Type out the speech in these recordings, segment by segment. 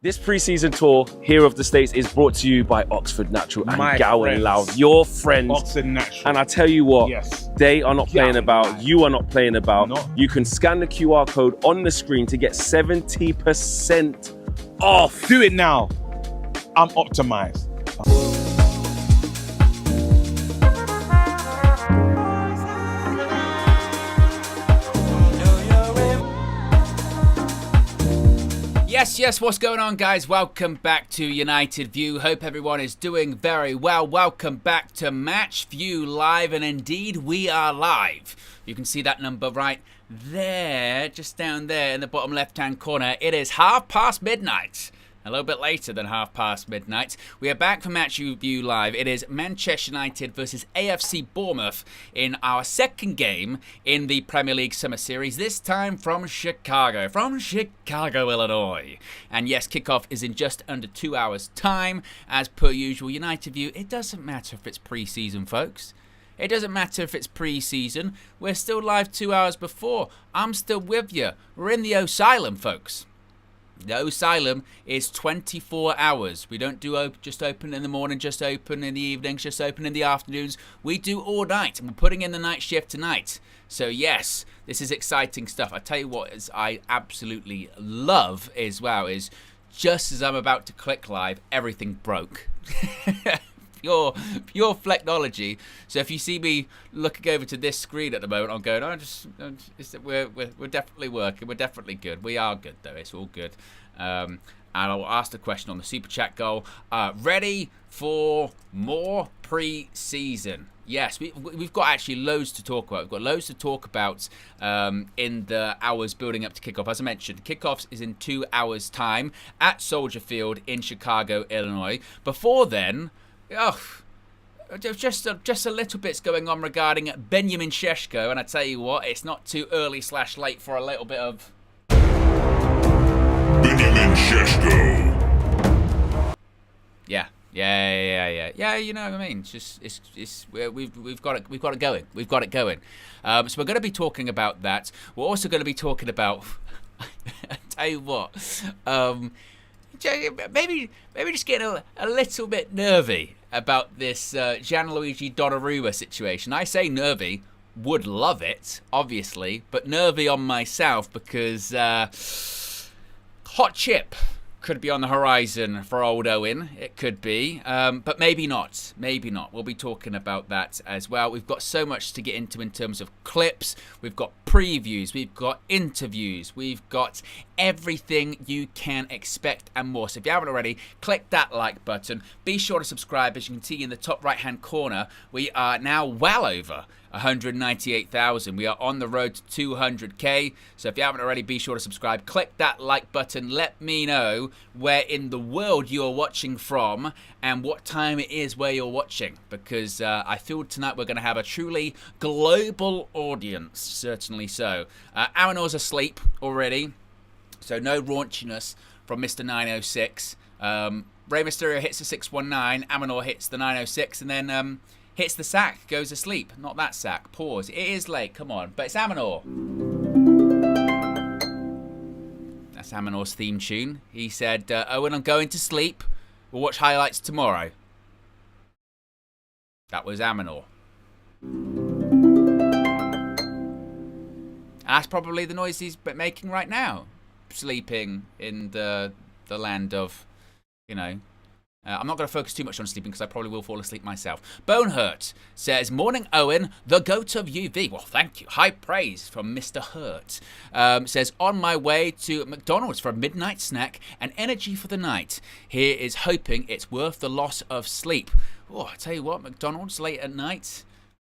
This pre-season tour here of the States is brought to you by Oxford Natural and Gowan Loud, your friends. Oxford Natural. And I tell you what, yes, they are not playing about, you are not playing about. No. You can scan the QR code on the screen to get 70% off. Do it now. I'm optimized. Yes, what's going on, guys? Welcome back to United View. Hope everyone is doing very well. Welcome back to Match View Live, and indeed we are live. You can see that number right there, just down there in the bottom left-hand corner. It is midnight. A little bit later than midnight. We are back for Match View Live. It is Manchester United versus AFC Bournemouth in our second game in the Premier League Summer Series, this time from Chicago, Illinois. And yes, kickoff is in just under 2 hours' time. As per usual, United View, it doesn't matter if it's pre-season, folks. It doesn't matter if it's pre-season. We're still live 2 hours before. I'm still with you. We're in the asylum, folks. The asylum is 24 hours. We don't do just open in the morning, just open in the evenings, just open in the afternoons. We do all night, and we're putting in the night shift tonight. So yes, this is exciting stuff. I tell you what, I absolutely love as well is just as I'm about to click live, everything broke. Pure technology. So if you see me looking over to this screen at the moment, I'm going, we're definitely working. We're definitely good. We are good though. It's all good. And I'll ask the question on the super chat goal. Ready for more pre-season? Yes, we've got actually loads to talk about. We've got loads to talk about in the hours building up to kickoff. As I mentioned, kickoffs is in 2 hours' time at Soldier Field in Chicago, Illinois. Before then, just a little bit's going on regarding Benjamin Sesko, and I tell you what, it's not too early/late for a little bit of Benjamin Sesko. Yeah. You know what I mean. We've got it going. We've got it going. So we're going to be talking about that. We're also going to be talking about. I tell you what. Maybe just getting a little bit nervy about this Gianluigi Donnarumma situation. I say nervy, would love it, obviously, but nervy on myself because hot chip could be on the horizon for old Owen. It could be, but maybe not. Maybe not. We'll be talking about that as well. We've got so much to get into in terms of clips. We've got previews. We've got interviews. We've got everything you can expect and more. So if you haven't already, click that like button. Be sure to subscribe. As you can see in the top right-hand corner, we are now well over 198,000. We are on the road to 200k. So if you haven't already, be sure to subscribe. Click that like button. Let me know where in the world you're watching from and what time it is where you're watching, because I feel tonight we're going to have a truly global audience. Certainly so. Amanor's asleep already, so no raunchiness from Mr. 906. Rey Mysterio hits the 619. Amanor hits the 906, and then hits the sack, goes asleep. Not that sack. Pause. It is late. Come on. But it's Amanor. That's Amanor's theme tune. He said, Owen, I'm going to sleep. We'll watch highlights tomorrow. That was Amanor. And that's probably the noise he's making right now. Sleeping in the land of, you know... I'm not going to focus too much on sleeping because I probably will fall asleep myself. Bonehurt says, morning Owen, the goat of UV. Well, thank you. High praise from Mr. Hurt. Says, on my way to McDonald's for a midnight snack and energy for the night. Here is hoping it's worth the loss of sleep. Oh, I tell you what, McDonald's late at night.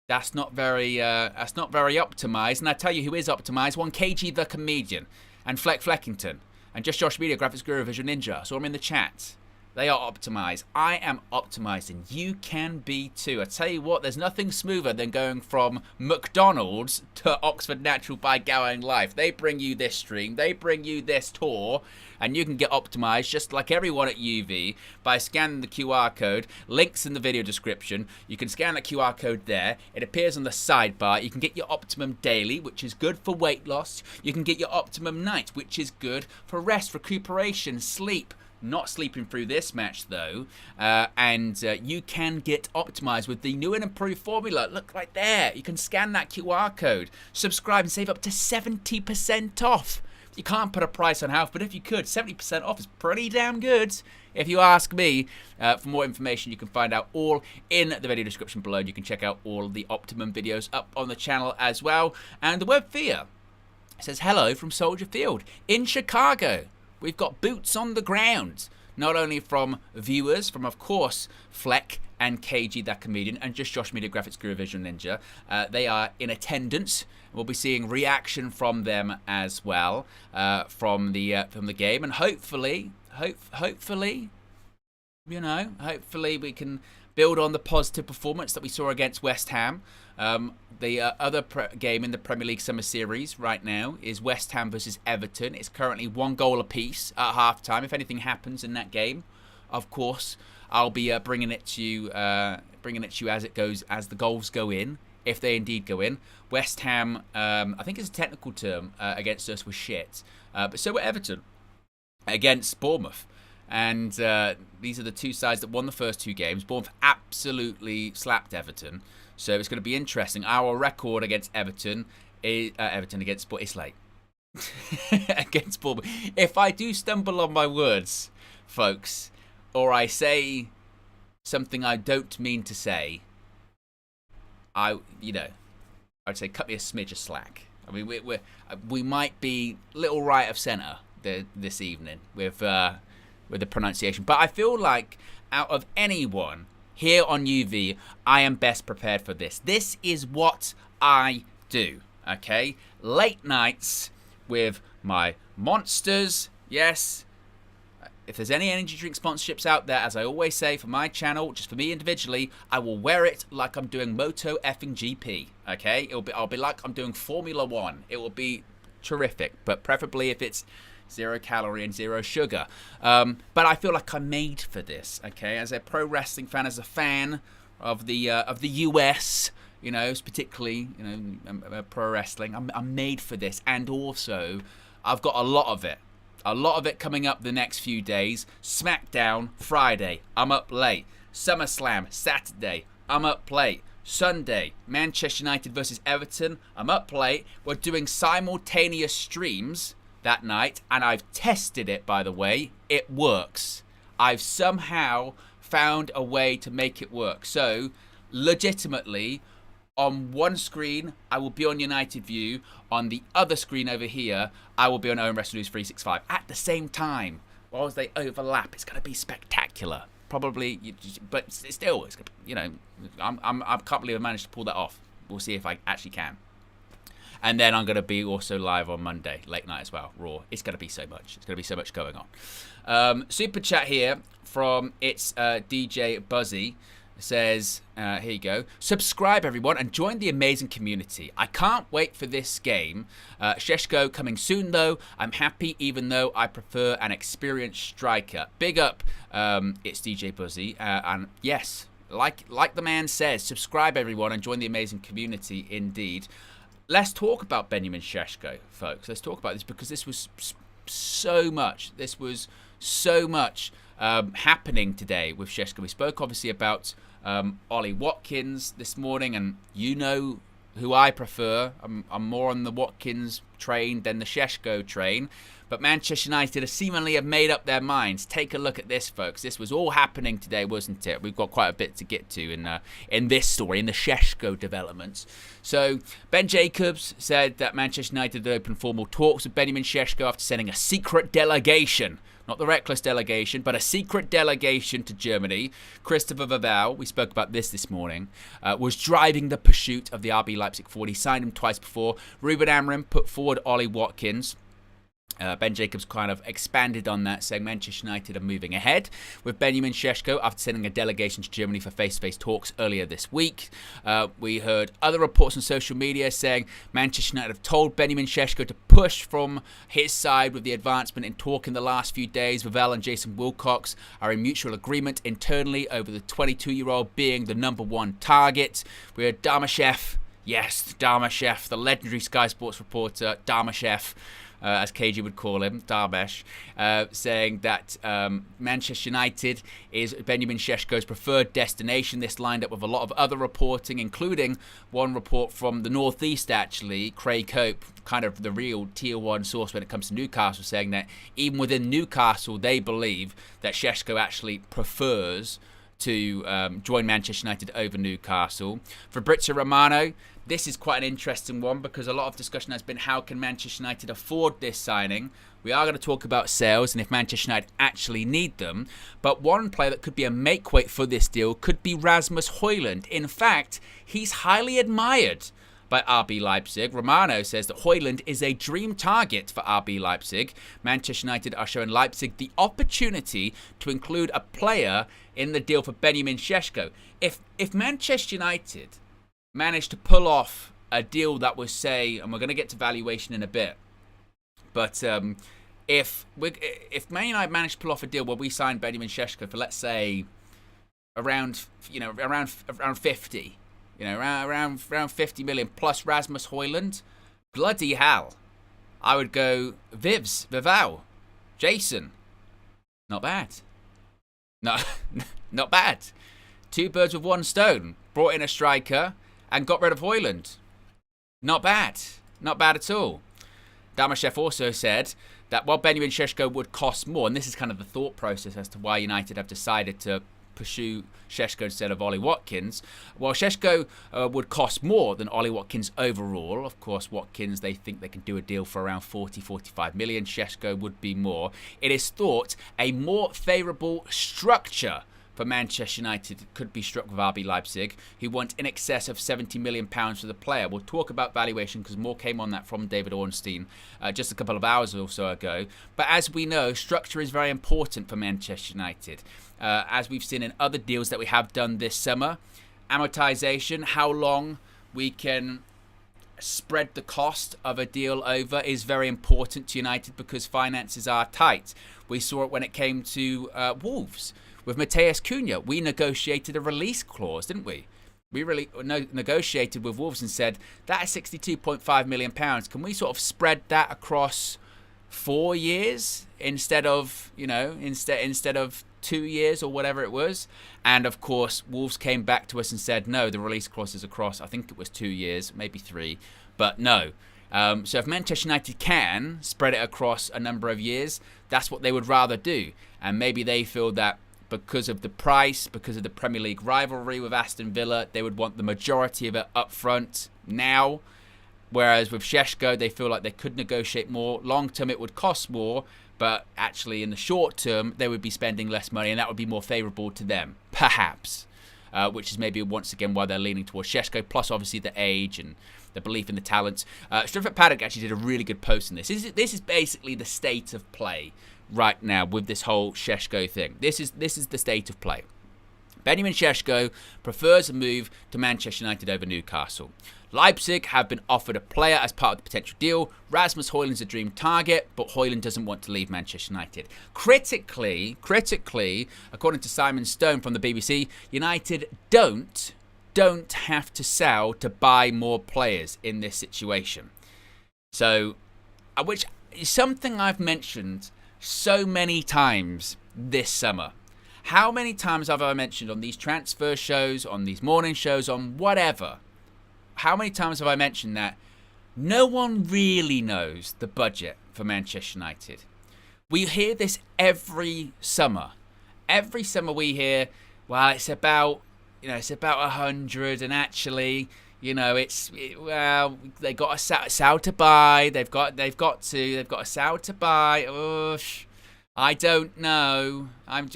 That's not very optimized. And I tell you who is optimized. 1KG the comedian and Fleckington and just Josh Media Graphics Guru Visual Ninja. Saw him in the chat. They are optimized. I am optimized, and you can be too. I tell you what, there's nothing smoother than going from McDonald's to Oxford Natural by Going Life. They bring you this stream, they bring you this tour, and you can get optimized just like everyone at UV by scanning the QR code. Links in the video description. You can scan the QR code there. It appears on the sidebar. You can get your Optimum Daily, which is good for weight loss. You can get your Optimum Night, which is good for rest, recuperation, sleep, not sleeping through this match though, and you can get optimized with the new and improved formula. Look right there. You can scan that QR code, subscribe, and save up to 70% off. You can't put a price on half, but if you could, 70% off is pretty damn good, if you ask me. For more information, you can find out all in the video description below. You can check out all the Optimum videos up on the channel as well. And the web via says, hello from Soldier Field in Chicago. We've got boots on the ground, not only from viewers, from, of course, Fleck and KG, that comedian, and just Josh Media Graphics Guru Visual Ninja. They are in attendance. We'll be seeing reaction from them as well, from the game, and hopefully, you know, hopefully we can build on the positive performance that we saw against West Ham. The other game in the Premier League Summer Series right now is West Ham versus Everton. It's currently 1 goal apiece at half-time. If anything happens in that game, of course, I'll be bringing it to you as it goes, as the goals go in, if they indeed go in. West Ham, I think it's a technical term, against us was shit, but so were Everton against Bournemouth. And these are the two sides that won the first 2 games. Bournemouth absolutely slapped Everton. So it's going to be interesting. Our record against Everton is it's late. Against Bournemouth. If I do stumble on my words, folks, or I say something I don't mean to say, I'd say cut me a smidge of slack. I mean, we might be little right of centre this evening with the pronunciation, but I feel like out of anyone here on UV, I am best prepared for this. This is what I do, okay? Late nights with my monsters, yes. If there's any energy drink sponsorships out there, as I always say, for my channel, just for me individually, I will wear it like I'm doing Moto effing GP, okay? I'll be like I'm doing Formula 1. It will be terrific, but preferably if it's 0 calorie and 0 sugar. But I feel like I'm made for this, okay? As a pro wrestling fan, as a fan of the US, you know, particularly, you know, pro wrestling, I'm made for this. And also, I've got a lot of it. A lot of it coming up the next few days. SmackDown, Friday, I'm up late. SummerSlam, Saturday, I'm up late. Sunday, Manchester United versus Everton, I'm up late. We're doing simultaneous streams that night, and I've tested it, by the way. It works. I've somehow found a way to make it work. So, legitimately, on one screen, I will be on United View. On the other screen over here, I will be on OWEN Wrestling News 365 at the same time. While they overlap, it's going to be spectacular. Probably, but still, it's, you know, I can't believe I managed to pull that off. We'll see if I actually can. And then I'm going to be also live on Monday, late night as well, Raw. It's going to be so much. It's going to be so much going on. Super chat here from DJ Buzzy says, here you go. Subscribe, everyone, and join the amazing community. I can't wait for this game. Sesko coming soon, though. I'm happy, even though I prefer an experienced striker. Big up, it's DJ Buzzy. And yes, like the man says, subscribe, everyone, and join the amazing community indeed. Let's talk about Benjamin Sesko, folks. Let's talk about this because this was so much. This was so much happening today with Sesko. We spoke obviously about Ollie Watkins this morning, and you know who I prefer. I'm more on the Watkins train than the Sesko train. But Manchester United seemingly have made up their minds. Take a look at this, folks. This was all happening today, wasn't it? We've got quite a bit to get to in this story, in the Sesko developments. So Ben Jacobs said that Manchester United had opened formal talks with Benjamin Sesko after sending a secret delegation. Not the reckless delegation, but a secret delegation to Germany. Christopher Vaval, we spoke about this morning, was driving the pursuit of the RB Leipzig forward. He signed him twice before. Ruben Amorim put forward Ollie Watkins. Ben Jacobs kind of expanded on that, saying Manchester United are moving ahead with Benjamin Sesko after sending a delegation to Germany for face-to-face talks earlier this week. We heard other reports on social media saying Manchester United have told Benjamin Sesko to push from his side with the advancement in talk in the last few days. Vavel and Jason Wilcox are in mutual agreement internally over the 22-year-old being the #1 target. We heard Darmashev, yes, Darmashev, the legendary Sky Sports reporter, Darmashev, as KG would call him, Darbesh, saying that Manchester United is Benjamin Sesko's preferred destination. This lined up with a lot of other reporting, including one report from the Northeast, actually, Craig Hope, kind of the real tier 1 source when it comes to Newcastle, saying that even within Newcastle, they believe that Sesko actually prefers to join Manchester United over Newcastle. Fabrizio Romano, this is quite an interesting one because a lot of discussion has been how can Manchester United afford this signing. We are going to talk about sales and if Manchester United actually need them. But one player that could be a make-weight for this deal could be Rasmus Højlund. In fact, he's highly admired by RB Leipzig. Romano says that Højlund is a dream target for RB Leipzig. Manchester United are showing Leipzig the opportunity to include a player in the deal for Benjamin Sesko. If Manchester United managed to pull off a deal that was, say, and we're going to get to valuation in a bit, but if Man United managed to pull off a deal where we signed Benjamin Sesko for, let's say, around 50, around 50 million plus Rasmus Højlund, bloody hell, I would go Vivao, Jason, not bad. No, not bad. 2 birds with 1 stone. Brought in a striker and got rid of Højlund. Not bad. Not bad at all. Damashev also said that while Benjamin Sesko would cost more, and this is kind of the thought process as to why United have decided to pursue Sesko instead of Ollie Watkins. While Sesko would cost more than Ollie Watkins overall, of course Watkins, they think they can do a deal for around 40-45 million. Sesko would be more. It is thought a more favourable structure for Manchester United could be struck with RB Leipzig, who want in excess of £70 million for the player. We'll talk about valuation because more came on that from David Ornstein just a couple of hours or so ago. But as we know, structure is very important for Manchester United. As we've seen in other deals that we have done this summer, amortization, how long we can spread the cost of a deal over is very important to United because finances are tight. We saw it when it came to Wolves. With Mateus Cunha, we negotiated a release clause, didn't we? We really negotiated with Wolves and said, that is £62.5 million. Can we sort of spread that across 4 years instead of 2 years or whatever it was? And of course, Wolves came back to us and said, no, the release clause is across, I think it was 2 years, maybe 3, but no. So if Manchester United can spread it across a number of years, that's what they would rather do. And maybe they feel that because of the price, because of the Premier League rivalry with Aston Villa, they would want the majority of it up front now. Whereas with Sesko, they feel like they could negotiate more. Long term, it would cost more, but actually in the short term, they would be spending less money, and that would be more favourable to them, perhaps. Which is maybe once again why they're leaning towards Sesko, plus obviously the age and the belief in the talent. Stratford Paddock actually did a really good post on this. This is basically the state of play right now with this whole Sesko thing. This is the state of play. Benjamin Sesko prefers a move to Manchester United over Newcastle. Leipzig have been offered a player as part of the potential deal. Rasmus Højlund's a dream target, but Højlund doesn't want to leave Manchester United. Critically, according to Simon Stone from the BBC, United don't have to sell to buy more players in this situation. So, which is something I've mentioned so many times this summer. How many times have I mentioned on these transfer shows, on these morning shows, on whatever? How many times have I mentioned that no one really knows the budget for Manchester United? We hear this every summer. Every summer we hear, well, it's about 100, and actually, they got a sell to buy. They've got a sell to buy. I don't know. I'm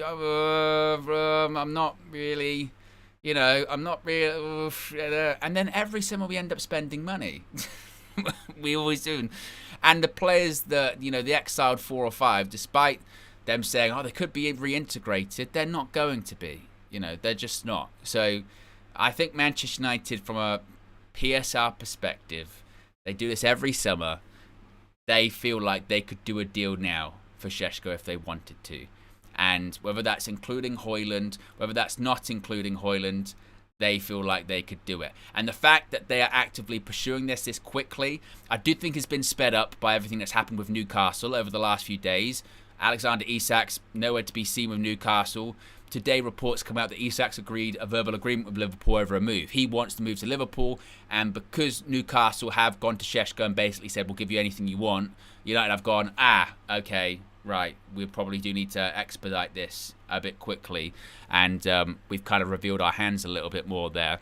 not really. I'm not really. And then every summer we end up spending money. We always do. And the players that, the exiled 4 or 5, despite them saying, they could be reintegrated, they're not going to be. They're just not. So I think Manchester United, from a PSR perspective, they do this every summer. They feel like they could do a deal now for Sesko if they wanted to. And whether that's including Højlund, whether that's not including Højlund, they feel like they could do it. And the fact that they are actively pursuing this quickly, I do think has been sped up by everything that's happened with Newcastle over the last few days. Alexander Isak's nowhere to be seen with Newcastle. Today, reports come out that Isak's agreed a verbal agreement with Liverpool over a move. He wants to move to Liverpool, and because Newcastle have gone to Sesko and basically said, we'll give you anything you want, United have gone, okay, right, we probably do need to expedite this a bit quickly, and we've kind of revealed our hands a little bit more there.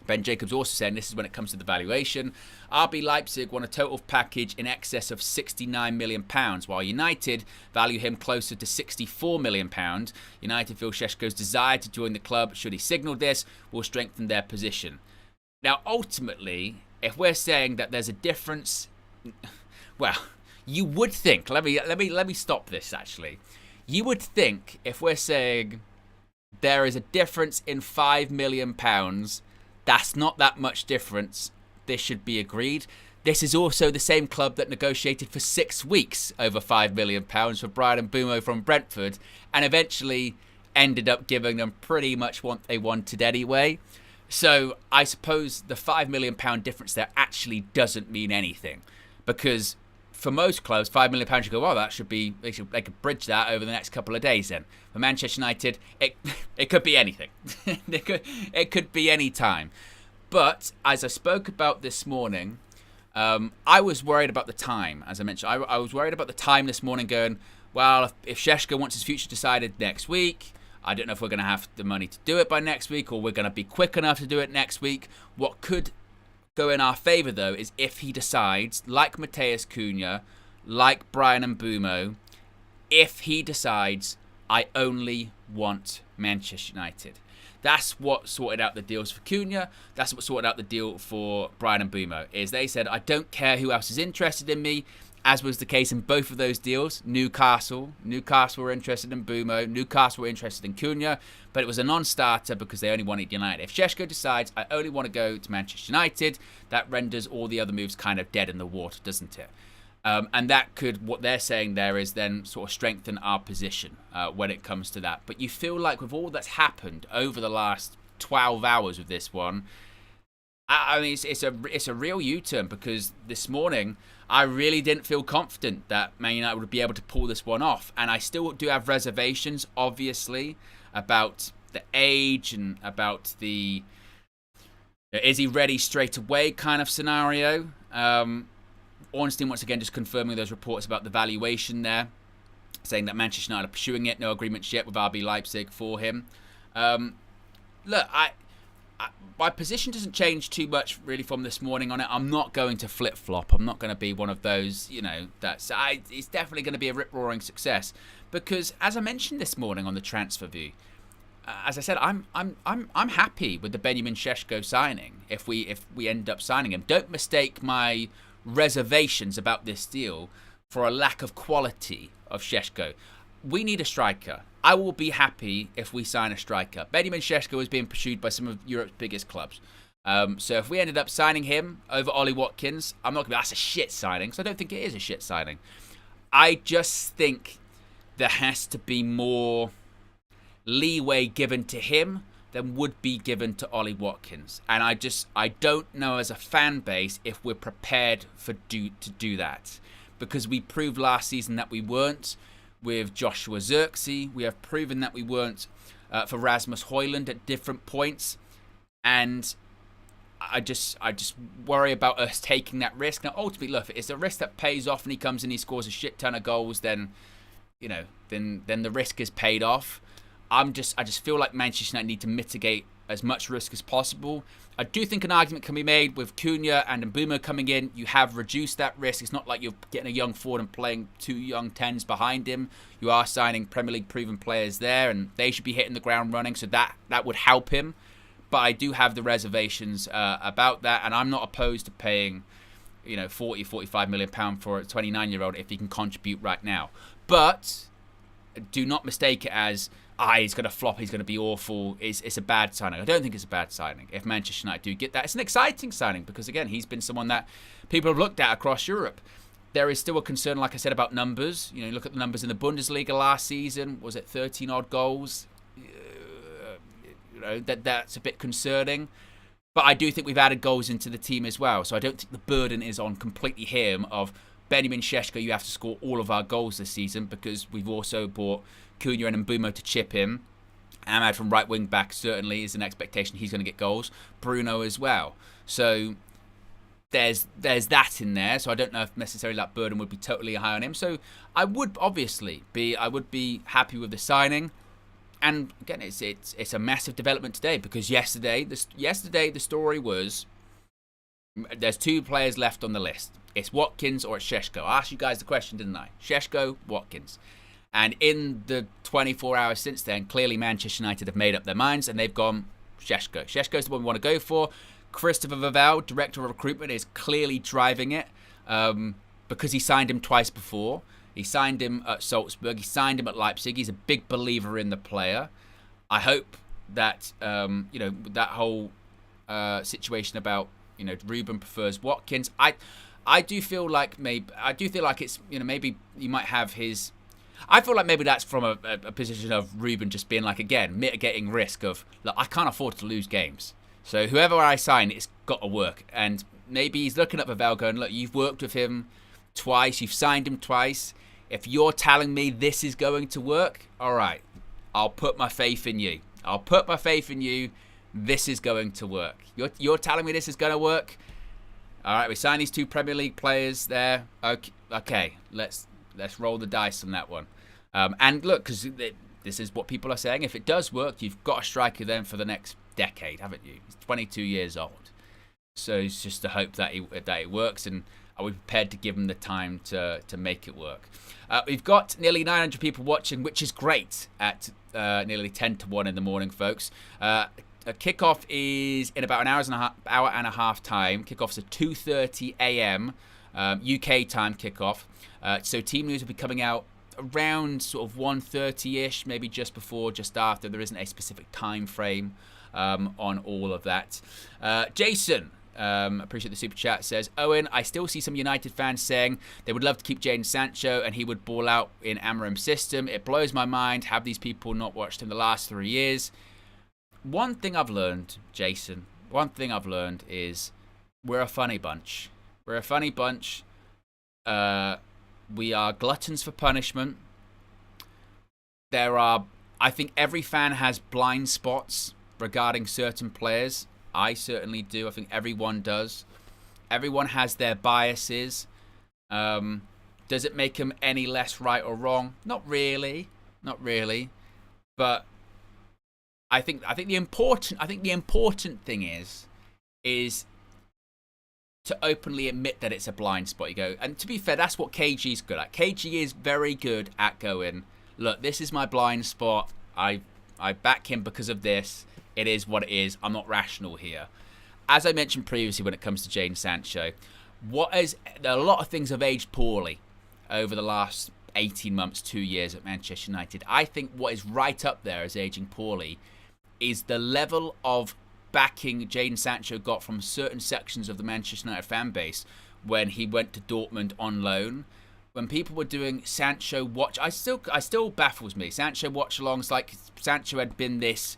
Ben Jacobs also saying this is when it comes to the valuation. RB Leipzig want a total package in excess of £69 million, while United value him closer to £64 million. United feel Sesko's desire to join the club, should he signal this, will strengthen their position. Now, ultimately, if we're saying that there's a difference, well, you would think. Let me stop this. Actually, you would think if we're saying there is a difference in £5 million. That's not that much difference. This should be agreed. This is also the same club that negotiated for 6 weeks over £5 million for Bryan Mbeumo from Brentford, and eventually ended up giving them pretty much what they wanted anyway. So I suppose the £5 million difference there actually doesn't mean anything, because for most clubs, £5 million, you go, well, that should be, they could bridge that over the next couple of days then. For Manchester United, it could be anything. it could be any time. But as I spoke about this morning, I was worried about the time. As I mentioned, I was worried about the time this morning going, well, if Sesko wants his future decided next week, I don't know if we're going to have the money to do it by next week, or we're going to be quick enough to do it next week. What could go in our favour, though, is if he decides, like Matheus Cunha, like Bryan Mbeumo, if he decides, I only want Manchester United. That's what sorted out the deals for Cunha. That's what sorted out the deal for Bryan Mbeumo, is they said, I don't care who else is interested in me, as was the case in both of those deals. Newcastle were interested in Mbeumo, Newcastle were interested in Cunha, but it was a non-starter because they only wanted United. If Sesko decides, I only want to go to Manchester United, that renders all the other moves kind of dead in the water, doesn't it? And that could, what they're saying there is then sort of strengthen our position when it comes to that. But you feel like with all that's happened over the last 12 hours with this one, I mean, it's a real U-turn, because this morning I really didn't feel confident that Man United would be able to pull this one off. And I still do have reservations, obviously, about the age and about the is he ready straight away kind of scenario. Ornstein once again just confirming those reports about the valuation there, saying that Manchester United are pursuing it, no agreements yet with RB Leipzig for him. Look, my position doesn't change too much really from this morning on it. I'm not going to flip-flop. I'm not going to be one of those, it's definitely going to be a rip-roaring success, because as I mentioned this morning on the transfer view, as I said, I'm happy with the Benjamin Sesko signing if we end up signing him. Don't mistake my reservations about this deal for a lack of quality of Sesko. We need a striker. I will be happy if we sign a striker. Benjamin Sesko is being pursued by some of Europe's biggest clubs. So if we ended up signing him over Ollie Watkins, I'm not going to be, that's a shit signing, because I don't think it is a shit signing. I just think there has to be more leeway given to him than would be given to Ollie Watkins. And I don't know as a fan base if we're prepared to do that. Because we proved last season that we weren't. With Joshua Zirkzee, we have proven that we weren't for Rasmus Højlund at different points, and I just worry about us taking that risk. Now, ultimately, look, if it's a risk that pays off and he comes in, he scores a shit ton of goals, then the risk is paid off. I just feel like Manchester United need to mitigate as much risk as possible. I do think an argument can be made with Cunha and Mbeumo coming in. You have reduced that risk. It's not like you're getting a young forward and playing 2 young 10s behind him. You are signing Premier League proven players there, and they should be hitting the ground running, so that would help him. But I do have the reservations about that, and I'm not opposed to paying 40-45 million pound for a 29-year-old if he can contribute right now. But do not mistake it as he's going to flop, he's going to be awful, it's a bad signing. I don't think it's a bad signing. If Manchester United do get that, it's an exciting signing, because again, he's been someone that people have looked at across Europe. There is still a concern, like I said, about numbers. You look at the numbers in the Bundesliga last season. Was it 13 odd goals? know, that's a bit concerning. But I do think we've added goals into the team as well. So I don't think the burden is on completely him of Benjamin Sesko, you have to score all of our goals this season, because we've also bought Cunha and Mbumo to chip in. Ahmad from right wing back certainly is an expectation he's going to get goals. Bruno as well. So there's that in there. So I don't know if necessarily that burden would be totally high on him. So I would be happy with the signing. And again, it's a massive development today, because yesterday the story was there's 2 players left on the list. It's Watkins or it's Sesko. I asked you guys the question, didn't I? Sesko, Watkins. And in the 24 hours since then, clearly Manchester United have made up their minds and they've gone Sesko. Sesko's the one we want to go for. Christopher Vavell, Director of Recruitment, is clearly driving it because he signed him twice before. He signed him at Salzburg. He signed him at Leipzig. He's a big believer in the player. I hope that, that whole situation about, Ruben prefers Watkins. I do feel like it's, maybe you might have his... I feel like maybe that's from a position of Ruben just being like, again, mitigating risk of, look, I can't afford to lose games. So whoever I sign, it's got to work. And maybe he's looking at Vavell going, look, you've worked with him twice. You've signed him twice. If you're telling me this is going to work, all right, I'll put my faith in you. This is going to work. You're telling me this is going to work? All right, we signed these 2 Premier League players there. Okay, let's roll the dice on that one. And look, because this is what people are saying. If it does work, you've got a striker then for the next decade, haven't you? He's 22 years old. So it's just to hope that it works, and are we prepared to give him the time to make it work? We've got nearly 900 people watching, which is great at nearly 10 to 1 in the morning, folks. Kickoff is in about an hour and a half time. Kickoff's at 2:30 a.m. UK time kickoff. So team news will be coming out around sort of 1:30ish, maybe just before, just after. There isn't a specific time frame on all of that. Jason, appreciate the super chat, says, Owen, I still see some United fans saying they would love to keep Jadon Sancho and he would ball out in Amorim's system. It blows my mind. Have these people not watched him the last 3 years? One thing I've learned, Jason, is we're a funny bunch. We're a funny bunch. We are gluttons for punishment. I think every fan has blind spots regarding certain players. I certainly do. I think everyone does. Everyone has their biases. Does it make them any less right or wrong? Not really. But I think the important thing is to openly admit that it's a blind spot. You go, and to be fair, that's what KG's good at. KG is very good at going, look, this is my blind spot. I back him because of this. It is what it is. I'm not rational here. As I mentioned previously, when it comes to Jadon Sancho, a lot of things have aged poorly over the last 18 months, 2 years at Manchester United. I think what is right up there as aging poorly is the level of backing Jadon Sancho got from certain sections of the Manchester United fan base when he went to Dortmund on loan. When people were doing Sancho watch, I still baffles me. Sancho watch-alongs, like Sancho had been this,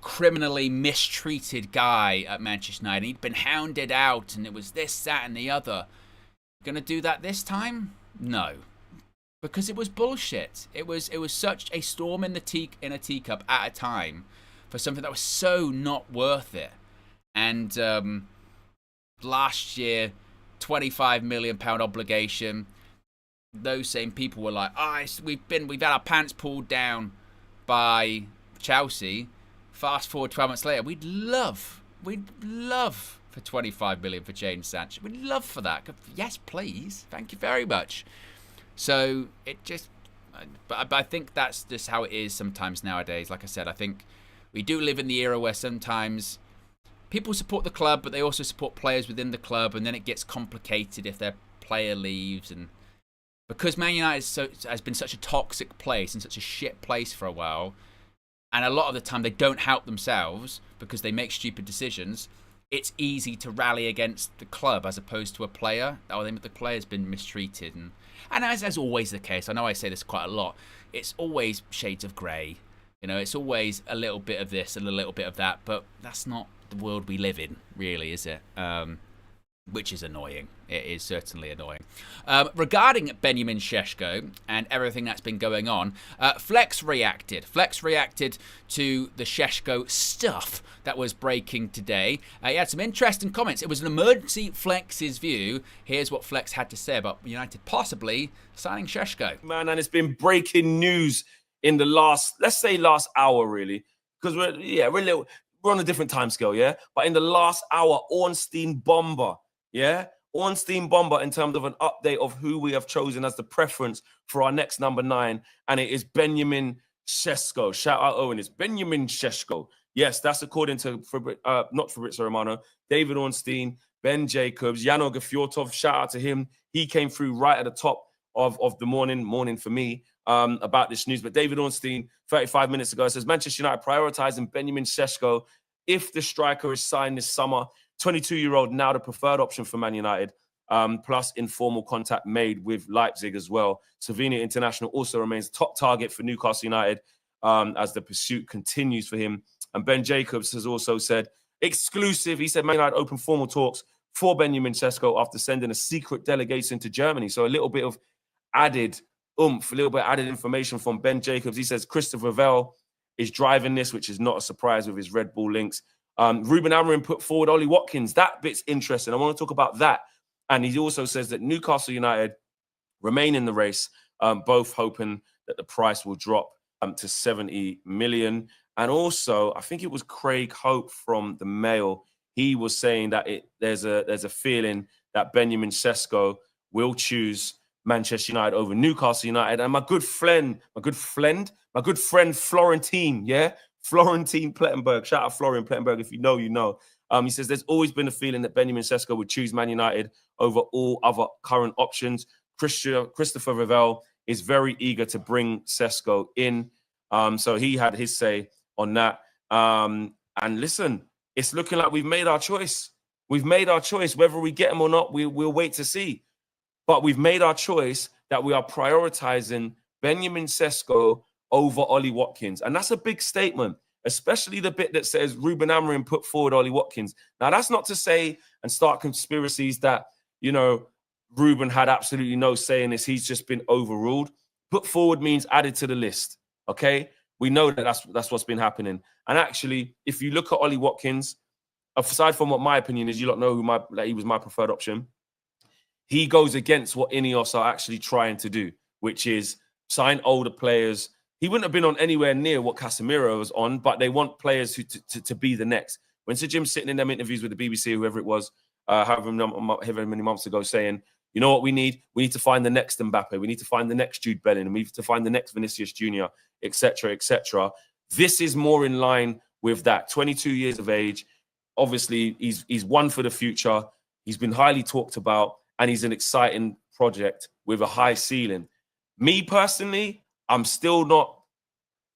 criminally mistreated guy at Manchester United. He'd been hounded out, and it was this, that, and the other. Gonna do that this time? No, because it was bullshit. It was such a storm in a teacup at a time for something that was so not worth it. And last year, £25 million obligation. Those same people were like, we've had our pants pulled down by Chelsea. Fast forward 12 months later, we'd love for 25 million for Jadon Sancho. We'd love for that. Yes, please. Thank you very much. So but I think that's just how it is sometimes nowadays. Like I said, I think we do live in the era where sometimes people support the club, but they also support players within the club, and then it gets complicated if their player leaves. And because Man United has been such a toxic place and such a shit place for a while, and a lot of the time they don't help themselves because they make stupid decisions, it's easy to rally against the club as opposed to a player. The player's been mistreated. And as always the case, I know I say this quite a lot, it's always shades of grey. You know, it's always a little bit of this and a little bit of that, but that's not the world we live in, really, is it? Which is annoying. It is certainly annoying. Regarding Benjamin Sesko and everything that's been going on, Flex reacted. Flex reacted to the Sesko stuff that was breaking today. He had some interesting comments. It was an emergency Flex's view. Here's what Flex had to say about United possibly signing Sesko. Man, and it's been breaking news in the last, let's say last hour, really. Because we're on a different time scale, yeah? But in the last hour, Ornstein Bomber, yeah? Ornstein Bomber in terms of an update of who we have chosen as the preference for our next number 9. And it is Benjamin Sesko. Shout out, Owen. It's Benjamin Sesko. Yes, that's according to, not Fabrizio Romano, David Ornstein, Ben Jacobs, Jano Gafiotov. Shout out to him. He came through right at the top of the morning for me about this news. But David Ornstein, 35 minutes ago, says Manchester United prioritizing Benjamin Sesko if the striker is signed this summer. 22-year-old now the preferred option for Man United, plus informal contact made with Leipzig as well. Slovenia International also remains top target for Newcastle United as the pursuit continues for him. And Ben Jacobs has also said, exclusive, he said Man United open formal talks for Benjamin Sesko after sending a secret delegation to Germany. So a little bit of added oomph, a little bit added information from Ben Jacobs. He says Christopher Vell is driving this, which is not a surprise with his Red Bull links. Ruben Amorim put forward Ollie Watkins. That bit's interesting. I want to talk about that. And he also says that Newcastle United remain in the race, both hoping that the price will drop to 70 million. And also, I think it was Craig Hope from the Mail. He was saying that there's a feeling that Benjamin Sesko will choose Manchester United over Newcastle United. And my good friend Florentine, yeah? Florentine Plettenberg. Shout out Florian Plettenberg. If you know, you know. He says there's always been a feeling that Benjamin Sesko would choose Man United over all other current options. Christopher Ravel is very eager to bring Sesko in. So he had his say on that. And listen, it's looking like we've made our choice. We've made our choice. Whether we get him or not, we'll wait to see. But we've made our choice that we are prioritizing Benjamin Sesko over Ollie Watkins. And that's a big statement, especially the bit that says Ruben Amorim put forward Ollie Watkins. Now, that's not to say and start conspiracies that, you know, Ruben had absolutely no say in this. He's just been overruled. Put forward means added to the list, okay? We know that that's what's been happening. And actually, if you look at Ollie Watkins, aside from what my opinion is, you don't know that he was my preferred option. He goes against what Ineos are actually trying to do, which is sign older players. He wouldn't have been on anywhere near what Casemiro was on, but they want players who to be the next. When Sir Jim's sitting in them interviews with the BBC, whoever it was, however many months ago, saying, you know what we need? We need to find the next Mbappe. We need to find the next Jude Bellingham. We need to find the next Vinicius Jr., etc., etc. This is more in line with that. 22 years of age. Obviously, he's one for the future. He's been highly talked about, and he's an exciting project with a high ceiling. Me personally, I'm still not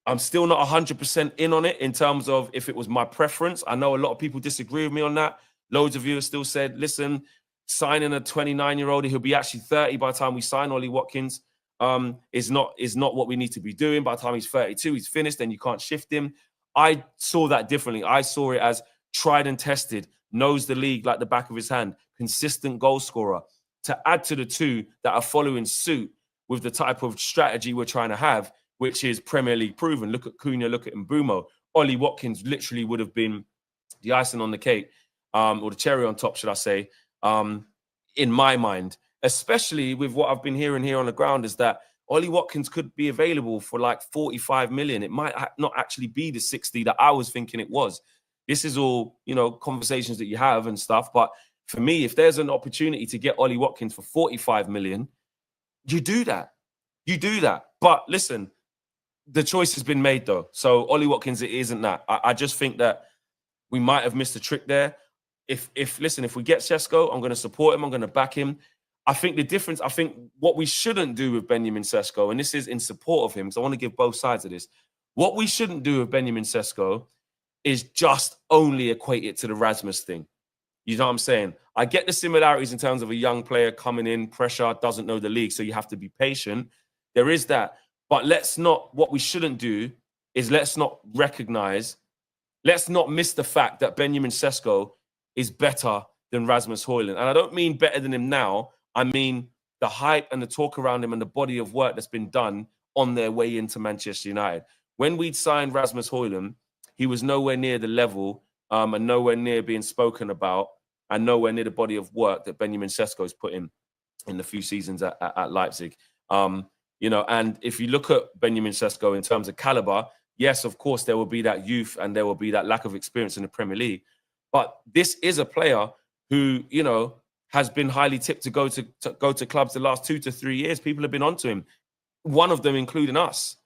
100% in on it in terms of if it was my preference. I know a lot of people disagree with me on that. Loads of you have still said, listen, signing a 29-year-old, he'll be actually 30 by the time we sign Ollie Watkins, is not what we need to be doing. By the time he's 32, he's finished, and you can't shift him. I saw that differently. I saw it as tried and tested, knows the league like the back of his hand, consistent goal scorer. To add to the two that are following suit with the type of strategy we're trying to have, which is Premier League proven. Look at Cunha, look at Mbeumo. Ollie Watkins literally would have been the icing on the cake, or the cherry on top, should I say, in my mind, especially with what I've been hearing here on the ground, is that Ollie Watkins could be available for like 45 million. It might not actually be the 60 that I was thinking it was. This is all, you know, conversations that you have and stuff. But for me, if there's an opportunity to get Ollie Watkins for 45 million, you do that. You do that. But listen, the choice has been made, though. So Ollie Watkins, it isn't that. I just think that we might have missed a trick there. If we get Sesko, I'm going to support him. I'm going to back him. I think the difference, what we shouldn't do with Benjamin Sesko, and this is in support of him, because I want to give both sides of this. What we shouldn't do with Benjamin Sesko is just only equate it to the Rasmus thing. You know what I'm saying? I get the similarities in terms of a young player coming in, pressure, doesn't know the league, so you have to be patient. There is that. But what we shouldn't do is let's not miss the fact that Benjamin Sesko is better than Rasmus Højlund. And I don't mean better than him now. I mean the hype and the talk around him and the body of work that's been done on their way into Manchester United. When we'd signed Rasmus Højlund, he was nowhere near the level and nowhere near being spoken about and nowhere near the body of work that Benjamin Sesko has put in the few seasons at Leipzig. You know, and if you look at Benjamin Sesko in terms of caliber, yes, of course, there will be that youth and there will be that lack of experience in the Premier League. But this is a player who, you know, has been highly tipped to go to clubs the last 2 to 3 years. People have been onto him. One of them including us.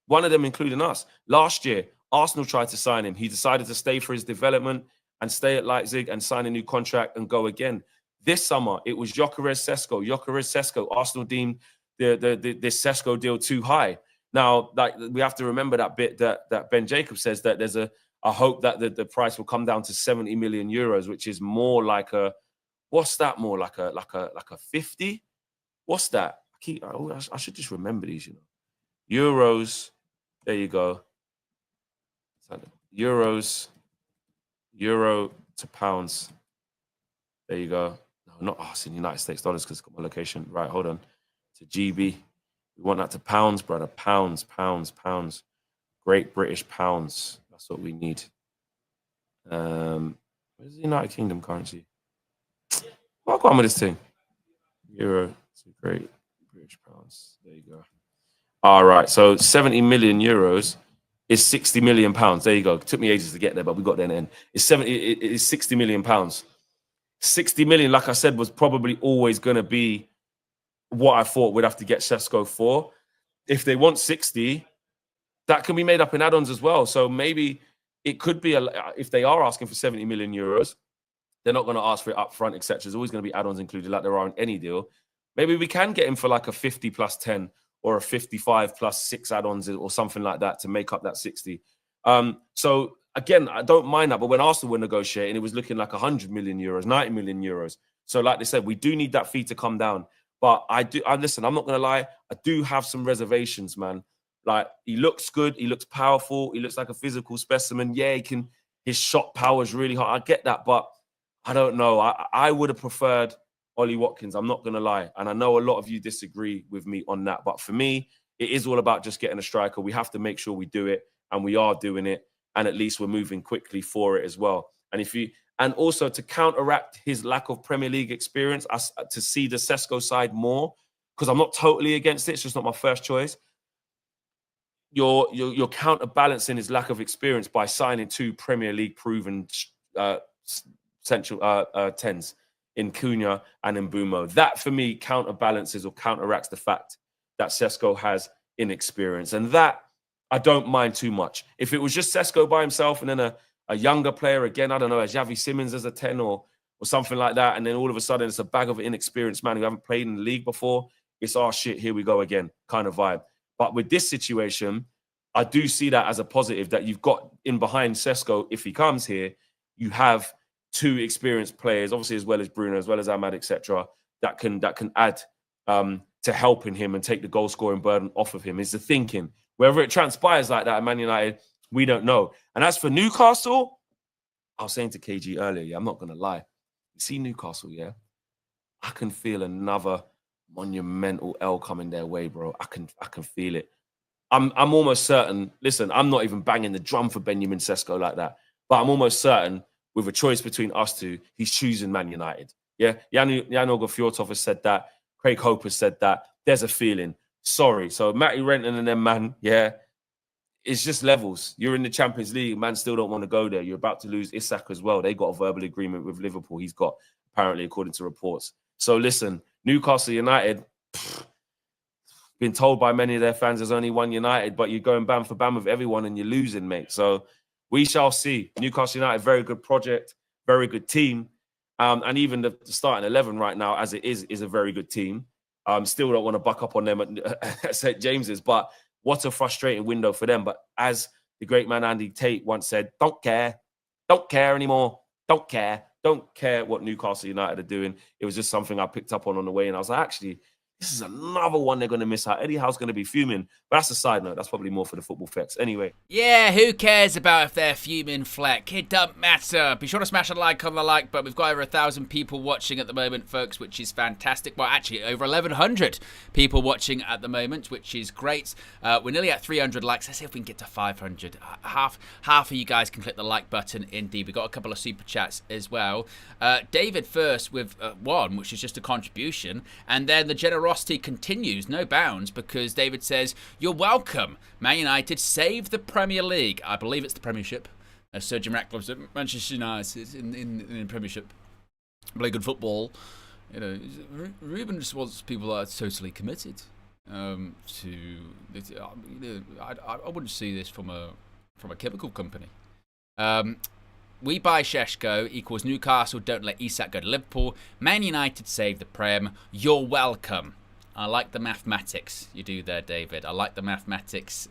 Last year, Arsenal tried to sign him. He decided to stay for his development and stay at Leipzig and sign a new contract and go again. This summer, it was Gyökeres Sesko. Arsenal deemed this Sesko deal too high. Now, like, we have to remember that bit that Ben Jacobs says, that there's a hope that the price will come down to 70 million euros, which is more like a, what's that? More like a 50? What's that? I should just remember these, you know. Euros. There you go. Euros. Euro to pounds. There you go. No, not it's in United States dollars because it's got my location. Right, hold on. To GB. We want that to pounds, brother. Pounds. Great British pounds. That's what we need. Where's the United Kingdom currency? What on with this thing? Euro to Great British pounds. There you go. All right. So 70 million euros is 60 million pounds. There you go. It took me ages to get there, but we got there in the end. It is 60 million pounds. 60 million, like I said, was probably always going to be what I thought we'd have to get Sesko for. If they want 60, that can be made up in add-ons as well. So maybe it could be, if they are asking for 70 million euros, they're not going to ask for it up front, etc. There's always going to be add-ons included like there are in any deal. Maybe we can get him for like a 50 plus 10 or a 55 plus 6 add-ons or something like that to make up that 60. So again, I don't mind that. But when Arsenal were negotiating, it was looking like 100 million euros, 90 million euros. So like they said, we do need that fee to come down. But listen, I'm not going to lie. I do have some reservations, man. Like, he looks good. He looks powerful. He looks like a physical specimen. Yeah, his shot power is really high. I get that. But I don't know. I would have preferred Ollie Watkins. I'm not going to lie. And I know a lot of you disagree with me on that. But for me, it is all about just getting a striker. We have to make sure we do it. And we are doing it. And at least we're moving quickly for it as well. And also to counteract his lack of Premier League experience, to see the Sesko side more, because I'm not totally against it. It's just not my first choice. You're counterbalancing his lack of experience by signing 2 Premier League proven central tens in Cunha and in Mbeumo. That for me counterbalances or counteracts the fact that Sesko has inexperience, and that I don't mind too much. If it was just Sesko by himself and then a younger player, again, I don't know, a Xavi Simons as a 10 or something like that, and then all of a sudden it's a bag of inexperienced man who haven't played in the league before, it's, oh shit, here we go again kind of vibe. But with this situation, I do see that as a positive, that you've got in behind Sesko, if he comes here, you have 2 experienced players, obviously, as well as Bruno, as well as Ahmad, etc., that can add to helping him and take the goal scoring burden off of him, is the thinking. Whether it transpires like that at Man United, we don't know. And as for Newcastle, I was saying to KG earlier, yeah, I'm not going to lie. You see Newcastle, yeah? I can feel another monumental L coming their way, bro. I can feel it. I'm almost certain. Listen, I'm not even banging the drum for Benjamin Sesko like that, but I'm almost certain with a choice between us two, he's choosing Man United. Yeah, Jan Fjortov has said that. Craig Hope has said that. There's a feeling. Sorry. So Matty Renton and them, man, yeah, it's just levels. You're in the Champions League, man, still don't want to go there. You're about to lose Isak as well. They got a verbal agreement with Liverpool. He's got, apparently, according to reports. So listen, Newcastle United, been told by many of their fans there's only one United, but you're going bam for bam with everyone and you're losing, mate. So we shall see. Newcastle United, very good project, very good team. And even the starting 11 right now, as it is a very good team. Still don't want to buck up on them at St. James's, but what a frustrating window for them. But as the great man Andy Tate once said, don't care anymore. Don't care what Newcastle United are doing. It was just something I picked up on the way, and I was like, actually, This is another one they're going to miss out. Eddie Howe's going to be fuming. But that's a side note. That's probably more for the football facts. Anyway. Yeah, who cares about if they're fuming, Fleck? It doesn't matter. Be sure to smash a like on the like button. We've got over 1,000 people watching at the moment, folks, which is fantastic. Well, actually, over 1,100 people watching at the moment, which is great. We're nearly at 300 likes. Let's see if we can get to 500. Half of you guys can click the like button, indeed. We've got a couple of super chats as well. David first with one, which is just a contribution. And then the generosity continues, no bounds, because David says, "You're welcome. Man United save the Premier League." I believe it's the Premiership. Sir Jim Ratcliffe said, Manchester United in the Premiership play good football. You know, Ruben just wants people that are totally committed to. I wouldn't see this from a chemical company. We buy Sesko equals Newcastle don't let Isak go to Liverpool. Man United save the Prem. You're welcome. I like the mathematics you do there, David. I like the mathematics,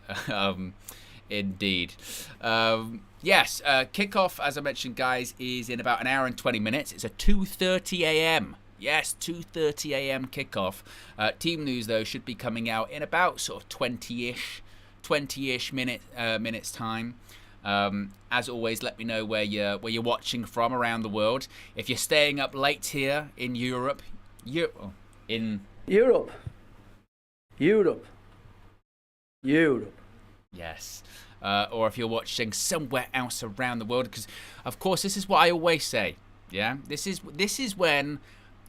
indeed. Yes, kickoff, as I mentioned, guys, is in about an hour and 20 minutes. It's a 2:30 a.m. Yes, 2:30 a.m. kickoff. Team news, though, should be coming out in about sort of 20-ish minutes time. As always, let me know where you're watching from around the world. If you're staying up late here in Europe, Europe. Yes. Or if you're watching somewhere else around the world, because of course this is what I always say. Yeah, this is when,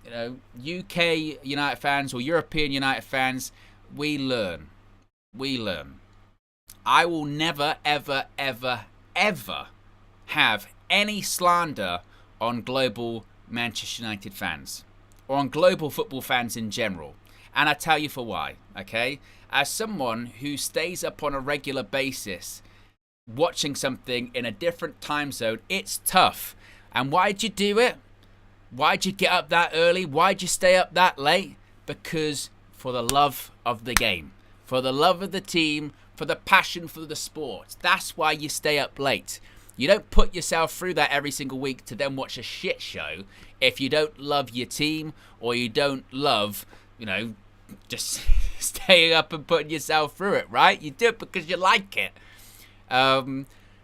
you know, UK United fans or European United fans, we learn. I will never, ever, ever, ever have any slander on global Manchester United fans or on global football fans in general. And I tell you for why, okay? As someone who stays up on a regular basis watching something in a different time zone, it's tough. And why'd you do it? Why'd you get up that early? Why'd you stay up that late? Because for the love of the game, for the love of the team, for the passion for the sport. That's why you stay up late. You don't put yourself through that every single week to then watch a shit show if you don't love your team or you don't love, you know, just staying up and putting yourself through it, right? You do it because you like it.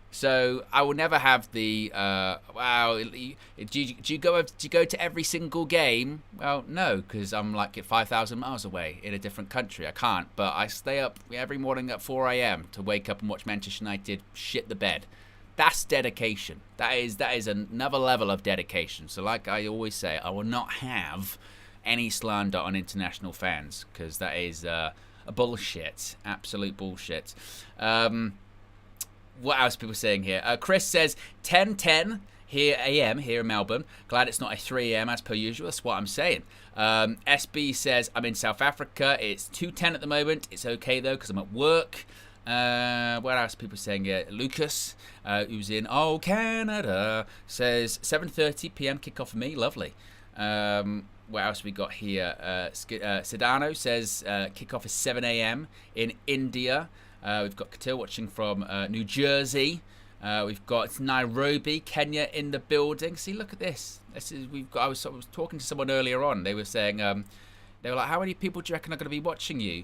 So I will never have the wow. Do you go to every single game? Well, no, because I'm like 5,000 miles away in a different country. I can't. But I stay up every morning at 4 a.m. to wake up and watch Manchester United shit the bed. That's dedication. That is another level of dedication. So like I always say, I will not have any slander on international fans because that is a bullshit, absolute bullshit. What else are people saying here? Chris says 10:10 here a.m. here in Melbourne. Glad it's not a 3 a.m. as per usual. That's what I'm saying. SB says I'm in South Africa. It's 2:10 at the moment. It's okay though because I'm at work. What else are people saying here? Lucas, who's in Canada, says 7:30 p.m. kickoff for me. Lovely. What else we got here? Sedano says kickoff is 7 a.m. in India. We've got Katil watching from New Jersey. We've got Nairobi, Kenya in the building. See, look at this. I was talking to someone earlier on. They were saying they were like, "How many people do you reckon are going to be watching you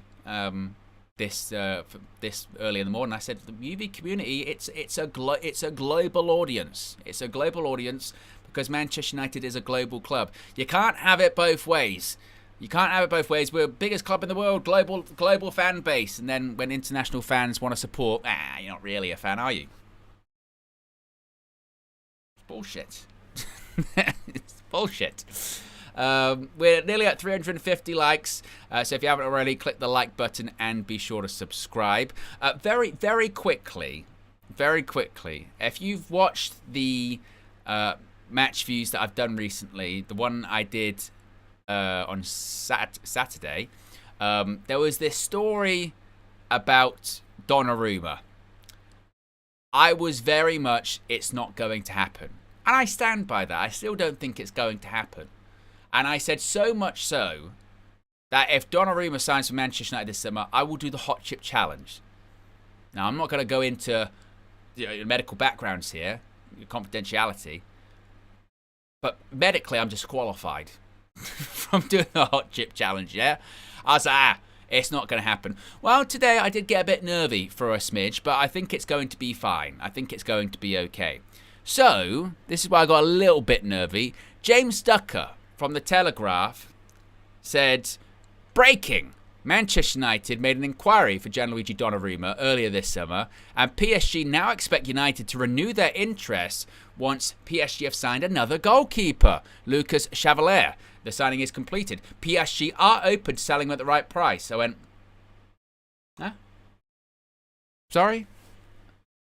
this early in the morning?" I said, "The UV community, it's a global audience. It's a global audience because Manchester United is a global club. You can't have it both ways." You can't have it both ways. We're the biggest club in the world, global fan base. And then when international fans want to support, you're not really a fan, are you? It's bullshit. It's bullshit. We're nearly at 350 likes. So if you haven't already, click the like button and be sure to subscribe. Very, very quickly, if you've watched the match views that I've done recently, the one I did on Saturday, there was this story about Donnarumma. I was very much, it's not going to happen. And I stand by that. I still don't think it's going to happen. And I said so much so that if Donnarumma signs for Manchester United this summer, I will do the hot chip challenge. Now, I'm not going to go into medical backgrounds here, confidentiality, but medically I'm disqualified from doing the hot chip challenge, yeah? I was like, it's not going to happen. Well, today I did get a bit nervy for a smidge, but I think it's going to be fine. I think it's going to be okay. So, this is why I got a little bit nervy. James Ducker from The Telegraph said, breaking. Manchester United made an inquiry for Gianluigi Donnarumma earlier this summer, and PSG now expect United to renew their interest once PSG have signed another goalkeeper, Lucas Chevalier. The signing is completed. PSG are open to selling him at the right price. I went, huh? Sorry?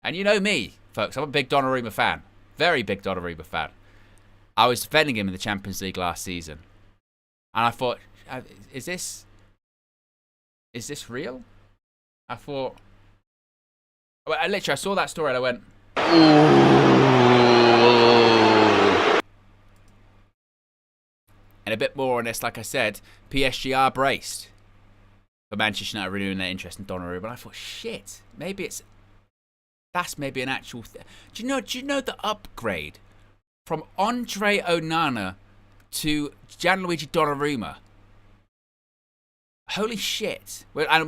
And you know me, folks. I'm a big Donnarumma fan. Very big Donnarumma fan. I was defending him in the Champions League last season. And I thought, is this real? I thought, I saw that story and I went, and a bit more on this, like I said, PSG are braced for Manchester United renewing their interest in Donnarumma. But I thought, shit, that's maybe an actual thing. Do you know the upgrade from Andre Onana to Gianluigi Donnarumma? Holy shit. When our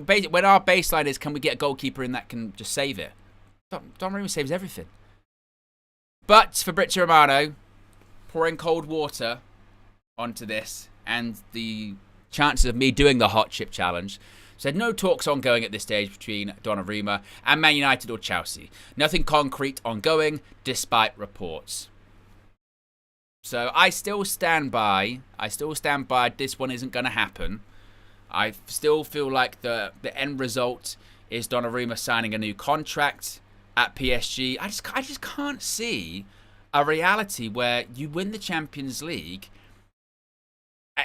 baseline is, can we get a goalkeeper in that can just save it? Donnarumma saves everything. But for Fabrizio Romano, pouring cold water onto this and the chances of me doing the hot chip challenge, said no talks ongoing at this stage between Donnarumma and Man United or Chelsea. Nothing concrete ongoing despite reports. So I still stand by this one isn't going to happen. I still feel like the end result is Donnarumma signing a new contract at PSG. I just can't see a reality where you win the Champions League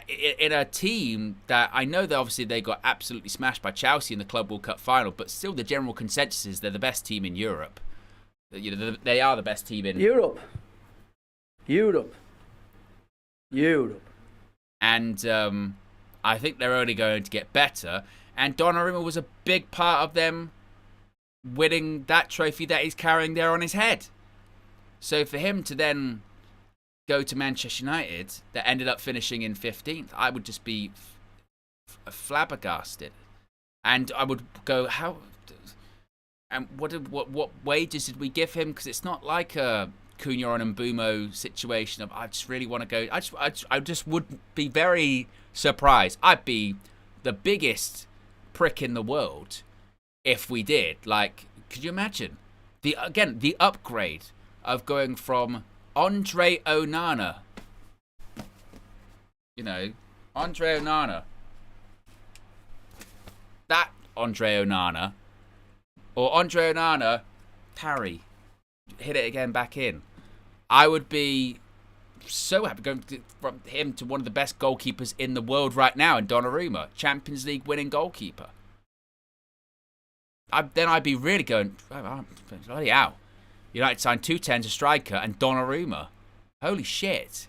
in a team that I know that obviously they got absolutely smashed by Chelsea in the Club World Cup final, but still the general consensus is they're the best team in Europe. You know, they are the best team in Europe. And I think they're only going to get better. And Donnarumma was a big part of them winning that trophy that he's carrying there on his head. So for him to then go to Manchester United that ended up finishing in 15th, I would just be flabbergasted. And I would go, how? And what wages did we give him? Because it's not like a Cunha and Mbumo situation of I just really want to go. I just would be very surprised. I'd be the biggest prick in the world if we did. Like, could you imagine the upgrade of going from Andre Onana, Andre Onana, that Andre Onana, or Andre Onana, parry, hit it again back in. I would be so happy going from him to one of the best goalkeepers in the world right now in Donnarumma, Champions League winning goalkeeper. Then I'd be really going, bloody hell. United signed 210s, a striker, and Donnarumma. Holy shit.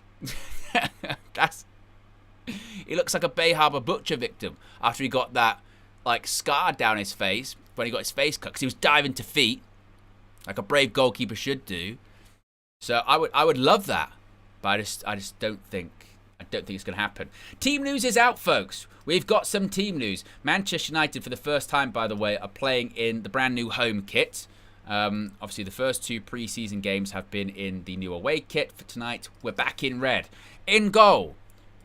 He looks like a Bay Harbour Butcher victim after he got that scar down his face when he got his face cut because he was diving to feet like a brave goalkeeper should do. So I would love that, but I just don't think it's going to happen. Team news is out, folks. We've got some team news. Manchester United, for the first time, by the way, are playing in the brand new home kit. Obviously, the first two pre-season games have been in the new away kit. For tonight, we're back in red. In goal,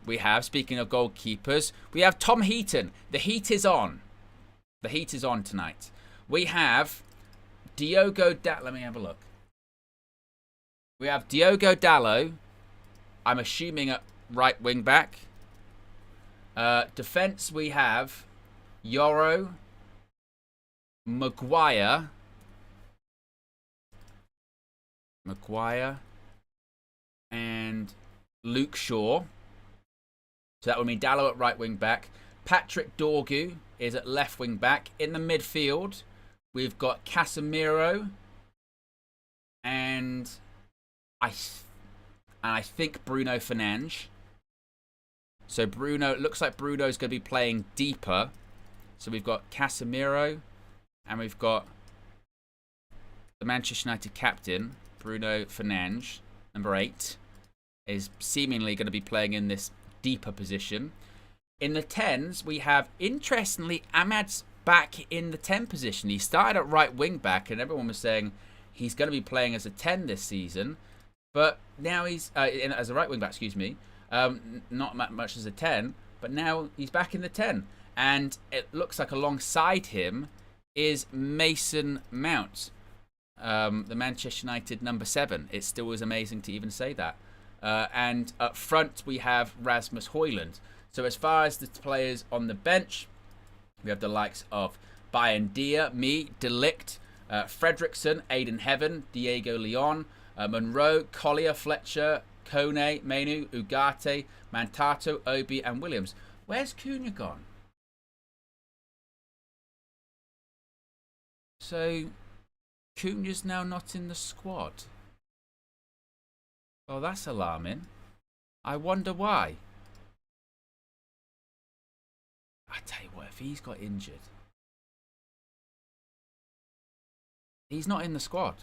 we have, speaking of goalkeepers, we have Tom Heaton. The heat is on. The heat is on tonight. We have Diogo Dalot. Let me have a look. We have Diogo Dalot. I'm assuming at right wing back. Defence, we have Yoro, Maguire, and Luke Shaw. So that would mean Dalot at right wing back. Patrick Dorgu is at left wing back. In the midfield, we've got Casemiro, and I think Bruno Fernandes. So Bruno, it looks like Bruno's going to be playing deeper. So we've got Casemiro, and we've got the Manchester United captain, Bruno Fernandes, number 8, is seemingly going to be playing in this deeper position. In the 10s, we have, interestingly, Ahmad's back in the 10 position. He started at right wing back, and everyone was saying he's going to be playing as a 10 this season. But now he's, as a right wing back, excuse me, not much as a 10, but now he's back in the 10. And it looks like alongside him is Mason Mount, the Manchester United number 7. It still is amazing to even say that. And up front, we have Rasmus Højlund. So as far as the players on the bench, we have the likes of Bayern Dia, De Ligt, Fredrickson, Aiden Heaven, Diego Leon, Monroe, Collier, Fletcher, Kone, Menu, Ugarte, Mantato, Obi, and Williams. Where's Cunha gone? So Cunha's now not in the squad. Well, that's alarming. I wonder why. I tell you what, if he's got injured, he's not in the squad.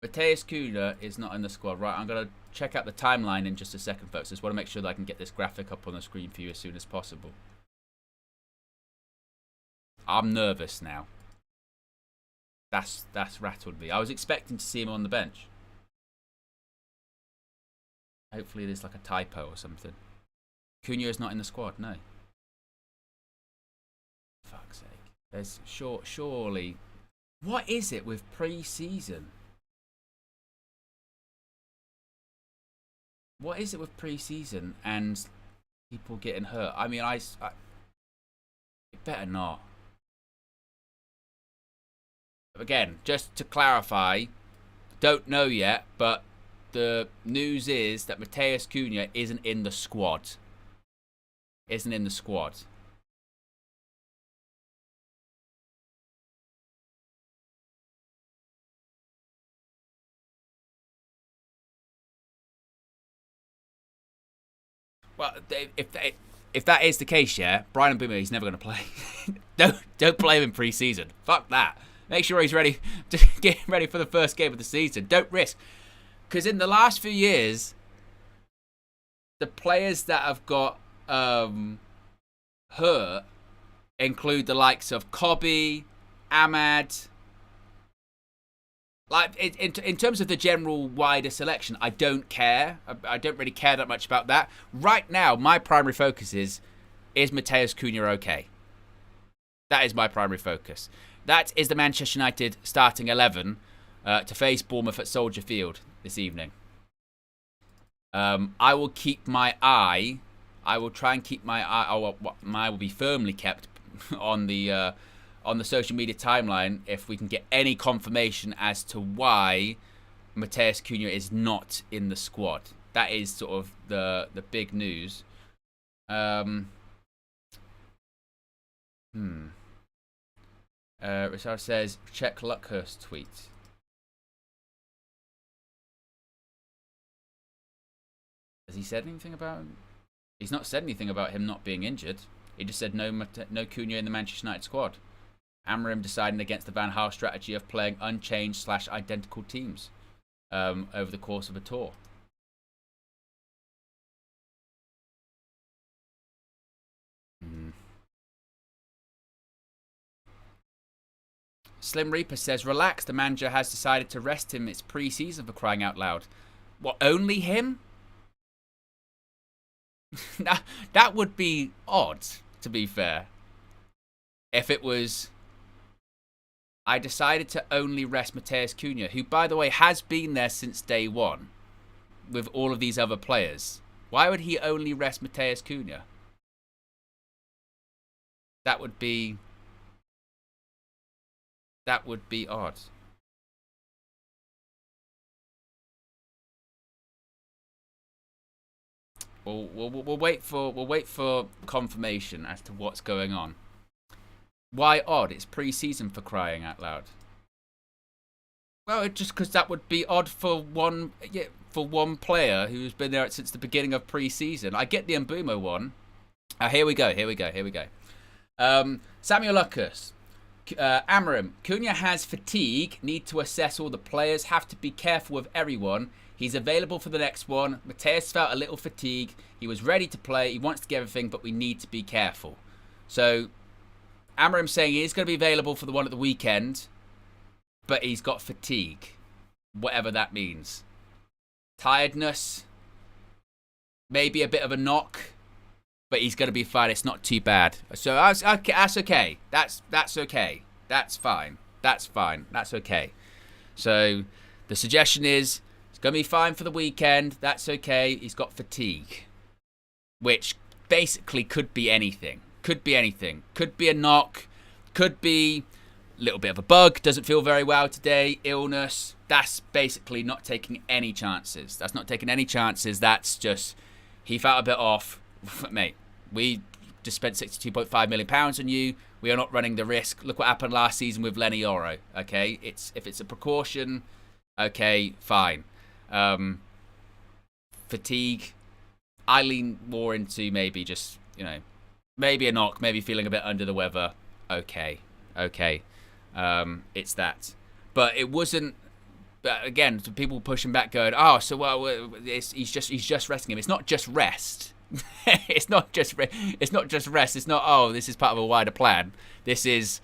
Matheus Cunha is not in the squad. Right, I'm going to check out the timeline in just a second, folks. I just want to make sure that I can get this graphic up on the screen for you as soon as possible. I'm nervous now. That's rattled me. I was expecting to see him on the bench. Hopefully there's like a typo or something. Cunha is not in the squad, no. Fuck's sake. There's surely. What is it with pre-season? What is it with pre-season and people getting hurt? I mean, it better not. Again, just to clarify, don't know yet, but the news is that Matheus Cunha isn't in the squad. Isn't in the squad. Well, if that is the case, yeah, Brian Mbeumo, he's never going to play. Don't play him in pre-season. Fuck that. Make sure he's ready to get ready for the first game of the season. Don't risk. Because in the last few years, the players that have got hurt include the likes of Kobe, Ahmad. Like in terms of the general wider selection, I don't care. I don't really care that much about that. Right now, my primary focus is Matheus Cunha okay? That is my primary focus. That is the Manchester United starting 11 to face Bournemouth at Soldier Field this evening. I will keep my eye. I will try and keep my eye. Oh, my will be firmly kept on the social media timeline if we can get any confirmation as to why Matheus Cunha is not in the squad. That is sort of the big news. Richard says, check Luckhurst tweet. Has he said anything about him? He's not said anything about him not being injured. He just said no Cunha in the Manchester United squad. Amorim deciding against the Van Gaal strategy of playing unchanged / identical teams over the course of a tour. Slim Reaper says, relax, the manager has decided to rest him. It's pre-season, for crying out loud. What, only him? That would be odd, to be fair. If it was, I decided to only rest Matheus Cunha, who, by the way, has been there since day one with all of these other players. Why would he only rest Matheus Cunha? That would be odd. We'll wait for confirmation as to what's going on. Why odd? It's pre-season, for crying out loud. Well, just because that would be odd for one player who's been there since the beginning of pre-season. I get the Mbeumo one. Here we go. Samuel Lucas. Amorim. Cunha has fatigue. Need to assess all the players. Have to be careful with everyone. He's available for the next one. Mateus felt a little fatigue. He was ready to play. He wants to get everything, but we need to be careful. So Amorim saying he is going to be available for the one at the weekend, but he's got fatigue, whatever that means. Tiredness, maybe a bit of a knock, but he's going to be fine. It's not too bad. So that's okay. That's okay. That's fine. That's fine. That's okay. So the suggestion is he's going to be fine for the weekend. That's okay. He's got fatigue, which basically could be anything. Could be anything. Could be a knock. Could be a little bit of a bug. Doesn't feel very well today. Illness. That's basically not taking any chances. That's not taking any chances. That's just, he felt a bit off. Mate, we just spent £62.5 million on you. We are not running the risk. Look what happened last season with Lenny Oro. Okay, if it's a precaution, okay, fine. Fatigue, I lean more into maybe just, maybe a knock, maybe feeling a bit under the weather. Okay. It's that. But it wasn't. But again, people pushing back, going, "Oh, so well, he's just resting him." It's not just rest. It's not just rest. It's not. Oh, this is part of a wider plan. This is.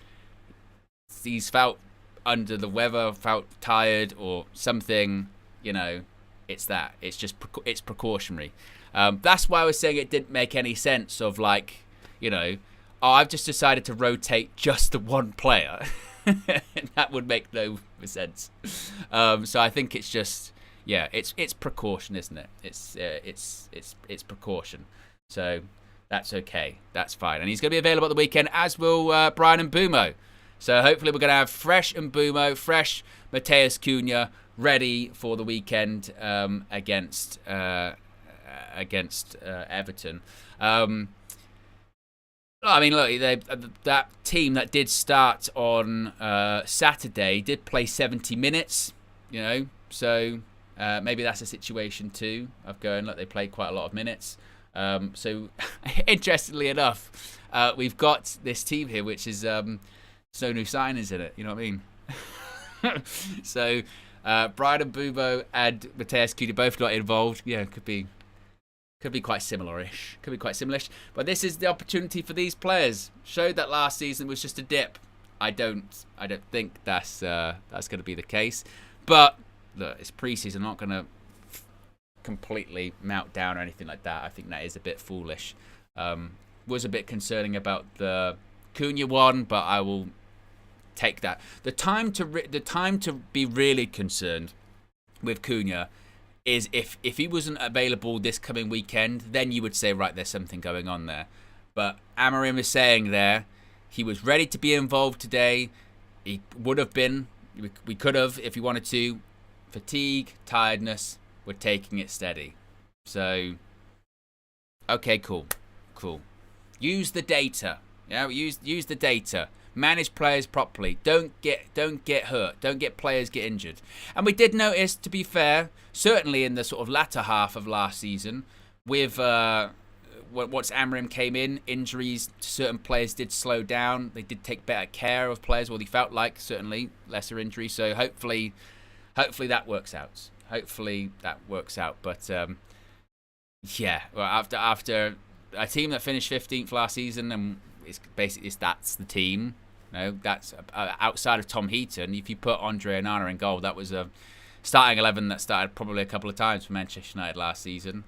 He's felt under the weather, felt tired, or something. It's that. It's just. It's precautionary. That's why I was saying it didn't make any sense. Of like, I've just decided to rotate just the one player. That would make no sense. So I think it's just, it's precaution, isn't it? It's precaution. So that's okay. That's fine. And he's going to be available at the weekend, as will Brian Mbeumo. So hopefully we're going to have fresh Mbeumo, fresh Mateus Cunha ready for the weekend against Everton. I mean, look, that team that did start on Saturday did play 70 minutes, so maybe that's a situation too of going, look, they played quite a lot of minutes. So interestingly enough, we've got this team here, which is no new signings in it, you know what I mean? So Brian Mbeumo and Mateus Cunha both got involved. Yeah, could be quite similar-ish. But this is the opportunity for these players. Showed that last season was just a dip. I don't think that's going to be the case. But look, it's pre-season. I'm not going to completely melt down or anything like that. I think that is a bit foolish. Was a bit concerning about the Cunha one, but I will take that. The time to be really concerned with Cunha is if he wasn't available this coming weekend, then you would say, right, there's something going on there. But Amorim is saying there, he was ready to be involved today. He would have been. We could have, if he wanted to. Fatigue, tiredness, we're taking it steady. So, okay, cool. Use the data. Use the data. Manage players properly. Don't get hurt. Don't get players get injured. And we did notice, to be fair, certainly in the sort of latter half of last season, with once Amorim came in, injuries to certain players did slow down. They did take better care of players. Well, they felt like certainly lesser injuries. So hopefully that works out. But well, after a team that finished 15th last season, and that's the team. That's outside of Tom Heaton. If you put Andre Onana in goal, that was a starting 11 that started probably a couple of times for Manchester United last season.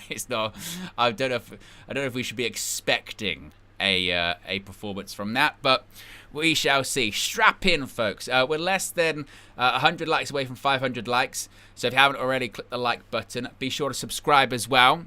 It's not. I don't know if we should be expecting a performance from that, but we shall see. Strap in, folks. We're less than 100 likes away from 500 likes. So if you haven't already, click the like button. Be sure to subscribe as well,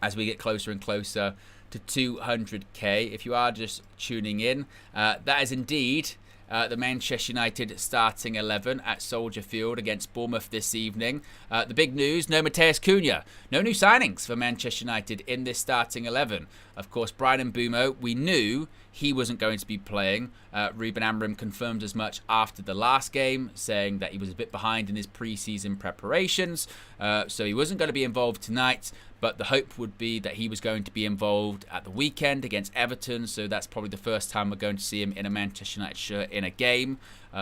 as we get closer and closer to 200k. If you are just tuning in, that is indeed the Manchester United starting 11 at Soldier Field against Bournemouth this evening. The big news, no Mateus Cunha. No new signings for Manchester United in this starting 11. Of course, Brian Mbeumo, we knew he wasn't going to be playing. Ruben Amorim confirmed as much after the last game, saying that he was a bit behind in his pre-season preparations. So he wasn't going to be involved tonight, but the hope would be that he was going to be involved at the weekend against Everton. So that's probably the first time we're going to see him in a Manchester United shirt in a game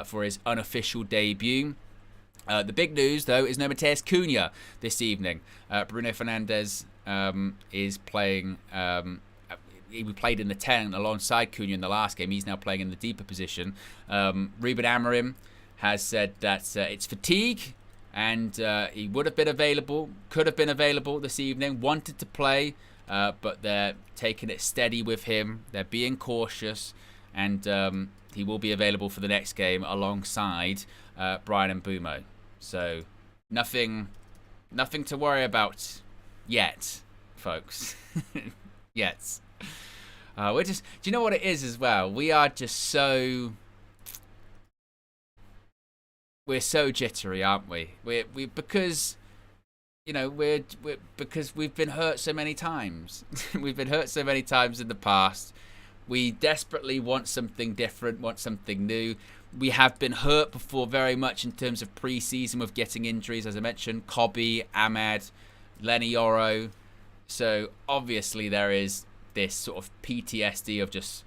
for his unofficial debut. The big news, though, is no Matheus Cunha this evening. Bruno Fernandes is playing. He played in the 10 alongside Cunha in the last game. He's now playing in the deeper position. Ruben Amorim has said that it's fatigue, and he would have been available, could have been available this evening, wanted to play, but they're taking it steady with him. They're being cautious, and he will be available for the next game alongside Bryan Mbeumo. So nothing to worry about yet, folks. Yet. We're just. Do you know what it is as well? We are just so. We're so jittery, aren't we? We because, you know, we're because we've been hurt so many times. We've been hurt so many times in the past. We desperately want something different, want something new. We have been hurt before very much in terms of pre-season with getting injuries, as I mentioned, Kobe, Ahmed, Lenny Yoro. So obviously there is this sort of PTSD of just,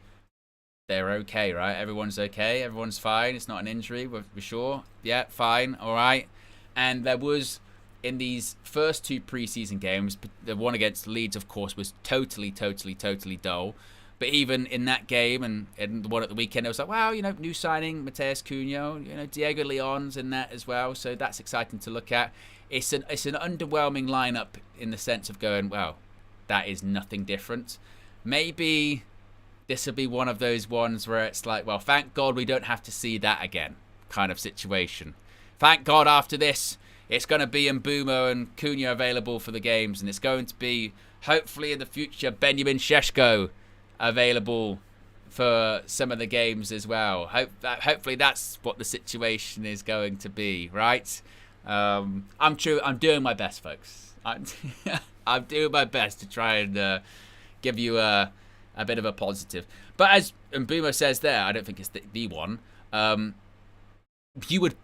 they're okay, right? Everyone's okay, everyone's fine. It's not an injury, we're sure. Yeah, fine, all right. And there was, in these first two pre-season games, the one against Leeds, of course, was totally dull. But even in that game and the one at the weekend, it was like, wow, you know, new signing, Matheus Cunha, you know, Diego Leon's in that as well. So that's exciting to look at. It's an underwhelming lineup in the sense of going, well, that is nothing different. Maybe this will be one of those ones where it's like, well, thank God we don't have to see that again kind of situation. Thank God after this, it's going to be Mbeumo and Cunha available for the games. And it's going to be, hopefully in the future, Benjamin Sesko available for some of the games as well. Hopefully that's what the situation is going to be, right? I'm doing my best, folks. I'm doing my best to try and give you a bit of a positive. But as Mbeumo says there, I don't think it's the one. You would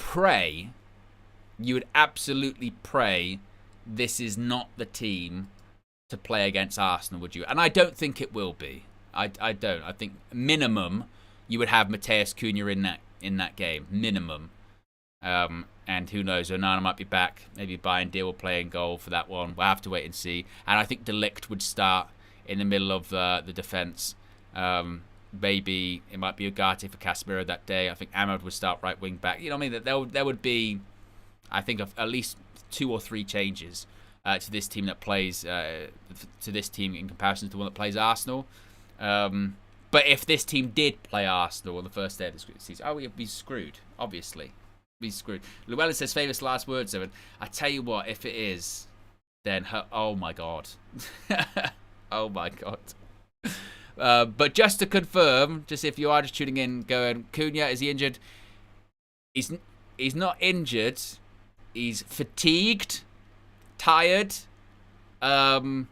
absolutely pray this is not the team to play against Arsenal, would you? And I don't think it will be. I don't. I think minimum you would have Matheus Cunha in that game. Minimum. And who knows, Onana might be back. Maybe Bayern Deal will play in goal for that one. We'll have to wait and see. And I think De Ligt would start in the middle of the defence. Maybe it might be Ugarte for Casemiro that day. I think Ahmed would start right wing back. You know what I mean? There would be, I think, at least 2 or 3 changes to this team that plays, to this team in comparison to the one that plays Arsenal. But if this team did play Arsenal on the first day of the season, we'd be screwed, obviously. Be screwed. Llewellyn says, famous last words, Owen. I tell you what, if it is, then oh my God. Oh my God. But just to confirm, just if you are just tuning in, going, Cunha, is he injured? He's not injured. He's fatigued, tired, and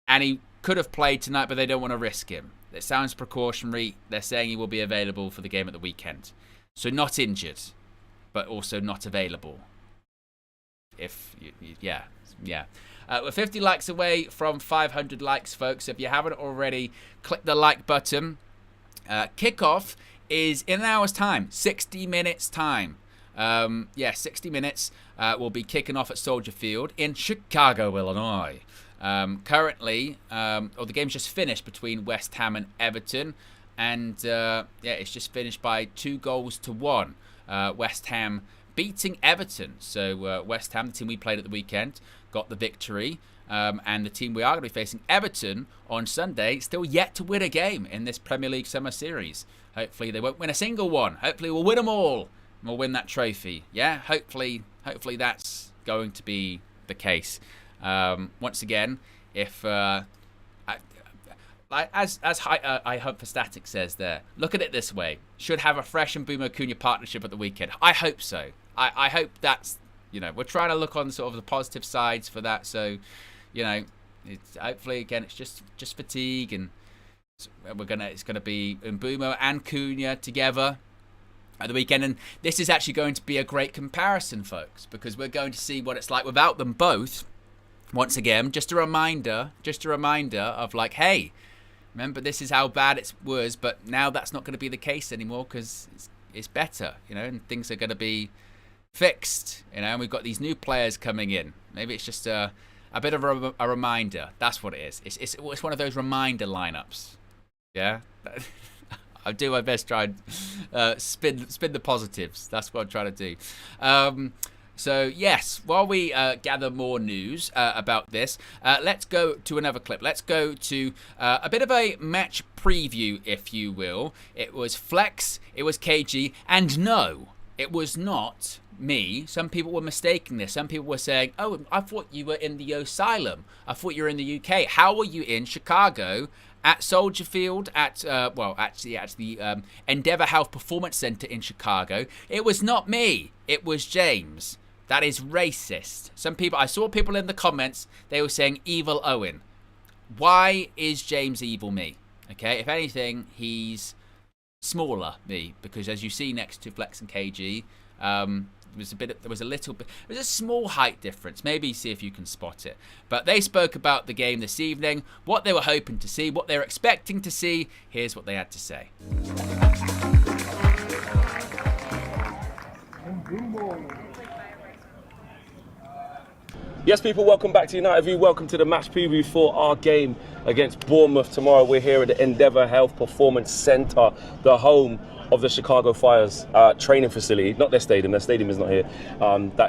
he could have played tonight, but they don't want to risk him. It sounds precautionary. They're saying he will be available for the game at the weekend. So not injured, but also not available. Yeah. We're 50 likes away from 500 likes, folks. If you haven't already, click the like button. Kickoff is in an hour's time, 60 minutes time. 60 minutes. We'll be kicking off at Soldier Field in Chicago, Illinois. Currently, the game's just finished between West Ham and Everton. And it's just finished by 2-1. West Ham beating Everton. So West Ham, the team we played at the weekend, got the victory. And the team we are going to be facing, Everton, on Sunday, still yet to win a game in this Premier League Summer Series. Hopefully they won't win a single one. Hopefully we'll win them all. And we'll win that trophy. Yeah, hopefully that's going to be the case. Once again, if... as I Hope for Static says there, look at it this way. Should have a fresh Mbeumo Cunha partnership at the weekend. I hope so. I hope that's, we're trying to look on sort of the positive sides for that. So, it's hopefully, again, it's just fatigue, and it's gonna be Mbeumo and Cunha together at the weekend. And this is actually going to be a great comparison, folks, because we're going to see what it's like without them both. Once again, just a reminder of like, hey, remember, this is how bad it was, but now that's not going to be the case anymore because it's better, and things are going to be fixed, and we've got these new players coming in. Maybe it's just a bit of a reminder. That's what it is. It's one of those reminder lineups. Yeah, I do my best to try and spin the positives. That's what I'm trying to do. So yes, while we gather more news about this, let's go to another clip. Let's go to a bit of a match preview, if you will. It was Flex, it was KG, and no, it was not me. Some people were mistaking this. Some people were saying, oh, I thought you were in the asylum. I thought you were in the UK. How were you in Chicago at Soldier Field, at the Endeavour Health Performance Center in Chicago? It was not me. It was James. That is racist. I saw people in the comments, they were saying evil Owen. Why is James evil me? Okay, if anything, he's smaller me, because as you see next to Flex and KG, there was a small height difference. Maybe see if you can spot it. But they spoke about the game this evening, what they were hoping to see, what they were expecting to see. Here's what they had to say. Yes, people, welcome back to United View. Welcome to the match preview for our game against Bournemouth tomorrow. We're here at the Endeavour Health Performance Centre, the home of the Chicago Fire's training facility. Not their stadium. Their stadium is not here.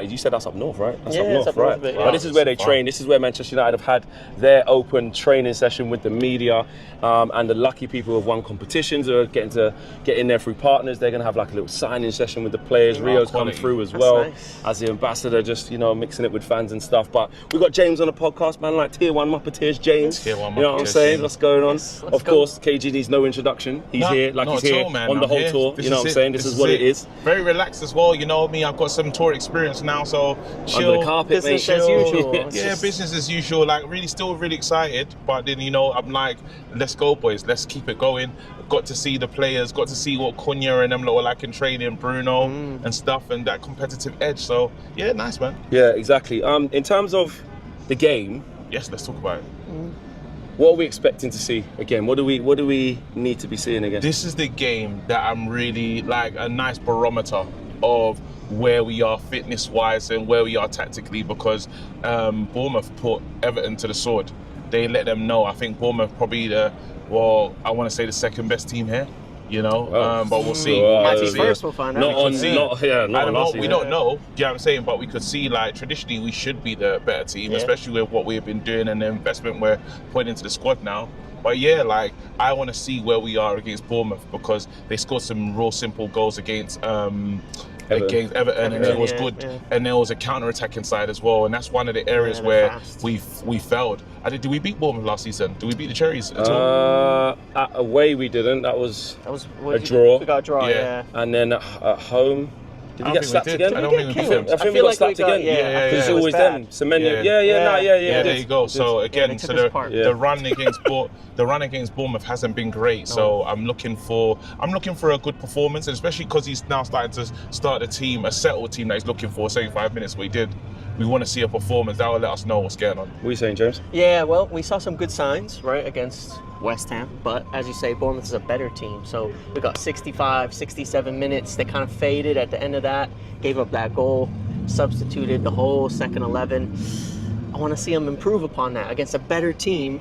You said that's up north, right? That's up north, right? Bit, yeah. But this is where they train. This is where Manchester United have had their open training session with the media, and the lucky people who have won competitions are getting to get in there through partners. They're going to have like a little signing session with the players. Rio's come through as well, nice, as the ambassador, just mixing it with fans and stuff. But we've got James on the podcast, man, like Tier 1 Muppeteers. James, Tier 1 you know what I'm saying? What's going on? Of course, KG needs no introduction. He's here, like he's here on the whole tour. You know what I'm saying? This is what it is. Very relaxed as well. You know me, I've got some tour experience now, so chill. Under the carpet, business as usual. Yeah, business as usual. Like still really excited. But then I'm like, let's go, boys. Let's keep it going. Got to see the players. Got to see what Cunha and them lot were like in training, Bruno and stuff, and that competitive edge. So yeah, nice, man. Yeah, exactly. In terms of the game, yes, let's talk about it. What are we expecting to see again? What do we need to be seeing again? This is the game that I'm really like a nice barometer of where we are fitness-wise and where we are tactically, because Bournemouth put Everton to the sword. They let them know. I think Bournemouth probably I want to say the second best team here. But we'll see. Might be first, we'll find out. We don't know. You know what I'm saying? But we could see, like, traditionally we should be the better team, especially with what we've been doing and the investment we're putting into the squad now. But yeah, like, I want to see where we are against Bournemouth, because they scored some real simple goals against Everton, and it was good. Yeah. And there was a counter-attacking side as well, and that's one of the areas where we failed. Did we beat Bournemouth last season? Did we beat the Cherries at all? Away we didn't. That was a draw. We got a draw, yeah. And then at home, did we get slapped again? I don't think we did. I think we got slapped again. Yeah. It's always them. Semenyo. Yeah. There you go. So again, the run against Bournemouth hasn't been great. So I'm looking for a good performance, and especially because he's now starting to start a team, a settled team that he's looking for. 75 minutes we did. We want to see a performance that will let us know what's going on. What are you saying, James? Yeah, well, we saw some good signs, right, against West Ham, but as you say, Bournemouth is a better team. So we got 65, 67 minutes. They kind of faded at the end of that, gave up that goal, substituted the whole second 11. I want to see them improve upon that against a better team.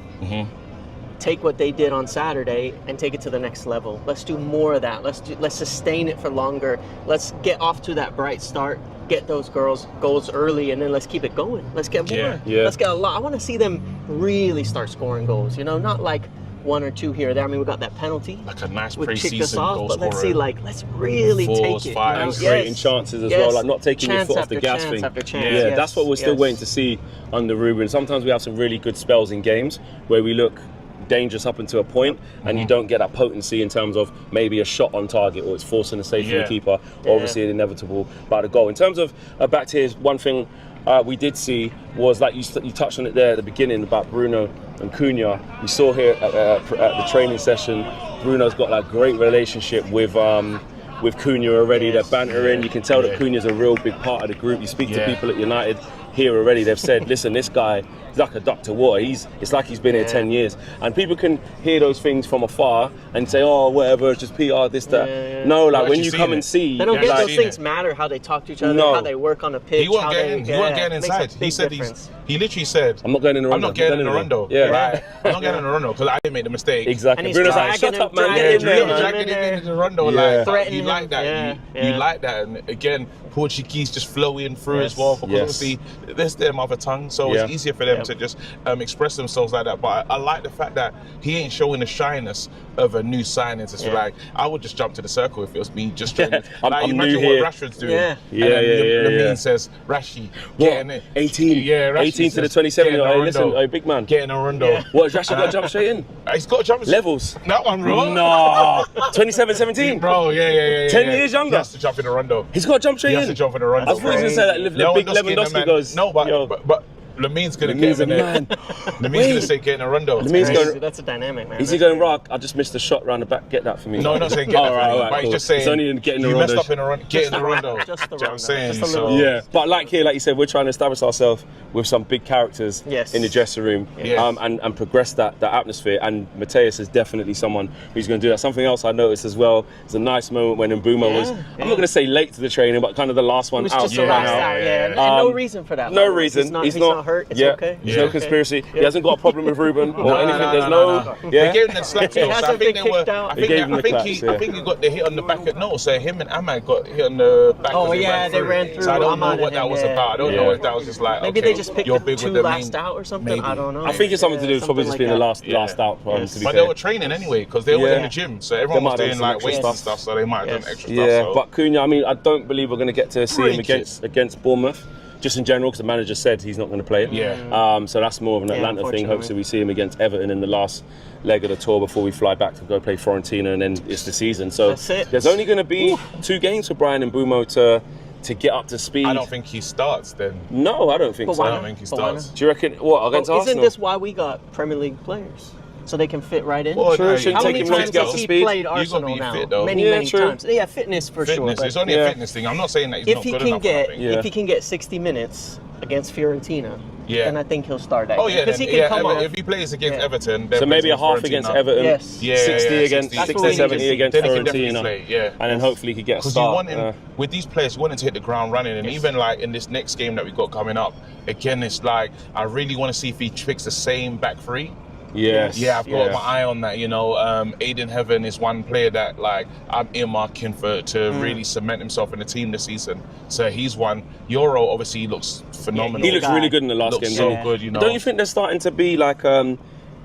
Take what they did on Saturday and take it to the next level. Let's do more of that. Let's sustain it for longer. Let's get off to that bright start. Get those goals early, and then let's keep it going. Let's get more. Let's get a lot. I want to see them really start scoring goals. Not like one or two here or there. I mean, we got that penalty, like a nice pre-season goal scorer. But let's see, let's really take it. And creating chances as well, like not taking your foot off the gas thing. Yeah, that's what we're still waiting to see under Ruben. Sometimes we have some really good spells in games where we look dangerous up until a point, and you don't get that potency in terms of maybe a shot on target, or it's forcing a save from the keeper, or obviously an inevitable about a goal. In terms of back to his one thing we did see was, like you touched on it there at the beginning about Bruno and Cunha. We saw here at the training session, Bruno's got that great relationship with Cunha already. They're bantering. You can tell that Cunha's a real big part of the group. You speak to people at United here already, they've said, listen, this guy He's like a duck to water. It's like he's been here 10 years. And people can hear those things from afar and say, oh, whatever, it's just PR, this, that. Yeah. No, like when you come and see, they don't get like, those things matter, how they talk to each other, how they work on a pitch. He won't get inside. He said he literally said, I'm not going in the rondo. I'm not getting in the rondo. Yeah. Right? I'm not getting in the rondo because I didn't make the mistake. Exactly. And he's Bruno's like, shut up, man. Get in there, man. Dragging him into the rondo. Yeah. Like, you like that. You like that. And again, Portuguese just flowing through as well, because obviously that's their mother tongue, so it's easier for them to just express themselves like that. But I like the fact that he ain't showing the shyness of a new signing. It's like, I would just jump to the circle if it was me just training. Like, imagine what Rashford's doing. Lamine says, Rashi, getting it. 18. Yeah, Rashi 18 to the 27. Hey, listen, hey, big man. Getting a rondo. What, has Rashi got to jump straight in? He's got to jump levels. That one, bro. No. 27, 17. Bro, 10 years younger. He has to jump in the rondo. He's got to jump straight in. He has to jump in the rondo. I thought he was going to say that big Lewandowski goes. No, but Lamine's going to get him in there. Lamine's going to say getting a rondo. That's a dynamic, man. Is he going rock? I just missed the shot round the back. Get that for me. No, I'm not saying get that for me. But he's just saying, he's only getting the you rondo. messed up in the rondo. Get in the rondo. Just the rondo. You know what I'm saying? Just a little. Yeah, but like you said, we're trying to establish ourselves with some big characters in the dressing room and progress that atmosphere. And Mateus is definitely someone who's going to do that. Something else I noticed as well is a nice moment when Mbeumo was, I'm not going to say late to the training, but kind of the last one out. Just the last out, And no reason for that. No reason. He's not hurt. It's okay. There's no conspiracy. He hasn't got a problem with Ruben or anything. There's no. They gave him the slaps. I think they were. I think he got the hit on the back at no. So him and Ahmad got hit on the back. Oh yeah, they ran through. So I don't know what that was about. I don't know if that was just like, maybe they just picked the two last out or something. I don't know. I think it's something to do with probably just being the last out. But they were training anyway because they were in the gym, so everyone was doing like weights and stuff. So they might have done extra stuff. Yeah, but Cunha, I mean, I don't believe we're going to get to see him against Bournemouth. Just in general, because the manager said he's not going to play it. So that's more of an Atlanta thing. Hopefully we see him against Everton in the last leg of the tour before we fly back to go play Fiorentina, and then it's the season. So there's only going to be 2 games for Brian Mbeumo to get up to speed. I don't think he starts then. No, I don't think so. I don't think he starts. Do you reckon, what, against Arsenal? Isn't this why we got Premier League players? So they can fit right in. Well, true. How many times has he played Arsenal now? Many times. Yeah, fitness for sure. It's only a fitness thing. I'm not saying that he's not good enough. If he can get 60 minutes against Fiorentina, then I think he'll start that. Because he can come if he plays against Everton, so maybe a half against Everton, 60 against 60, 70 against Fiorentina, and then hopefully he could get a start. With these players, you want him to hit the ground running, and even like in this next game that we've got coming up, again, it's like I really want to see if he picks the same back three. Yes. Yeah, I've got my eye on that. You know, Aiden Heaven is one player that like I'm earmarking to really cement himself in the team this season. So he's one. Euro obviously looks phenomenal. He looks really good in the last game. So good, you know. Don't you think they're starting to be like, and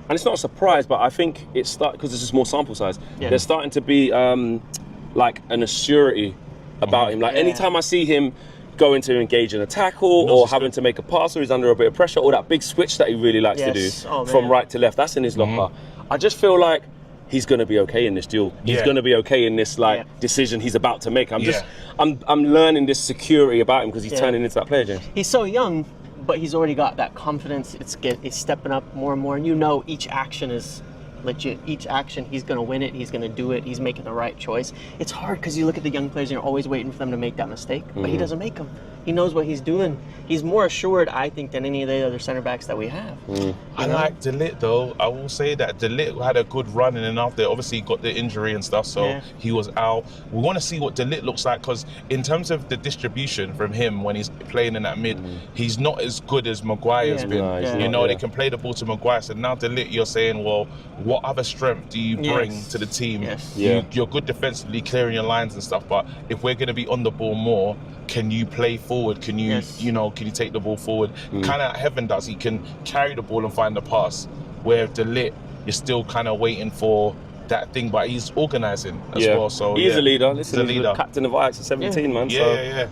it's not a surprise, but I think it's because it's a small sample size. They're starting to be like an assurity about him. Like anytime I see him going to engage in a tackle or having to make a pass or he's under a bit of pressure, or that big switch that he really likes to do from right to left, that's in his locker. I just feel like he's going to be okay in this duel. He's going to be okay in this decision he's about to make. I'm learning this security about him because he's turning into that player, James. He's so young, but he's already got that confidence. It's stepping up more and more, and you know each action is legit. Each action, he's going to win it, he's going to do it, he's making the right choice. It's hard because you look at the young players and you're always waiting for them to make that mistake, but he doesn't make them. He knows what he's doing. He's more assured, I think, than any of the other centre backs that we have. I like De Ligt though. I will say that De Ligt had a good run, and then after obviously he got the injury and stuff, so he was out. We want to see what De Ligt looks like, because in terms of the distribution from him when he's playing in that mid, he's not as good as Maguire's been. You know, they can play the ball to Maguire. So now De Ligt, you're saying, well, what other strength do you bring to the team? You're good defensively, clearing your lines and stuff, but if we're going to be on the ball more, can you play forward? Can you, can you take the ball forward? Kind of Heaven does. He can carry the ball and find the pass. Where De Ligt, you're still kind of waiting for that thing, but he's organising as well. So he's a leader. Listen, he's the captain of Ajax at 17, man.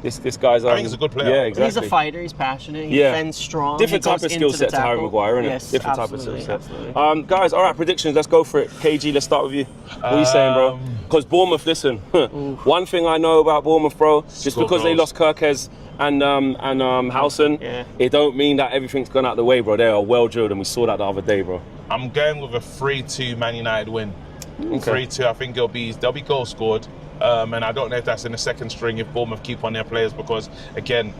This guy's. I think he's a good player. Yeah, exactly. He's a fighter. He's passionate. He defends strong. Different type of skill set to Harry Maguire, isn't it? Different type of skill set. Guys, all right, predictions. Let's go for it. KG, let's start with you. What are you saying, bro? Because Bournemouth, listen. One thing I know about Bournemouth, bro, just because they lost Kirkes and Howson, it don't mean that everything's gone out the way, bro. They are well drilled, and we saw that the other day, bro. I'm going with a 3-2 Man United win. 3-2. I think there'll be goals scored. And I don't know if that's in the second string if Bournemouth keep on their players, because again,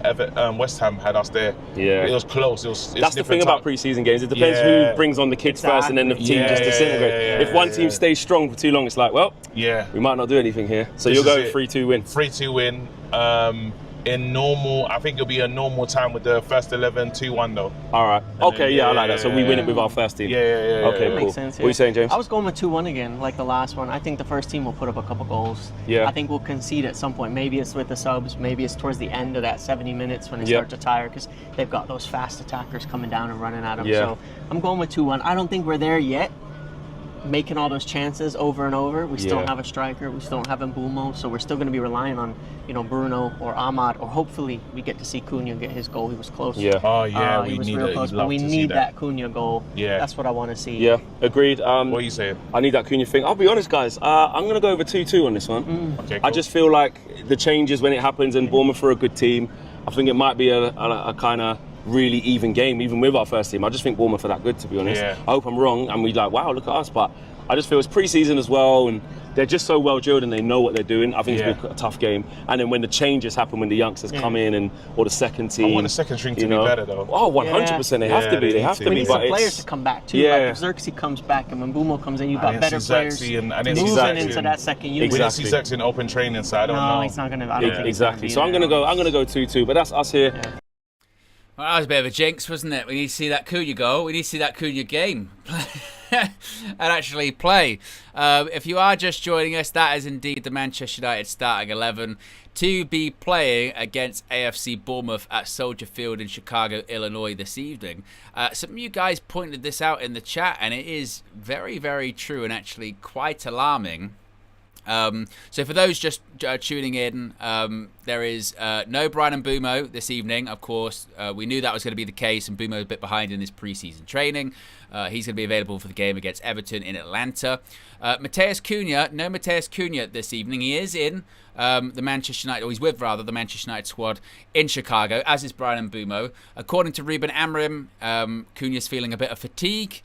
West Ham had us there. Yeah, it was close. That's the thing about pre-season games. It depends who brings on the kids first, and then the team just disintegrates. If one team stays strong for too long, it's like, well, we might not do anything here. So you'll go 3-2 win. 3-2 win. In normal, I think it'll be a normal time with the first 11, 2-1 though. All right. Okay, I like that. So we win it with our first team. Okay, cool. Makes sense, What are you saying, James? I was going with 2-1 again, like the last one. I think the first team will put up a couple goals. Yeah. I think we'll concede at some point. Maybe it's with the subs. Maybe it's towards the end of that 70 minutes when they start to tire, because they've got those fast attackers coming down and running at them. Yeah. So I'm going with 2-1. I don't think we're there yet, making all those chances over and over. We still don't have a striker. We still don't have Mbumo, so we're still going to be relying on, Bruno or Ahmad, or hopefully we get to see Cunha get his goal. He was close. Yeah. Oh yeah, he we was need real it. close, but we need that Cunha goal. Yeah. That's what I want to see. Yeah, agreed. What are you saying? I need that Cunha thing. I'll be honest, guys. I'm going to go over 2-2 on this one. Okay, cool. I just feel like the changes when it happens, and Bournemouth are a good team. I think it might be a kind of really even game, even with our first team. I just think Bournemouth are that good, to be honest. Yeah. I hope I'm wrong, and we like, wow, look at us. But I just feel it's pre-season as well, and they're just so well drilled and they know what they're doing. I think it's a tough game. And then when the changes happen, when the youngsters come in, or the second team. I want the second string to be better though. Oh, 100%. They have to be. They have to be. We need some players to come back too. Like if Xerxes comes back and when Mbumo comes in, you've got better players moving into that second unit. We didn't see Xerxes in open training, so I don't know. No, he's not going to. I don't think exactly. So I'm going to go 2-2, but that's us here. Yeah. Well, that was a bit of a jinx, wasn't it? We need to see that Cunha goal. We need to see that Cunha game and actually play. If you are just joining us, that is indeed the Manchester United starting 11 to be playing against AFC Bournemouth at Soldier Field in Chicago, Illinois this evening. Some of you guys pointed this out in the chat, and it is very, very true and actually quite alarming. So for those just tuning in, there is no Bryan Mbumo this evening. Of course, we knew that was going to be the case, and Mbumo a bit behind in his preseason training. He's going to be available for the game against Everton in Atlanta. Matheus Cunha, no Matheus Cunha this evening. He is in the Manchester United, or he's with rather the Manchester United squad in Chicago, as is Bryan Mbumo. According to Ruben Amorim, Cunha's feeling a bit of fatigue.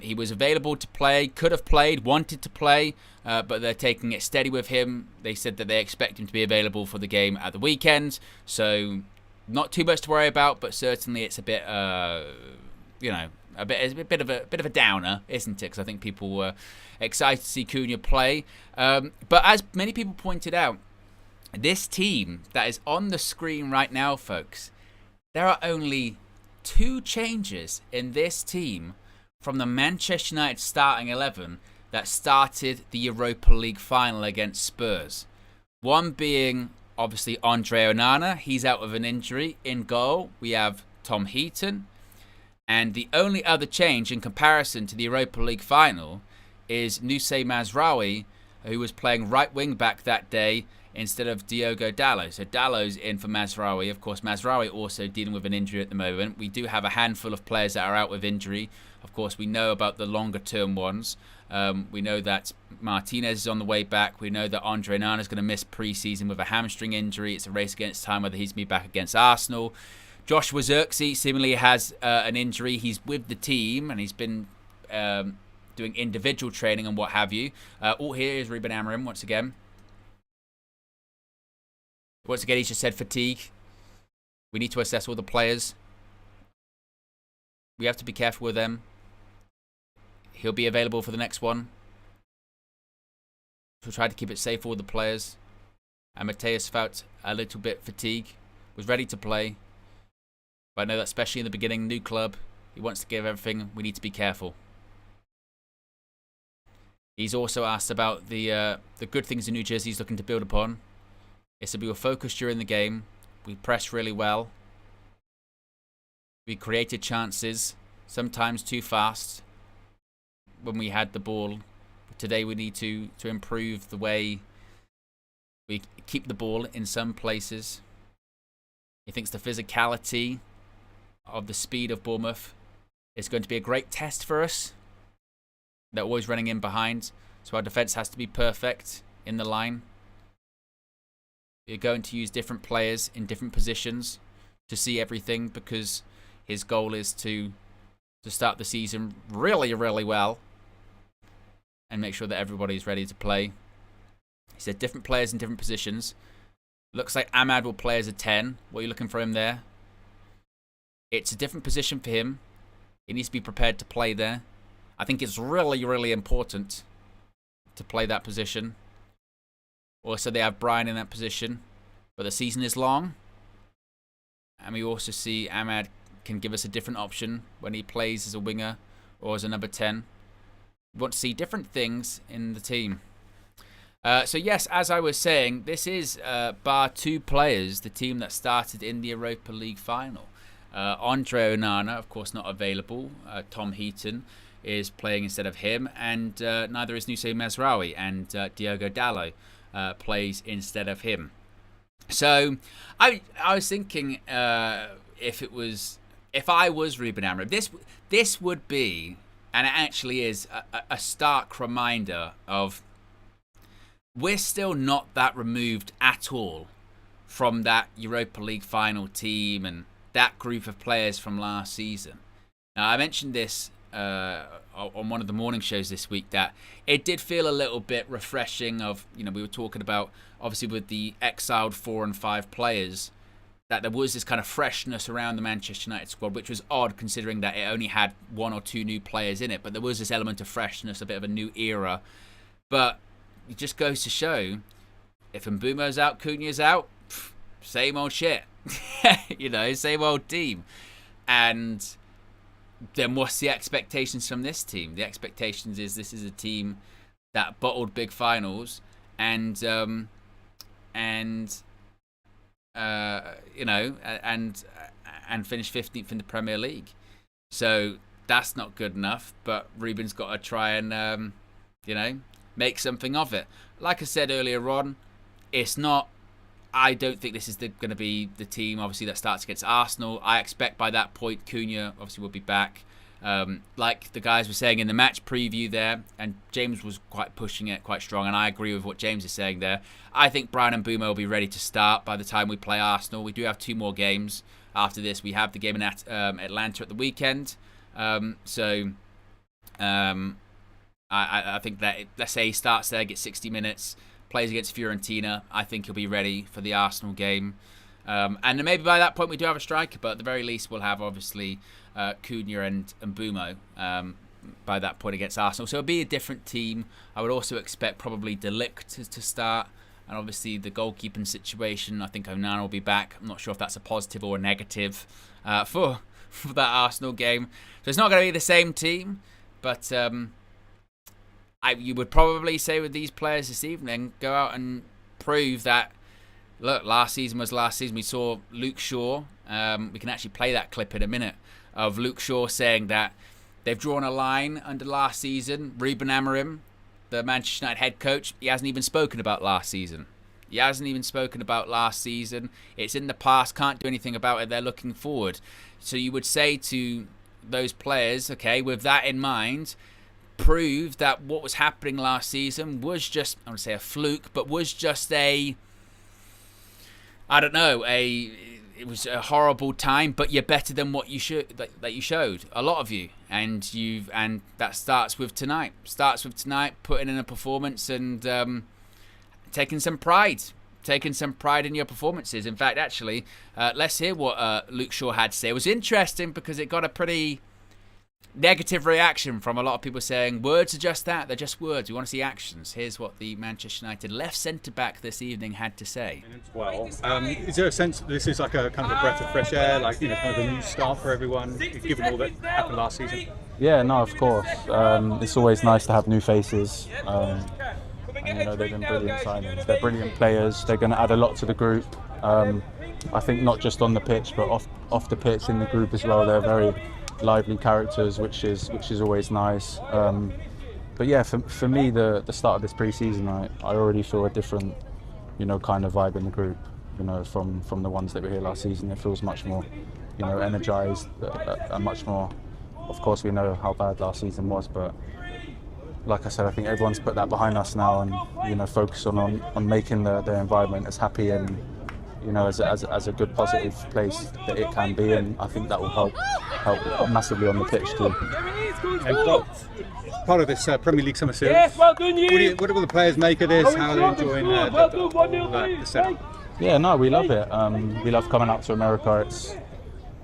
He was available to play, could have played, wanted to play, but they're taking it steady with him. They said that they expect him to be available for the game at the weekend, so not too much to worry about. But certainly, it's a bit, a bit of a downer, isn't it? Because I think people were excited to see Cunha play. But as many people pointed out, this team that is on the screen right now, folks, there are only 2 changes in this team from the Manchester United starting 11 that started the Europa League final against Spurs. One being, obviously, Andre Onana. He's out with an injury. In goal, we have Tom Heaton. And the only other change in comparison to the Europa League final is Nusay Mazraoui, who was playing right wing back that day instead of Diogo Dalot. So Dalot's in for Mazraoui. Of course, Mazraoui also dealing with an injury at the moment. We do have a handful of players that are out with injury. Of course, we know about the longer term ones. We know that Martinez is on the way back. We know that Andre Onana is going to miss pre-season with a hamstring injury. It's a race against time whether he's going to be back against Arsenal. Joshua Xerxes seemingly has an injury. He's with the team and he's been doing individual training and what have you. Here is Ruben Amorim once again. Once again, he's just said fatigue. We need to assess all the players. We have to be careful with them. He'll be available for the next one. We'll try to keep it safe for all the players. And Matheus felt a little bit fatigued. Was ready to play. But I know that especially in the beginning, new club, he wants to give everything. We need to be careful. He's also asked about the good things in New Jersey he's looking to build upon. He said we were focused during the game. We pressed really well. We created chances, sometimes too fast when we had the ball. But today we need to improve the way we keep the ball in some places. He thinks the physicality of the speed of Bournemouth is going to be a great test for us. They're always running in behind, so our defence has to be perfect in the line. We're going to use different players in different positions to see everything because his goal is to start the season really, really well and make sure that everybody's ready to play. He said different players in different positions. Looks like Ahmad will play as a 10. What are you looking for him there? It's a different position for him. He needs to be prepared to play there. I think it's really, really important to play that position. Also, they have Brian in that position. But the season is long. And we also see Ahmad can give us a different option when he plays as a winger or as a number 10. We want to see different things in the team. So yes, as I was saying, this is, bar 2 players, the team that started in the Europa League final. Andre Onana, of course, not available. Tom Heaton is playing instead of him, and neither is Nusay Mazraoui, and Diogo Dalot plays instead of him. So I was thinking if I was Ruben Amorim, this would be, and it actually is, a stark reminder of we're still not that removed at all from that Europa League final team and that group of players from last season. Now, I mentioned this on one of the morning shows this week, that it did feel a little bit refreshing of, we were talking about, obviously with the exiled 4 and 5 players, that there was this kind of freshness around the Manchester United squad, which was odd considering that it only had 1 or 2 new players in it, but there was this element of freshness, a bit of a new era. But it just goes to show, if Mbumo's out, Cunha's out, same old shit. Same old team. And then what's the expectations from this team? The expectations is this is a team that bottled big finals and finished 15th in the Premier League. So that's not good enough. But Ruben's got to try and make something of it. Like I said earlier on, I don't think this is going to be the team, obviously, that starts against Arsenal. I expect by that point, Cunha, obviously, will be back. Like the guys were saying in the match preview there, and James was quite pushing it quite strong, and I agree with what James is saying there. I think Brian Mbumo will be ready to start by the time we play Arsenal. We do have 2 more games after this. We have the game in Atlanta at the weekend. I think that, let's say he starts there, gets 60 minutes, plays against Fiorentina. I think he'll be ready for the Arsenal game. And then maybe by that point we do have a striker, but at the very least we'll have, obviously, Cunha and Mbumo by that point against Arsenal. So it'll be a different team. I would also expect probably De Ligt to start. And obviously the goalkeeping situation, I think Onana will be back. I'm not sure if that's a positive or a negative for that Arsenal game. So it's not going to be the same team, but you would probably say with these players this evening, go out and prove that, look, last season was last season. We saw Luke Shaw. We can actually play that clip in a minute of Luke Shaw saying that they've drawn a line under last season. Ruben Amorim, the Manchester United head coach, he hasn't even spoken about last season. It's in the past, can't do anything about it. They're looking forward. So you would say to those players, okay, with that in mind, prove that what was happening last season was just, I would say a fluke, but was just it was a horrible time, but you're better than what you that you showed, a lot of you, and that starts with tonight, putting in a performance and taking some pride in your performances. In fact, actually, let's hear what Luke Shaw had to say. It was interesting because it got a pretty negative reaction from a lot of people saying words are just that, they're just words, we want to see actions. Here's what the Manchester United left centre-back this evening had to say. Well, is there a sense that this is like a kind of a breath of fresh air, like, kind of a new start for everyone, given all that happened last season? Yeah, no, of course. It's always nice to have new faces. And they've been brilliant signings. They're brilliant players. They're going to add a lot to the group. I think not just on the pitch, but off the pitch in the group as well. They're very lively characters, which is always nice. But yeah, for me, the start of this pre-season, I already feel a different, kind of vibe in the group. From the ones that were here last season, it feels much more, energized, and much more. Of course, we know how bad last season was, but like I said, I think everyone's put that behind us now, and focus on making the environment as happy and you know, as a good positive place that it can be, and I think that will help massively on the pitch too. And part of this Premier League summer series, what do the players make of this? How are they enjoying the setup? Yeah, no, we love it. We love coming out to America. It's,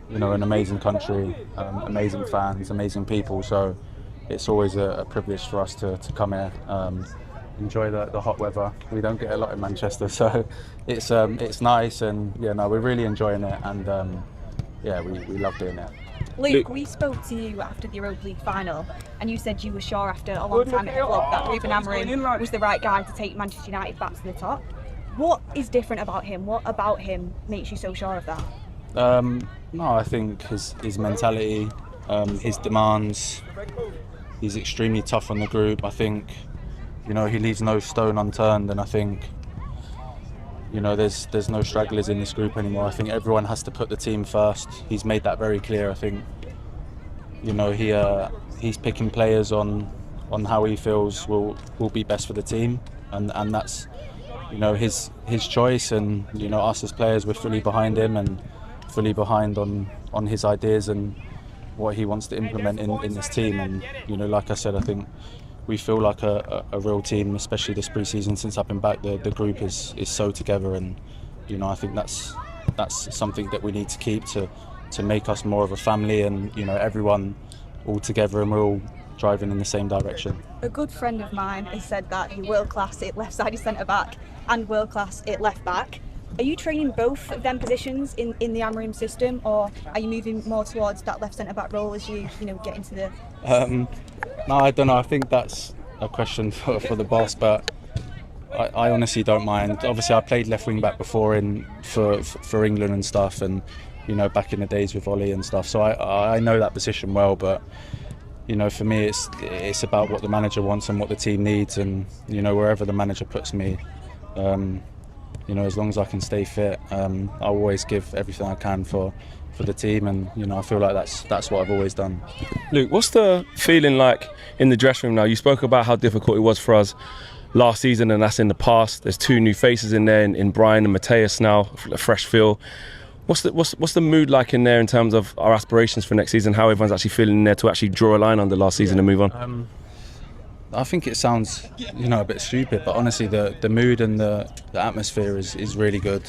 you know, an amazing country, amazing fans, amazing people. So it's always a privilege for us to come here, enjoy the hot weather. We don't get a lot in Manchester, so it's nice, and yeah, no, we're really enjoying it, and yeah, we love doing it. Luke, we spoke to you after the Europa League final, and you said you were sure after a long time at the club that Ruben Amorim was the right guy to take Manchester United back to the top. What is different about him? What about him makes you so sure of that? No, I think his mentality, his demands. He's extremely tough on the group. I think, you know, he leaves no stone unturned, and I think, you know, there's no stragglers in this group anymore. I think everyone has to put the team first. He's made that very clear. I think, you know, he's picking players on how he feels will be best for the team, and that's, you know, his choice, and, you know, us as players, we're fully behind him and fully behind on his ideas and what he wants to implement in this team. And, you know, like I said, I think we feel like a real team, especially this pre-season. Since I've been back, the group is so together, and, you know, I think that's something that we need to keep to make us more of a family, and, you know, everyone all together, and we're all driving in the same direction. A good friend of mine has said that you're world class at left-sided centre back and world class at left back. Are you training both of them positions in the Amorim system, or are you moving more towards that left centre back role as you get into the? No, I don't know. I think that's a question for the boss, but I honestly don't mind. Obviously, I played left wing back before for England and stuff, and, you know, back in the days with Ollie and stuff. So I know that position well, but, you know, for me, it's about what the manager wants and what the team needs, and, you know, wherever the manager puts me. You know, as long as I can stay fit, I'll always give everything I can for the team, and, you know, I feel like that's what I've always done. Luke, what's the feeling like in the dressing room now? You spoke about how difficult it was for us last season, and that's in the past. There's two new faces in there, in Brian and Mateus now, a fresh feel. What's the mood like in there in terms of our aspirations for next season? How everyone's actually feeling in there to actually draw a line under last season and move on? I think it sounds, you know, a bit stupid, but honestly, the mood and the atmosphere is really good.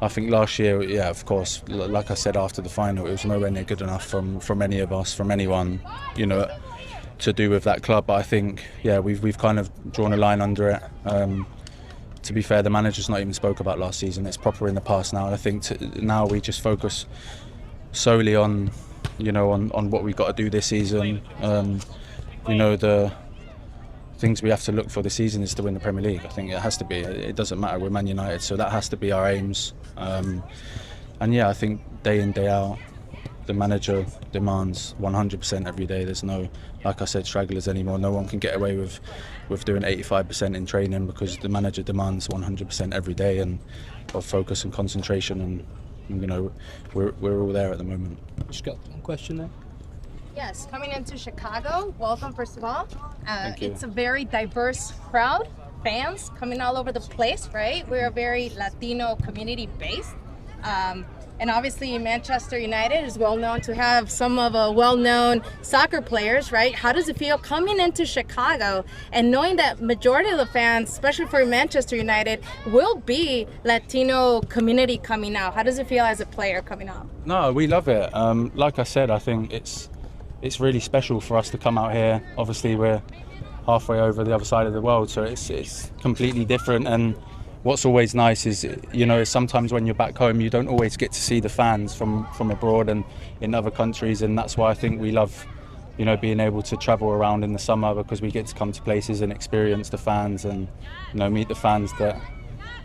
I think last year, yeah, of course, like I said after the final, it was nowhere near good enough from any of us, from anyone, you know, to do with that club. But I think, yeah, we've kind of drawn a line under it. To be fair, the manager's not even spoke about last season. It's proper in the past now, and I think now we just focus solely on, you know, on what we've got to do this season. You know, the things we have to look for this season is to win the Premier League. I think it has to be. It doesn't matter, we're Man United, so that has to be our aims. And yeah, I think day in, day out, the manager demands 100% every day. There's no, like I said, stragglers anymore. No one can get away with doing 85% in training, because the manager demands 100% every day, and of focus and concentration, and, you know, we're all there at the moment. Just got one question there. Yes, coming into Chicago, welcome first of all. It's a very diverse crowd, fans coming all over the place, right? We're a very Latino community based. And obviously Manchester United is well known to have some of the well-known soccer players, right? How does it feel coming into Chicago and knowing that majority of the fans, especially for Manchester United, will be Latino community coming out? How does it feel as a player coming out? No, we love it. Like I said, I think it's really special for us to come out here. Obviously, we're halfway over the other side of the world, so it's completely different. And what's always nice is, you know, sometimes when you're back home, you don't always get to see the fans from abroad and in other countries, and that's why I think we love, you know, being able to travel around in the summer, because we get to come to places and experience the fans, and, you know, meet the fans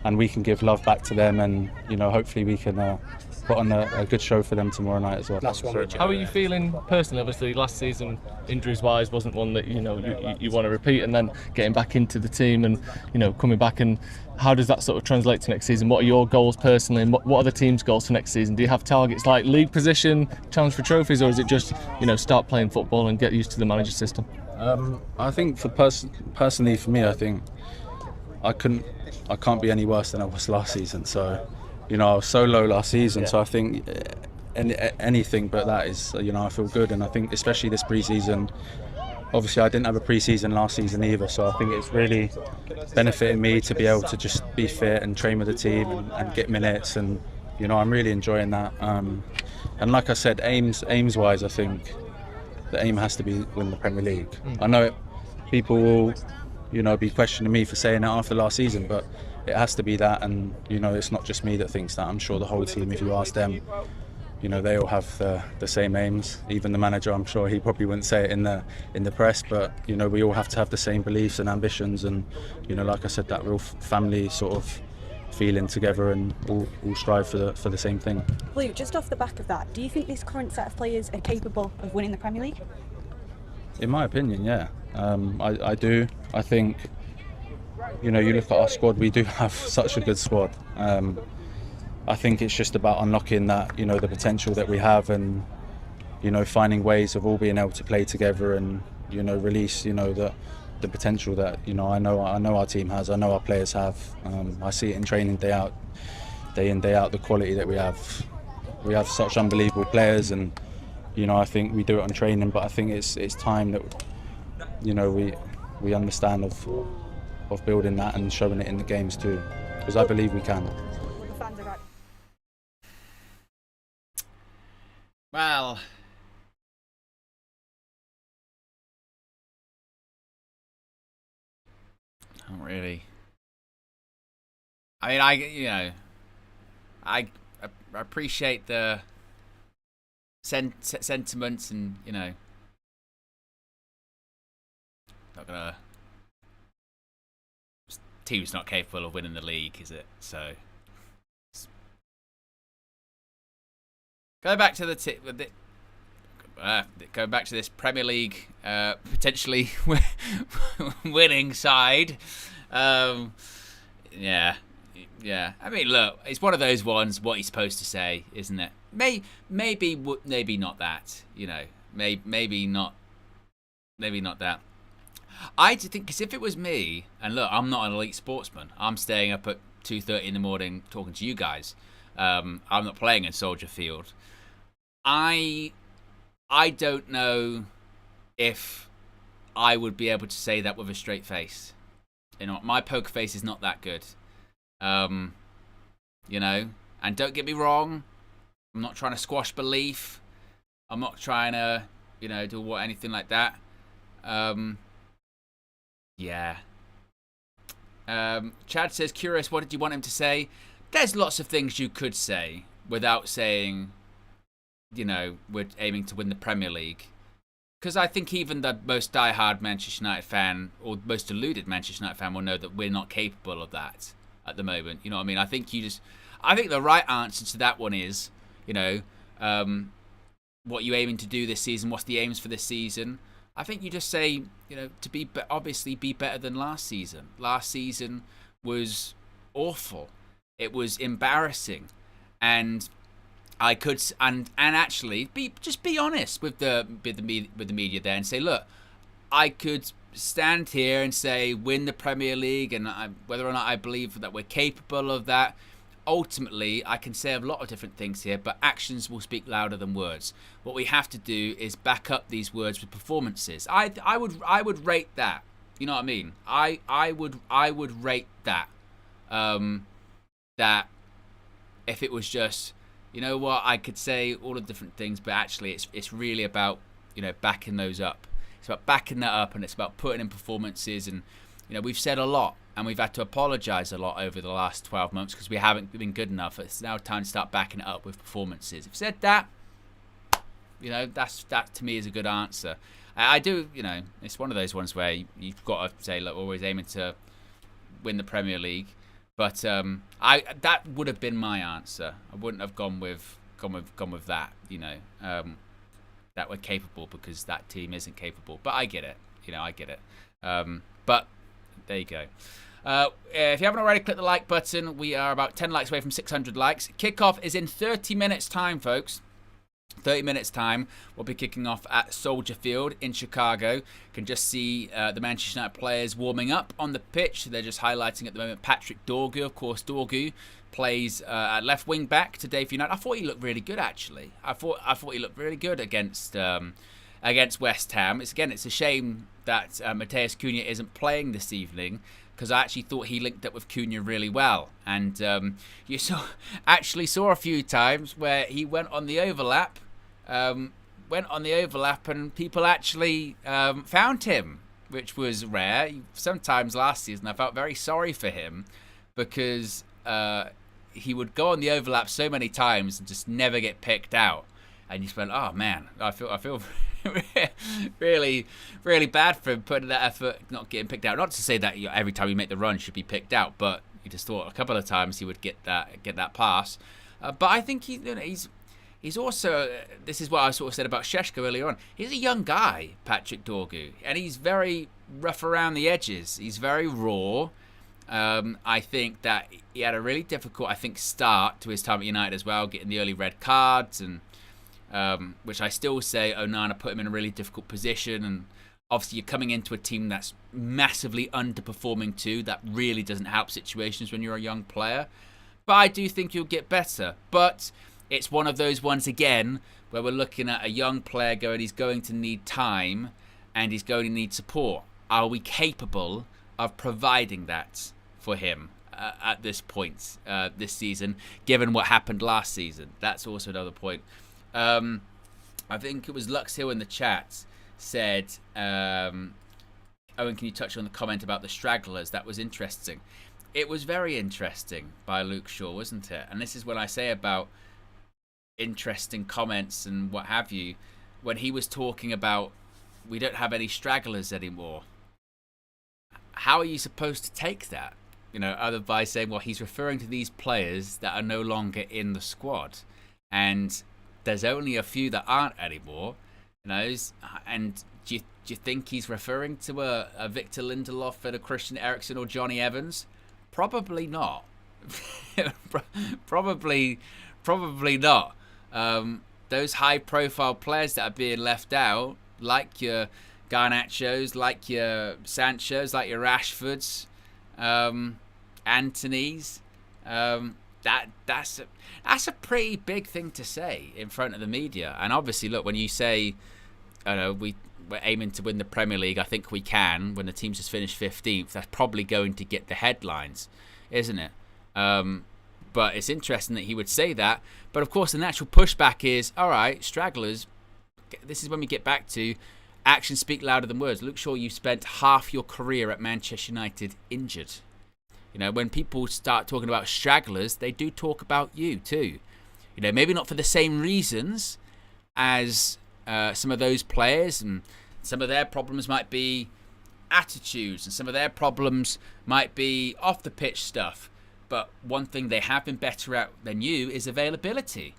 and we can give love back to them, and, you know, hopefully we can put on a good show for them tomorrow night as well. How are you feeling personally? Obviously, last season, injuries-wise, wasn't one that you want to repeat, and then getting back into the team and, you know, coming back, and how does that sort of translate to next season? What are your goals personally, and what are the team's goals for next season? Do you have targets like league position, challenge for trophies, or is it just, you know, start playing football and get used to the manager system? I think personally for me, I think I can't be any worse than I was last season. So, you know, I was so low last season. So I think anything but that is, you know, I feel good. And I think especially this pre-season, obviously I didn't have a pre-season last season either. So I think it's really benefiting me to be able to just be fit and train with the team and get minutes. And, you know, I'm really enjoying that. And like I said, aims-wise, I think the aim has to be win the Premier League. I know people will, you know, be questioning me for saying that after last season, but it has to be that. And, you know, it's not just me that thinks that. I'm sure the whole team, if you ask them, you know, they all have the same aims. Even the manager, I'm sure he probably wouldn't say it in the press, but, you know, we all have to have the same beliefs and ambitions. And, you know, like I said, that real family sort of feeling together, and all strive for the same thing. Luke, just off the back of that, do you think this current set of players are capable of winning the Premier League? In my opinion, yeah. I do. I think, you know, you look at our squad, we do have such a good squad. I think it's just about unlocking that, you know, the potential that we have, and, you know, finding ways of all being able to play together and, you know, release, you know, the potential that, you know, I know our team has, I know our players have. I see it in training day in, day out, the quality that we have. We have such unbelievable players, and, you know, I think we do it on training, but I think it's time that, you know, we understand of building that and showing it in the games too, because I believe we can. Well, not really. I mean, I appreciate the sentiments, and, you know, not gonna. Team's not capable of winning the league, is it? So, going back to going back to this Premier League potentially winning side. Yeah. I mean, look, it's one of those ones. What he's supposed to say, isn't it? Maybe not that. You know, maybe not that. I think, because if it was me, and look, I'm not an elite sportsman. I'm staying up at 2:30 in the morning talking to you guys. I'm not playing in Soldier Field. I don't know if I would be able to say that with a straight face. You know, my poker face is not that good. You know, and don't get me wrong, I'm not trying to squash belief. I'm not trying to, you know, do anything like that. Yeah. Chad says, curious, what did you want him to say? There's lots of things you could say without saying, you know, we're aiming to win the Premier League. Because I think even the most diehard Manchester United fan, or most deluded Manchester United fan, will know that we're not capable of that at the moment. You know what I mean? I think the right answer to that one is, you know, what you aiming to do this season? What's the aims for this season? I think you just say, you know, to obviously be better than last season. Last season was awful. It was embarrassing, and I could actually be honest with the media there and say, look, I could stand here and say win the Premier League, and whether or not I believe that we're capable of that. Ultimately, I can say a lot of different things here, but actions will speak louder than words. What we have to do is back up these words with performances. I would rate that. You know what I mean? I would rate that. That if it was just, you know what, I could say all the different things, but actually it's really about, you know, backing those up. It's about backing that up, and it's about putting in performances. And, you know, we've said a lot, and we've had to apologise a lot over the last 12 months because we haven't been good enough. It's now time to start backing it up with performances. If you said that, you know, that to me is a good answer. I do, you know, it's one of those ones where you've got to say, look, we're always aiming to win the Premier League. But that would have been my answer. I wouldn't have gone with that, you know, that we're capable, because that team isn't capable. But I get it, you know, I get it. But there you go. If you haven't already, click the like button. We are about 10 likes away from 600 likes. Kickoff is in 30 minutes time, folks. 30 minutes time, we'll be kicking off at Soldier Field in Chicago. Can just see the Manchester United players warming up on the pitch. They're just highlighting at the moment Patrick Dorgu. Of course, Dorgu plays at left wing back today for United. I thought he looked really good, actually. I thought he looked really good against West Ham. It's a shame that Matheus Cunha isn't playing this evening, because I actually thought he linked up with Cunha really well. And you saw a few times where he went on the overlap, and people actually found him, which was rare. Sometimes last season I felt very sorry for him, because he would go on the overlap so many times and just never get picked out. And you just went, oh man, I feel really, really bad for him putting that effort, not getting picked out. Not to say that every time you make the run you should be picked out, but you just thought a couple of times he would get that pass. But I think he's also, this is what I sort of said about Sesko earlier on. He's a young guy, Patrick Dorgu, and he's very rough around the edges. He's very raw. I think that he had a really difficult, start to his time at United as well, getting the early red cards, and which I still say Onana put him in a really difficult position. And obviously you're coming into a team that's massively underperforming too. That really doesn't help situations when you're a young player. But I do think you'll get better. But it's one of those ones again where we're looking at a young player going, he's going to need time and he's going to need support. Are we capable of providing that for him at this point this season, given what happened last season? That's also another point. I think it was Lux Hill in the chat said, Owen, can you touch on the comment about the stragglers? That was interesting. It was very interesting by Luke Shaw, wasn't it? And this is what I say about interesting comments and what have you. When he was talking about, we don't have any stragglers anymore. How are you supposed to take that? Other by saying, well, he's referring to these players that are no longer in the squad. And there's only a few that aren't anymore, and do you think he's referring to a Victor Lindelof and a Christian Eriksen or Johnny Evans? Probably not. probably not. Those high-profile players that are being left out, like your Garnachos, like your Sanchos, like your Rashfords, Antonys, that's a pretty big thing to say in front of the media. And obviously, look, when you say, we're aiming to win the Premier League, I think we can, when the team's just finished 15th, that's probably going to get the headlines, isn't it? But it's interesting that he would say that. But of course, the natural pushback is, all right, stragglers, this is when we get back to actions speak louder than words. Luke Shaw, you spent half your career at Manchester United injured. When people start talking about stragglers, they do talk about you too. Maybe not for the same reasons as some of those players, and some of their problems might be attitudes, and some of their problems might be off the pitch stuff. But one thing they have been better at than you is availability.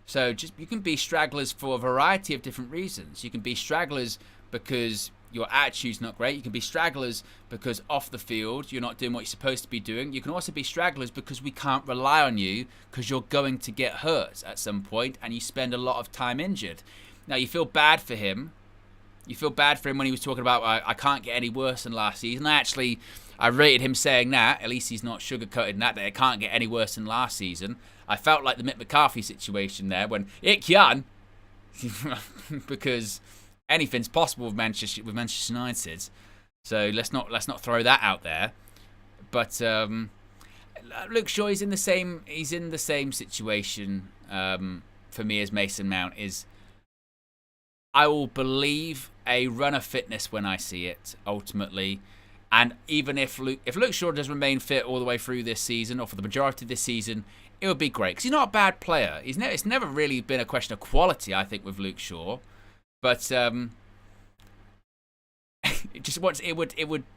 So you can be stragglers for a variety of different reasons. You can be stragglers because your attitude's not great. You can be stragglers because off the field you're not doing what you're supposed to be doing. You can also be stragglers because we can't rely on you because you're going to get hurt at some point and you spend a lot of time injured. Now you feel bad for him. You feel bad for him when he was talking about I can't get any worse than last season. I rated him saying that. At least he's not sugarcoating that it can't get any worse than last season. I felt like the Mick McCarthy situation there when it can, because anything's possible with Manchester United. So let's not throw that out there. But Luke Shaw, he's in the same situation for me as Mason Mount is. I will believe a run of fitness when I see it ultimately. And even if Luke Shaw does remain fit all the way through this season, or for the majority of this season, it would be great because he's not a bad player. It's never really been a question of quality, I think, with Luke Shaw. But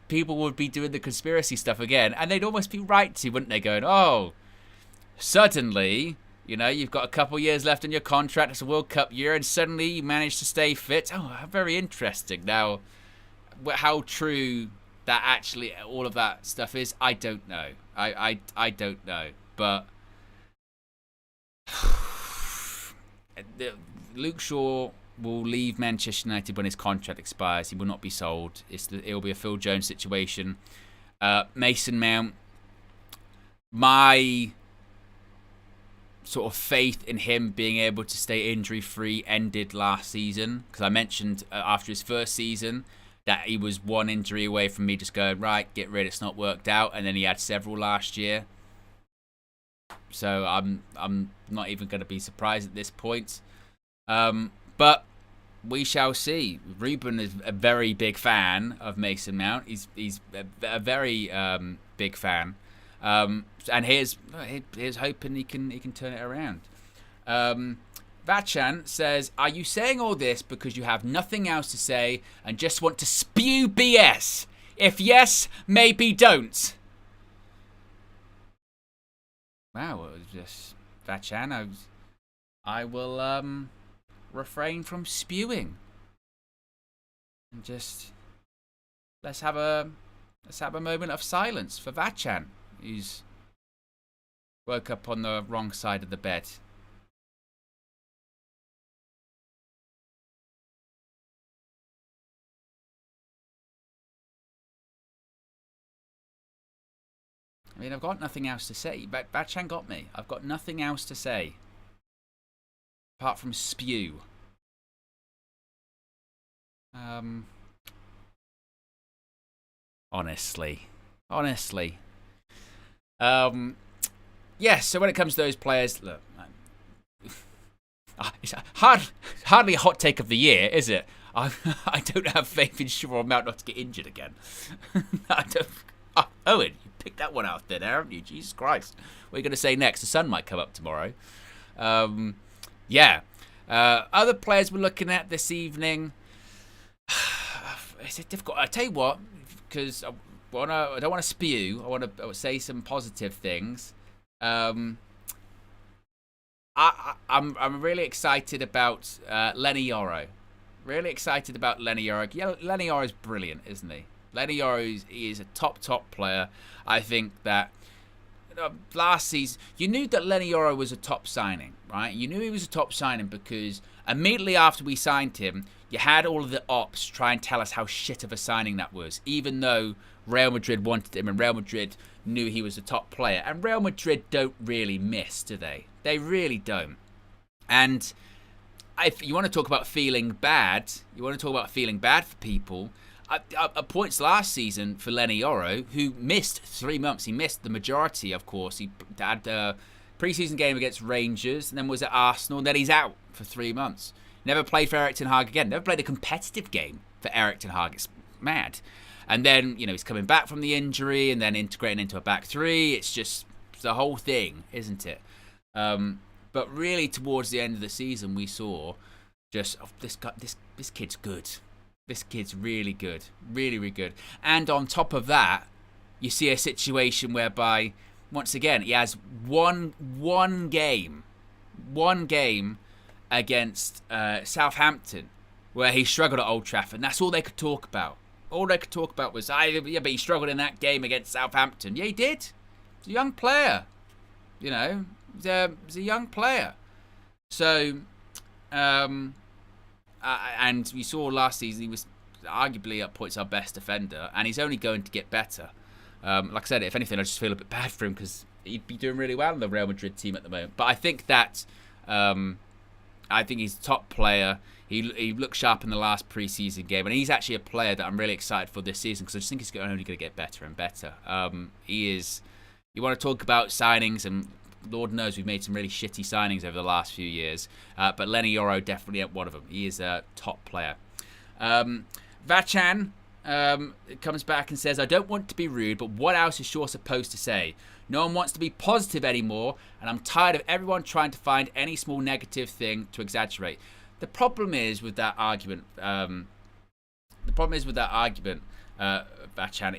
people would be doing the conspiracy stuff again, and they'd almost be right to, wouldn't they? Going, oh, suddenly, you've got a couple years left in your contract. It's a World Cup year, and suddenly you manage to stay fit. Oh, very interesting. Now, how true that actually all of that stuff is, I don't know. I don't know, but Luke Shaw will leave Manchester United when his contract expires. He will not be sold. It'll be a Phil Jones situation. Mason Mount, my sort of faith in him being able to stay injury-free ended last season, because I mentioned after his first season that he was one injury away from me just going, right, get rid, it's not worked out, and then he had several last year. So I'm not even going to be surprised at this point. But we shall see. Ruben is a very big fan of Mason Mount. He's a very big fan. And here's hoping he can turn it around. Vachan says, are you saying all this because you have nothing else to say and just want to spew BS? If yes, maybe don't. Wow, it was just Vachan. I will refrain from spewing. And just let's have a moment of silence for Vachan, who's woke up on the wrong side of the bed. I mean, I've got nothing else to say. Vachan got me. I've got nothing else to say. Apart from spew. Honestly. Yes, so when it comes to those players, look, it's hardly a hot take of the year, is it? I don't have faith in Shaw Mount not to get injured again. Owen, you picked that one out there, haven't you? Jesus Christ. What are you going to say next? The sun might come up tomorrow. Yeah. Other players we're looking at this evening. It's difficult. I tell you what, because I don't want to spew. I want to say some positive things. I'm really excited about Lenny Yoro. Really excited about Lenny Yoro. Yeah, Lenny Yoro is brilliant, isn't he? Lenny Yoro is a top player. I think that last season, you knew that Lenny Yoro was a top signing, right? You knew he was a top signing because immediately after we signed him, you had all of the ops try and tell us how shit of a signing that was, even though Real Madrid wanted him and Real Madrid knew he was a top player. And Real Madrid don't really miss, do they? They really don't. And if you want to talk about feeling bad, for people, at points last season for Lenny Yoro, who missed 3 months. He missed the majority, of course. He had a pre-season game against Rangers and then was at Arsenal, and then he's out for 3 months. Never played for Erik ten Hag again. Never played a competitive game for Erik ten Hag. It's mad. And then, he's coming back from the injury and then integrating into a back three. It's just the whole thing, isn't it? But really, towards the end of the season, we saw just this kid's good. This kid's really good, really, really good. And on top of that, you see a situation whereby, once again, he has one game against Southampton, where he struggled at Old Trafford. And that's all they could talk about. All they could talk about was, yeah, but he struggled in that game against Southampton. Yeah, he did. He's a young player. He's a young player. So, and we saw last season he was arguably at points our best defender, and he's only going to get better. Like I said, if anything, I just feel a bit bad for him because he'd be doing really well in the Real Madrid team at the moment. But I think that he's a top player. He looked sharp in the last pre-season game, and he's actually a player that I'm really excited for this season because I just think he's only going to get better and better. He is. You want to talk about signings, and Lord knows we've made some really shitty signings over the last few years, but Lenny Yoro definitely one of them. He is a top player. Vachan comes back and says, I don't want to be rude, but what else is Shaw supposed to say? No one wants to be positive anymore, and I'm tired of everyone trying to find any small negative thing to exaggerate. The problem is with that argument, Vachan,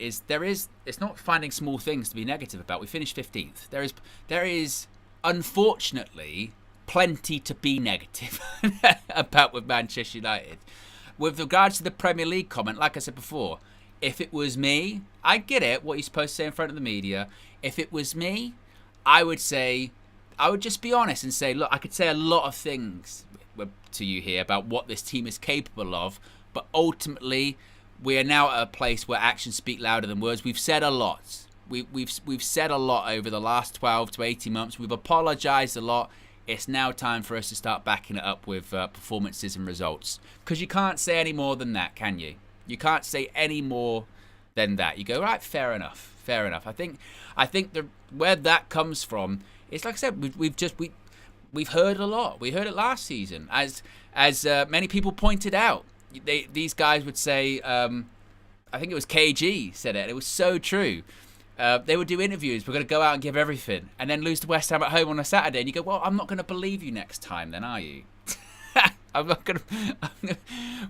is it's not finding small things to be negative about. We finished 15th. There is unfortunately plenty to be negative about with Manchester United. With regards to the Premier League comment, like I said before, if it was me, I get it, what you're supposed to say in front of the media. If it was me, I would just be honest and say, look, I could say a lot of things to you here about what this team is capable of, but ultimately we are now at a place where actions speak louder than words. We've said a lot. We've said a lot over the last 12 to 18 months. We've apologized a lot. It's now time for us to start backing it up with performances and results. Because you can't say any more than that, can you? You can't say any more than that. You go, right, fair enough. I think where that comes from is, like I said, we've heard a lot. We heard it last season, as many people pointed out. These guys would say, I think it was KG said it, and it was so true. They would do interviews. We're going to go out and give everything, and then lose to West Ham at home on a Saturday. And you go, well, I'm not going to believe you next time, then, are you? We're going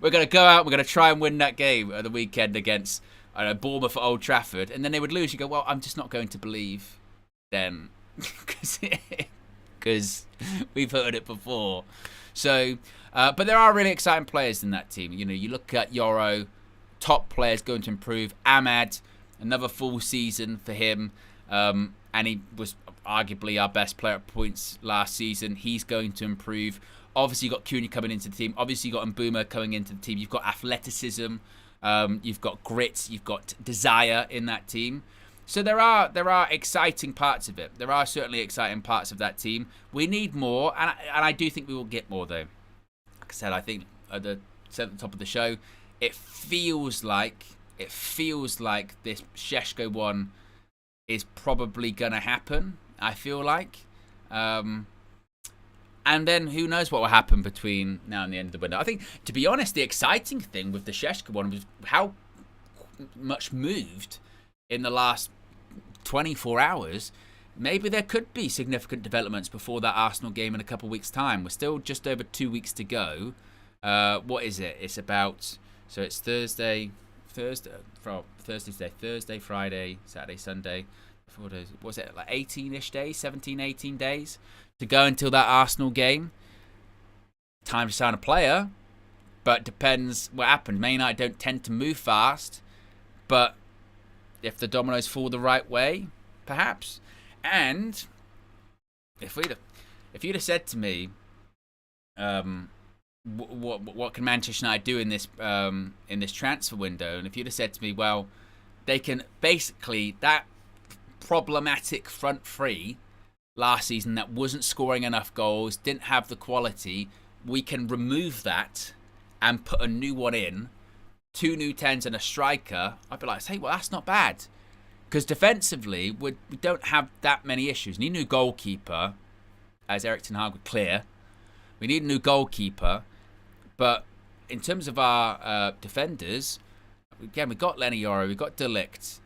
to go out. We're going to try and win that game at the weekend against Bournemouth at Old Trafford, and then they would lose. You go, well, I'm just not going to believe then, because we've heard it before. So, but there are really exciting players in that team. You know, you look at Yoro, top players going to improve. Ahmad, another full season for him, and he was arguably our best player at points last season. He's going to improve. Obviously, you've got Cunha coming into the team. Obviously, you've got Mbuma coming into the team. You've got athleticism. You've got grit. You've got desire in that team. So there are exciting parts of it. There are certainly exciting parts of that team. We need more, and I do think we will get more, though. Like I said, I think at the top of the show, it feels like this Sesko one is probably going to happen, I feel like. And then who knows what will happen between now and the end of the window. I think, to be honest, the exciting thing with the Sesko one was how much moved in the last 24 hours. Maybe there could be significant developments before that Arsenal game in a couple of weeks' time. We're still just over 2 weeks to go. What is it? It's about... So it's Thursday, Friday, Saturday, Sunday. 4 days. What was it, like 18-ish days? 17, 18 days to go until that Arsenal game. Time to sign a player, but depends what happens. Man United don't tend to move fast, but if the dominoes fall the right way, perhaps. And if you'd have said to me, what can Manchester United do in this transfer window, and if you'd have said to me, well, they can basically, that problematic front three last season that wasn't scoring enough goals, didn't have the quality, we can remove that and put a new one in, 2 new 10s and a striker, I'd be like, hey, well, that's not bad. Because defensively, we don't have that many issues. We need a new goalkeeper, as Erik ten Hag would clear. We need a new goalkeeper. But in terms of our defenders, again, we've got Lenny Yoro, we've got De Ligt,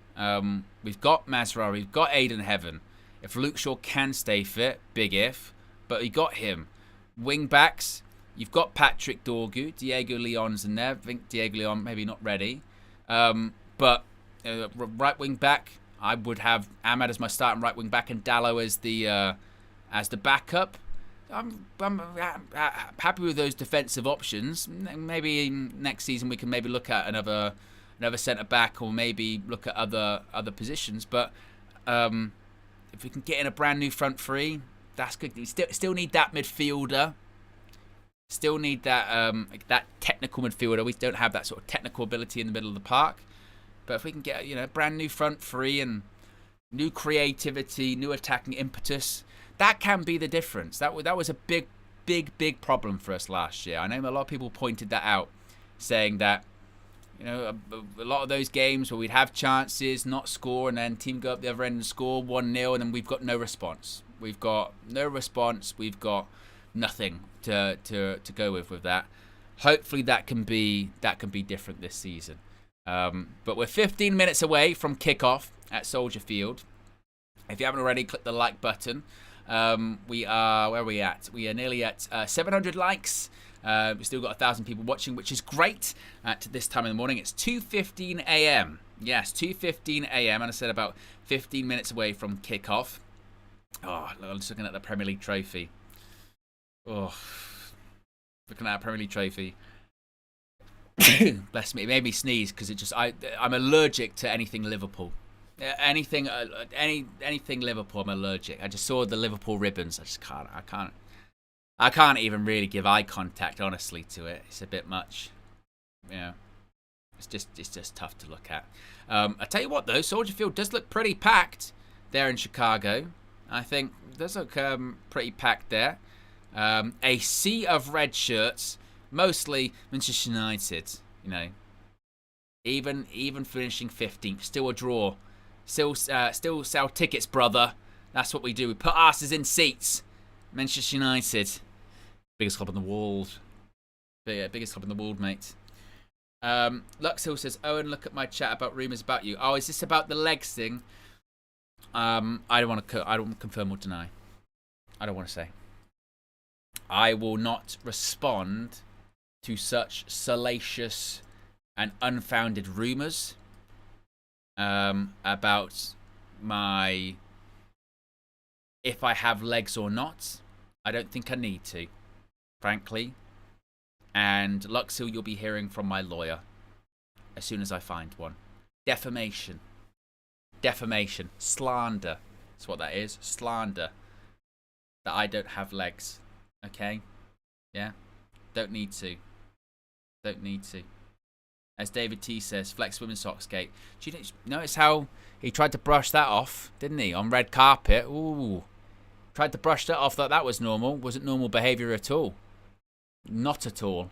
we've got Masraoui, we've got Aiden Heaven. If Luke Shaw can stay fit, big if, but we got him. Wing backs, you've got Patrick Dorgu, Diego Leon's in there. I think Diego Leon maybe not ready. But right wing back, I would have Ahmad as my starting right wing back and Dalot as the backup. I'm happy with those defensive options. Maybe next season we can maybe look at another centre back, or maybe look at other positions. But if we can get in a brand new front three, that's good. We still need that midfielder. Still need that technical midfielder. We don't have that sort of technical ability in the middle of the park. But if we can get a brand new front three and new creativity, new attacking impetus, that can be the difference. That was a big problem for us last year. I know a lot of people pointed that out, saying that a lot of those games where we'd have chances, not score, and then team go up the other end and score 1-0, and then we've got no response. We've got no response. We've got nothing to go with that. Hopefully that can be different this season. But we're 15 minutes away from kickoff at Soldier Field. If you haven't already, click the like button. We are, where are we at? We are nearly at 700 likes. We've still got 1,000 people watching, which is great at this time in the morning. It's 2:15 a.m. Yes, 2:15 a.m. And I said about 15 minutes away from kickoff. Oh, I'm just looking at the Premier League trophy. Oh, looking at the Premier League trophy. Bless me, it made me sneeze because I'm allergic to anything Liverpool. Anything Liverpool, I'm allergic. I just saw the Liverpool ribbons. I can't I can't even really give eye contact, honestly, to it. It's a bit much. Yeah. It's just tough to look at. I tell you what, though, Soldier Field does look pretty packed there in Chicago. I think it does look pretty packed there. A sea of red shirts, mostly Manchester United. You know, even finishing 15th, still a draw. Still sell tickets, brother. That's what we do. We put asses in seats. Manchester United, biggest club in the world. Biggest club in the world, mate. Luxhill says, Owen, look at my chat about rumours about you. Oh, is this about the legs thing? I don't want to confirm or deny. I don't want to say. I will not respond to such salacious and unfounded rumours about my if I have legs or not. I don't think I need to, frankly. And Luxhill, you'll be hearing from my lawyer as soon as I find one. Defamation. Slander. That's what that is. Slander. That I don't have legs. Okay? Yeah? Don't need to. As David T says, flex women's socks gate. Do you notice how he tried to brush that off, didn't he? On red carpet. Ooh. Tried to brush that off, thought that was normal. Wasn't normal behaviour at all. Not at all.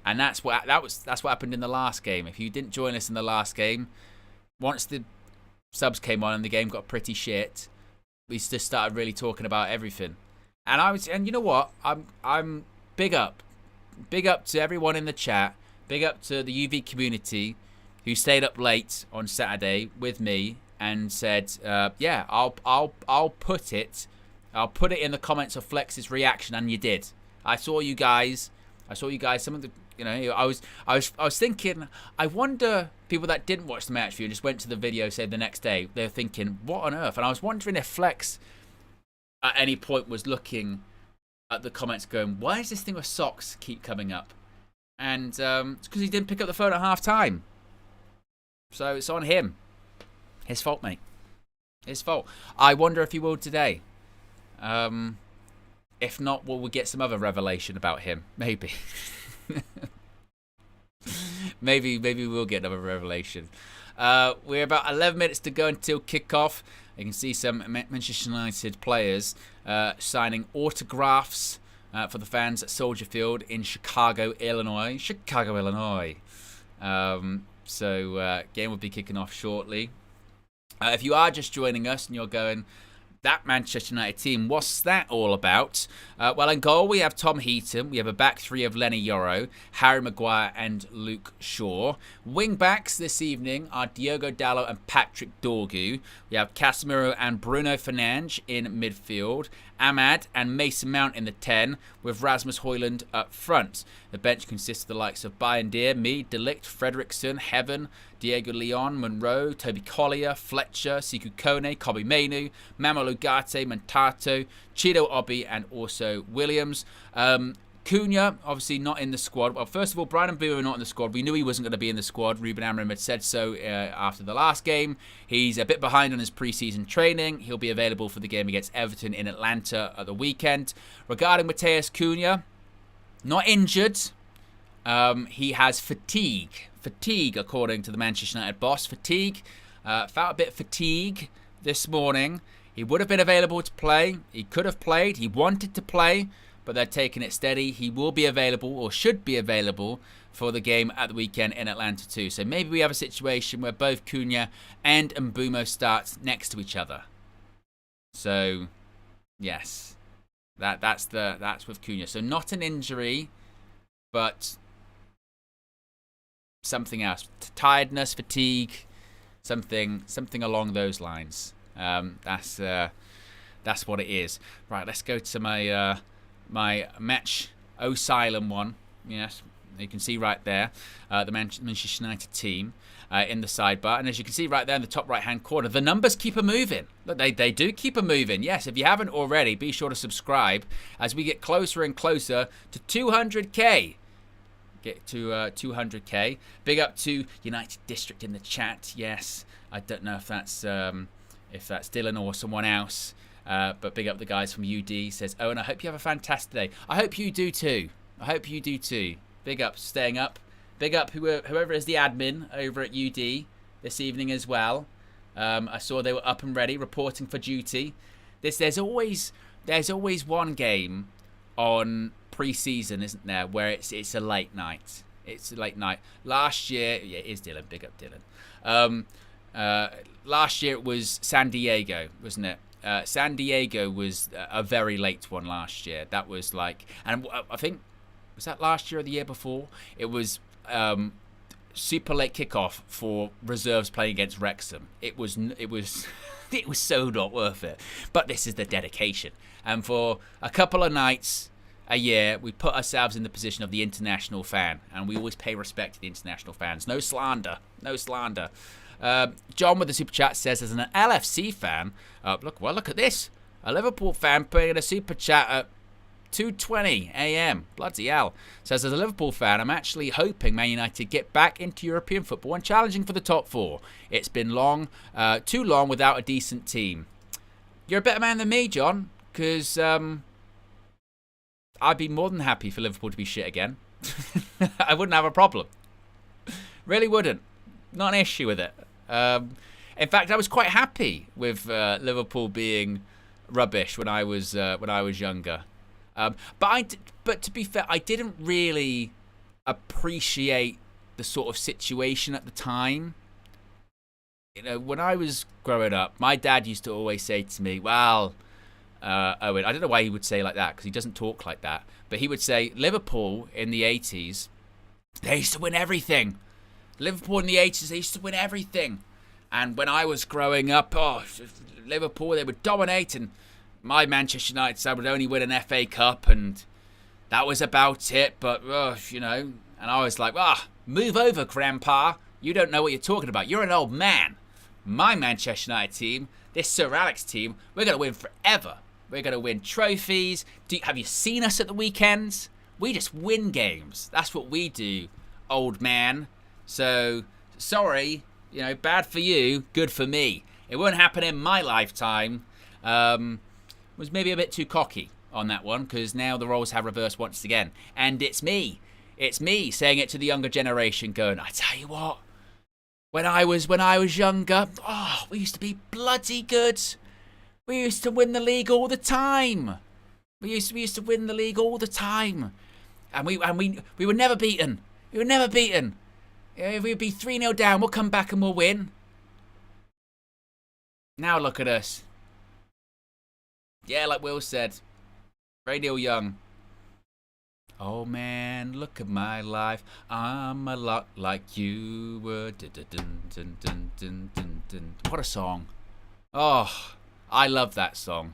And that's what happened in the last game. If you didn't join us in the last game, once the subs came on and the game got pretty shit, we just started really talking about everything. And you know what? I'm big up to everyone in the chat. Big up to the UV community who stayed up late on Saturday with me and said, yeah, I'll put it in the comments of Flex's reaction, and you did. I saw you guys. Some of the, I was thinking, I wonder people that didn't watch the match view and just went to the video, say the next day, they're thinking, what on earth? And I was wondering if Flex at any point was looking at the comments going, why does this thing with socks keep coming up? And it's because he didn't pick up the phone at half time. So it's on him. His fault, mate. His fault. I wonder if he will today. If not, we'll get some other revelation about him. Maybe. maybe we'll get another revelation. We're about 11 minutes to go until kickoff. You can see some Manchester United players signing autographs for the fans at Soldier Field in Chicago, Illinois. So game will be kicking off shortly. If you are just joining us and you're going, that Manchester United team, what's that all about? Well, in goal, we have Tom Heaton. We have a back three of Lenny Yoro, Harry Maguire, and Luke Shaw. Wing backs this evening are Diogo Dalot and Patrick Dorgu. We have Casemiro and Bruno Fernandes in midfield. Ahmad and Mason Mount in the 10, with Rasmus Højlund up front. The bench consists of the likes of Bayindir, Mead, De Ligt, Fredrickson, Heaven, Diego Leon, Monroe, Toby Collier, Fletcher, Siku Kone, Kobe Mainu, Mamadou Ugarte, Mantato, Chido Obi, and also Williams. Cunha, obviously not in the squad. Well, first of all, Brian Mbeumo not in the squad. We knew he wasn't going to be in the squad. Ruben Amorim had said so after the last game. He's a bit behind on his pre-season training. He'll be available for the game against Everton in Atlanta at the weekend. Regarding Matheus Cunha, not injured. He has fatigue. Fatigue, according to the Manchester United boss. Fatigue. Felt a bit fatigue this morning. He would have been available to play. He could have played. He wanted to play, but they're taking it steady. He will be available, or should be available, for the game at the weekend in Atlanta too. So maybe we have a situation where both Cunha and Mbeumo start next to each other. So, yes, that's with Cunha. So not an injury, but something else. Tiredness, fatigue, something along those lines. That's what it is. Right, let's go to my match Asylum one. Yes, you can see right there the Manchester United team in the sidebar, and as you can see right there in the top right hand corner, the numbers keep moving. Look, they do keep moving. Yes, if you haven't already, be sure to subscribe as we get closer and closer to 200k. Get to 200k. Big up to United District in the chat. Yes, I don't know if that's Dylan or someone else. But big up the guys from UD. Says, Owen, I hope you have a fantastic day. I hope you do too. I hope you do too. Big up, staying up. Big up whoever is the admin over at UD this evening as well. I saw they were up and ready, reporting for duty. There's always one game on pre-season, isn't there, where it's a late night. It's a late night. Last year, yeah, it is Dylan. Big up Dylan. Last year it was San Diego, wasn't it? San Diego was a very late one last year. That was like, and I think, was that last year or the year before? It was super late kickoff for reserves playing against Wrexham. It was it was so not worth it. But this is the dedication. And for a couple of nights a year, we put ourselves in the position of the international fan, and we always pay respect to the international fans. No slander. No slander. John with the super chat says, as an LFC fan, look at this. A Liverpool fan putting in a super chat at 2:20 a.m. Bloody hell. Says, as a Liverpool fan, I'm actually hoping Man United get back into European football and challenging for the top four. It's been too long without a decent team. You're a better man than me, John, because I'd be more than happy for Liverpool to be shit again. I wouldn't have a problem. Really wouldn't. Not an issue with it. In fact, I was quite happy with Liverpool being rubbish when I was younger. But to be fair, I didn't really appreciate the sort of situation at the time. You know, when I was growing up, my dad used to always say to me, well, Owen, I don't know why he would say like that, because he doesn't talk like that, but he would say, Liverpool in the 80s, they used to win everything. Liverpool in the 80s, they used to win everything. And when I was growing up, Liverpool, they would dominate, and my Manchester United side would only win an FA Cup, and that was about it. But, you know, and I was like, move over, Grandpa. You don't know what you're talking about. You're an old man. My Manchester United team, this Sir Alex team, we're going to win forever. We're going to win trophies. Have you seen us at the weekends? We just win games. That's what we do, old man. So, sorry, you know, bad for you, good for me. It won't happen in my lifetime. Was maybe a bit too cocky on that one, because now the roles have reversed once again. And it's me saying it to the younger generation, going, I tell you what, when I was younger, we used to be bloody good. We used to win the league all the time. We used to win the league all the time. And we were never beaten. We were never beaten. If we'd be 3-0 down, we'll come back and we'll win. Now look at us. Yeah, like Will said, Radio Young. Oh man, look at my life. I'm a lot like you were. What a song. Oh, I love that song.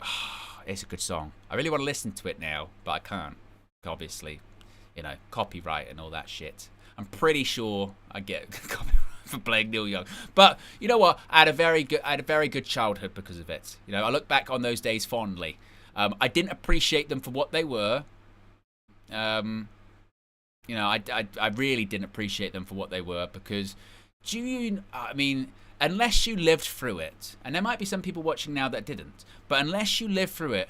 Oh, it's a good song. I really want to listen to it now, but I can't. Obviously, you know, copyright and all that shit. I'm pretty sure I get copyright for playing Neil Young. But you know what? I had a very good childhood because of it. You know, I look back on those days fondly. I didn't appreciate them for what they were. You know, I really didn't appreciate them for what they were, because unless you lived through it, and there might be some people watching now that didn't, but unless you lived through it,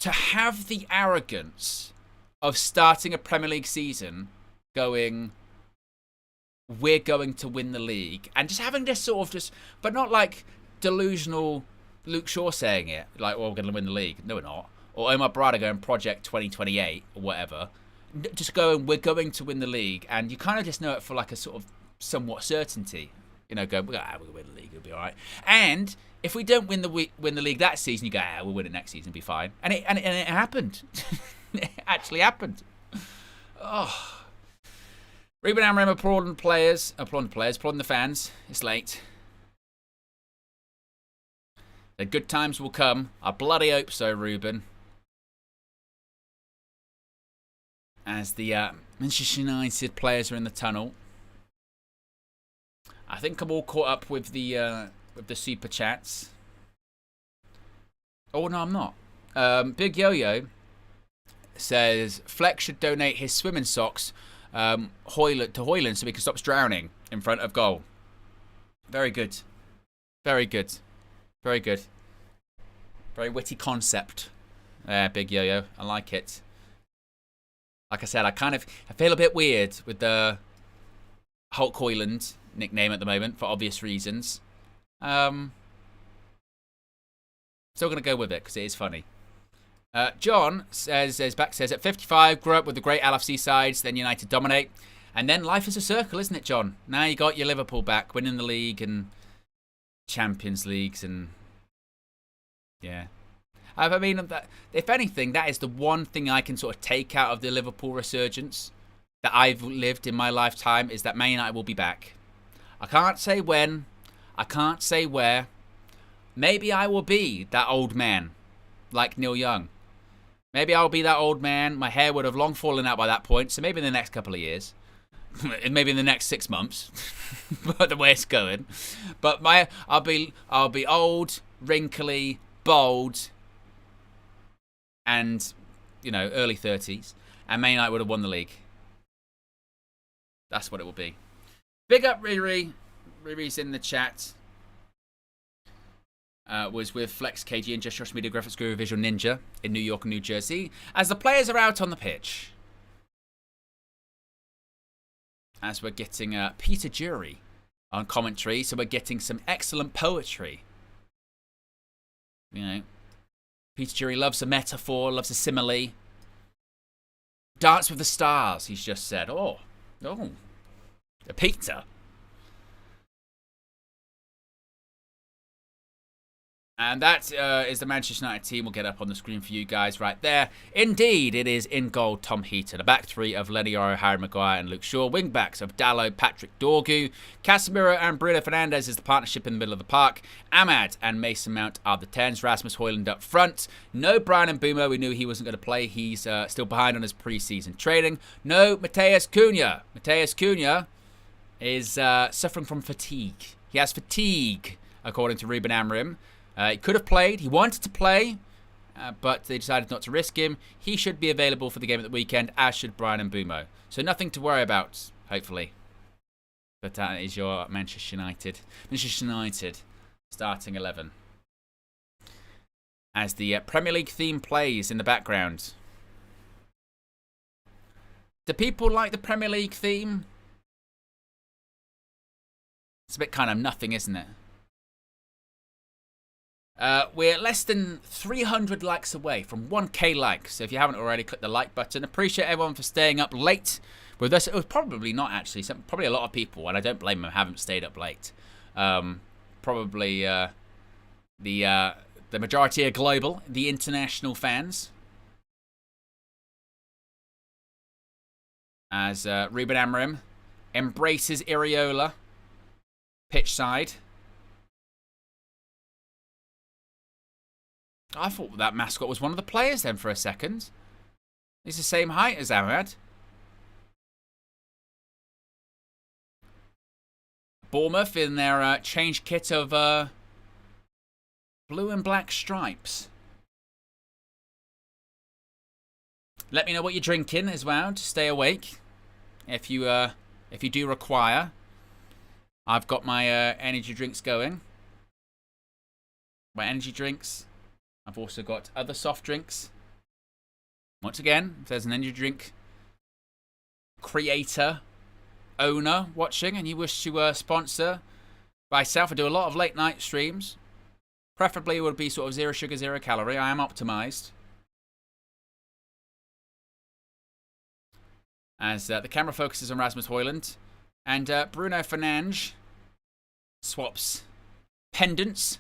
to have the arrogance of starting a Premier League season going, we're going to win the league, and just having this sort of but not like delusional Luke Shaw saying it, like, well, we're going to win the league. No, we're not. Or Omar Barada going Project 2028 or whatever. Just going, we're going to win the league, and you kind of just know it for like a sort of somewhat certainty. You know, we'll win the league, it'll be all right. And if we don't win the league that season, you go, we'll win it next season, it'll be fine. And it happened. It actually happened. Oh. Ruben Amram applauding the fans. It's late. The good times will come. I bloody hope so, Ruben. As the Manchester United players are in the tunnel. I think I'm all caught up with the super chats. Oh no, I'm not. Big Yo-Yo says Fleck should donate his swimming socks to Hoyland so he can stop drowning in front of goal. Very good. Very good. Very good. Very witty concept. Big Yo-Yo. I like it. Like I said, I feel a bit weird with the Hulk Hoyland nickname at the moment for obvious reasons. Still going to go with it because it is funny. John says, at 55, grew up with the great LFC sides, then United dominate. And then life is a circle, isn't it, John? Now you got your Liverpool back, winning the league and Champions Leagues and... Yeah. I mean, if anything, that is the one thing I can sort of take out of the Liverpool resurgence that I've lived in my lifetime is that Man United will be back. I can't say when. I can't say where. Maybe I will be that old man, like Neil Young. Maybe I'll be that old man. My hair would have long fallen out by that point, so maybe in the next couple of years. Maybe in the next 6 months. But the way it's going. But I'll be old, wrinkly, bald, and, you know, early 30s. And Man United would have won the league. That's what it will be. Big up Riri. Riri's in the chat. Was with Flex KG and Just Social Media Graphics Guru Visual Ninja in New York and New Jersey. As the players are out on the pitch. As we're getting Peter Jury on commentary. So we're getting some excellent poetry. You know. Peter Jury loves a metaphor, loves a simile. Dance with the stars, he's just said. Oh. Peter. And that is the Manchester United team. We'll get up on the screen for you guys right there. Indeed, it is in goal, Tom Heaton. The back three of Lenny Oro, Harry Maguire and Luke Shaw. Wing backs of Dalot, Patrick Dorgu. Casemiro and Bruno Fernandes is the partnership in the middle of the park. Ahmad and Mason Mount are the 10s. Rasmus Højlund up front. No Brian Mbeumo. We knew he wasn't going to play. He's still behind on his pre-season training. No Matheus Cunha. Matheus Cunha is suffering from fatigue. He has fatigue, according to Ruben Amorim. He could have played. He wanted to play, but they decided not to risk him. He should be available for the game at the weekend, as should Brian Mbeumo. So nothing to worry about, hopefully. But that is your Manchester United. Manchester United starting 11. As the Premier League theme plays in the background. Do people like the Premier League theme? It's a bit kind of nothing, isn't it? We're less than 300 likes away from 1k likes. So if you haven't already, click the like button. Appreciate everyone for staying up late with us. It was probably not actually. Probably a lot of people, and I don't blame them, haven't stayed up late. Probably the majority are global, the international fans. As Ruben Amorim embraces Iriola pitch side. I thought that mascot was one of the players then for a second. He's the same height as Ahmad. Bournemouth in their change kit of blue and black stripes. Let me know what you're drinking as well to stay awake. If you do require. I've got my energy drinks going. My energy drinks. I've also got other soft drinks. Once again, if there's an energy drink creator, owner watching and you wish to sponsor myself, I do a lot of late night streams. Preferably it would be sort of 0 sugar, 0 calorie. I am optimized. As the camera focuses on Rasmus Højlund. And Bruno Fernandes swaps pendants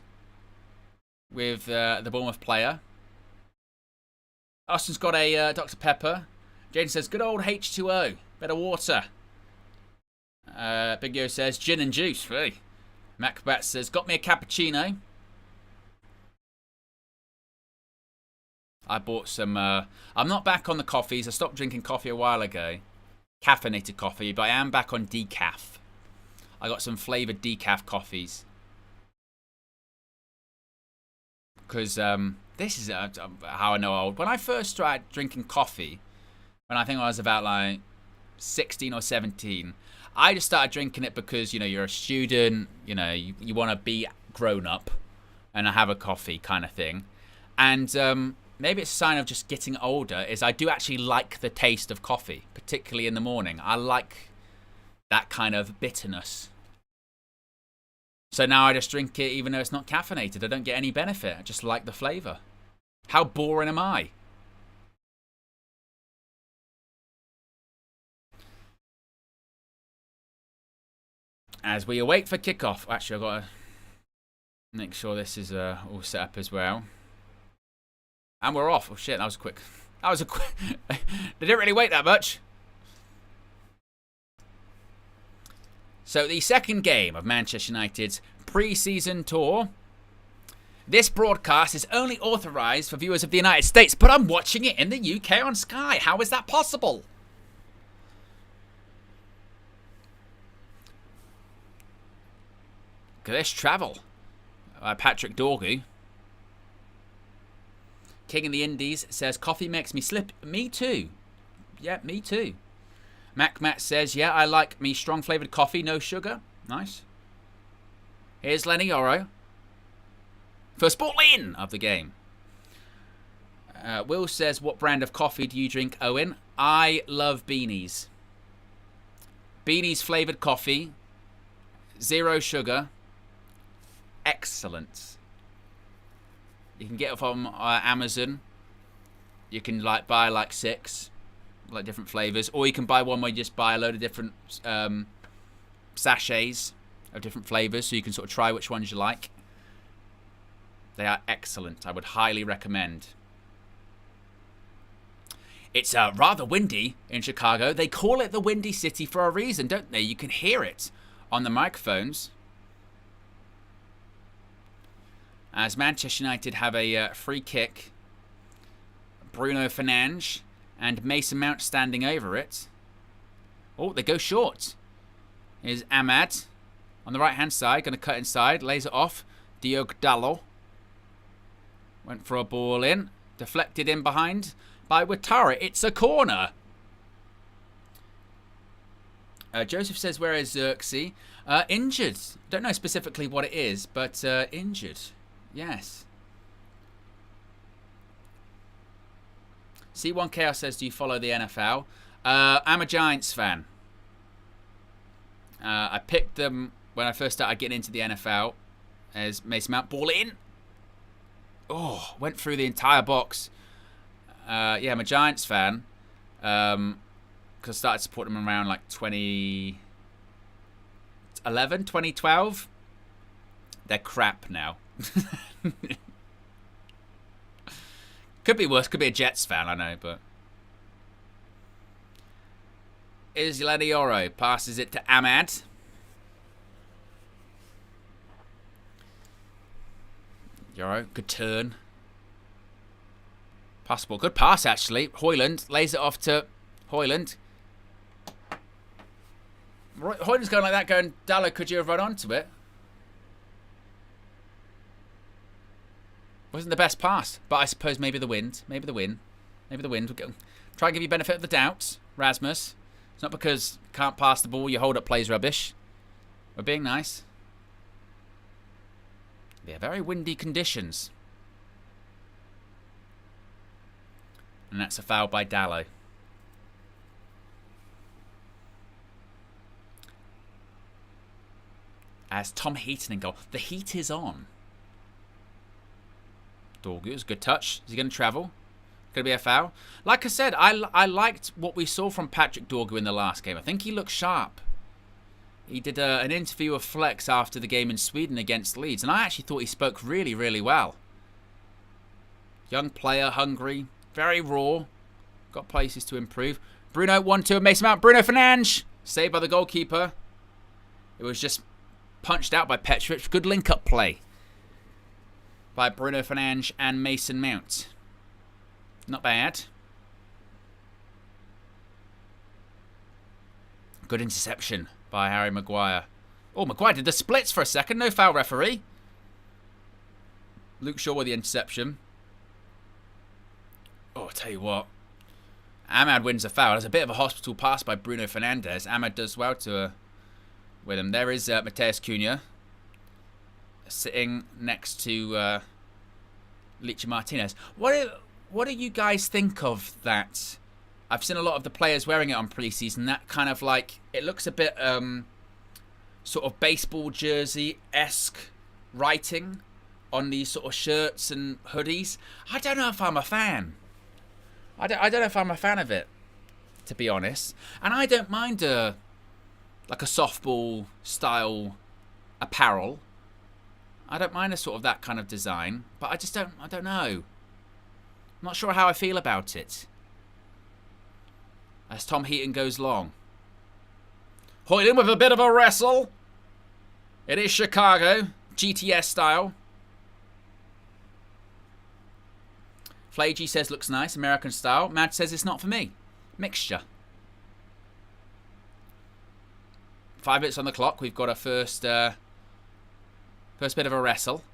with the Bournemouth player. Austin's got a Dr. Pepper. Jaden says, good old H2O. Better water. Big Yo says, gin and juice. Really? Macbat says, got me a cappuccino. I bought some... I'm not back on the coffees. I stopped drinking coffee a while ago. Caffeinated coffee, but I am back on decaf. I got some flavoured decaf coffees. Because this is how I know old. When I first started drinking coffee, when I think I was about like 16 or 17, I just started drinking it because, you know, you're a student, you know, you want to be grown up and I have a coffee kind of thing. And maybe it's a sign of just getting older, is I do actually like the taste of coffee, particularly in the morning. I like that kind of bitterness. So now I just drink it even though it's not caffeinated. I don't get any benefit. I just like the flavour. How boring am I? As we await for kickoff. Actually, I've got to make sure this is all set up as well. And we're off. Oh shit, that was quick. That was a quick... They didn't really wait that much. So the second game of Manchester United's pre-season tour. This broadcast is only authorised for viewers of the United States, but I'm watching it in the UK on Sky. How is that possible? Look at this travel. Patrick Dorgu. King in the Indies says, coffee makes me slip. Me too. Yeah, me too. Matt says, yeah, I like me strong flavoured coffee, no sugar. Nice. Here's Lenny Oro. First ball in of the game. Will says, what brand of coffee do you drink, Owen? I love Beanies. Beanies flavoured coffee. 0 sugar. Excellent. You can get it from Amazon. You can buy 6 different flavors, or you can buy one where you just buy a load of different sachets of different flavors, so you can sort of try which ones you like. They are excellent. I would highly recommend. It's rather windy in Chicago. They call it the Windy City for a reason, don't they? You can hear it on the microphones. As Manchester United have a free kick. Bruno Fernandes and Mason Mount standing over it. Oh, they go short. Here's Ahmad on the right-hand side. Going to cut inside. Lays it off. Diogo Dalot. Went for a ball in. Deflected in behind by Ouattara. It's a corner. Joseph says, where is Xerxes? Injured. Don't know specifically what it is, but injured. Yes. C1 Chaos says, do you follow the NFL? I'm a Giants fan. I picked them when I first started getting into the NFL as Mason Mount. Ball in. Oh, went through the entire box. Yeah, I'm a Giants fan. Because I started supporting them around 2011, 2012. They're crap now. Could be worse. Could be a Jets fan, I know, but... Is Lenny Oro. Passes it to Ahmad. Oro, good turn. Passable. Good pass, actually. Højlund lays it off to Højlund. Højlund's going like that, going, Dalot, could you have run onto it? Wasn't the best pass, but I suppose maybe the wind. Maybe the wind. Maybe the wind will go. Try and give you benefit of the doubt, Rasmus. It's not because you can't pass the ball, your hold-up play's rubbish. We're being nice. Yeah, very windy conditions. And that's a foul by Dalot. As Tom Heaton in goal. The heat is on. Dorgu's good touch. Is he going to travel? Going to be a foul? Like I said, I liked what we saw from Patrick Dorgu in the last game. I think he looked sharp. He did an interview with Flex after the game in Sweden against Leeds, and I actually thought he spoke really, really well. Young player, hungry, very raw. Got places to improve. Bruno 1-2 Mason Mount. Bruno Fernandes. Saved by the goalkeeper. It was just punched out by Petrovic. Good link-up play by Bruno Fernandes and Mason Mount. Not bad. Good interception by Harry Maguire. Oh, Maguire did the splits for a second. No foul, referee. Luke Shaw with the interception. Oh, I'll tell you what. Ahmad wins a foul. There's a bit of a hospital pass by Bruno Fernandes. Ahmad does well with him. There is Mateus Cunha. sitting next to Licha Martinez. What do you guys think of that? I've seen a lot of the players wearing it on preseason. That kind of like, it looks a bit sort of baseball jersey-esque writing on these sort of shirts and hoodies. I don't know if I'm a fan. I don't know if I'm a fan of it, to be honest. And I don't mind like a softball style apparel. I don't mind a sort of that kind of design, but I don't know. I'm not sure how I feel about it. As Tom Heaton goes long. Hoyland with a bit of a wrestle. It is Chicago, GTS style. Flagey says looks nice, American style. Mad says it's not for me. Mixture. 5 minutes on the clock. We've got a first bit of a wrestle.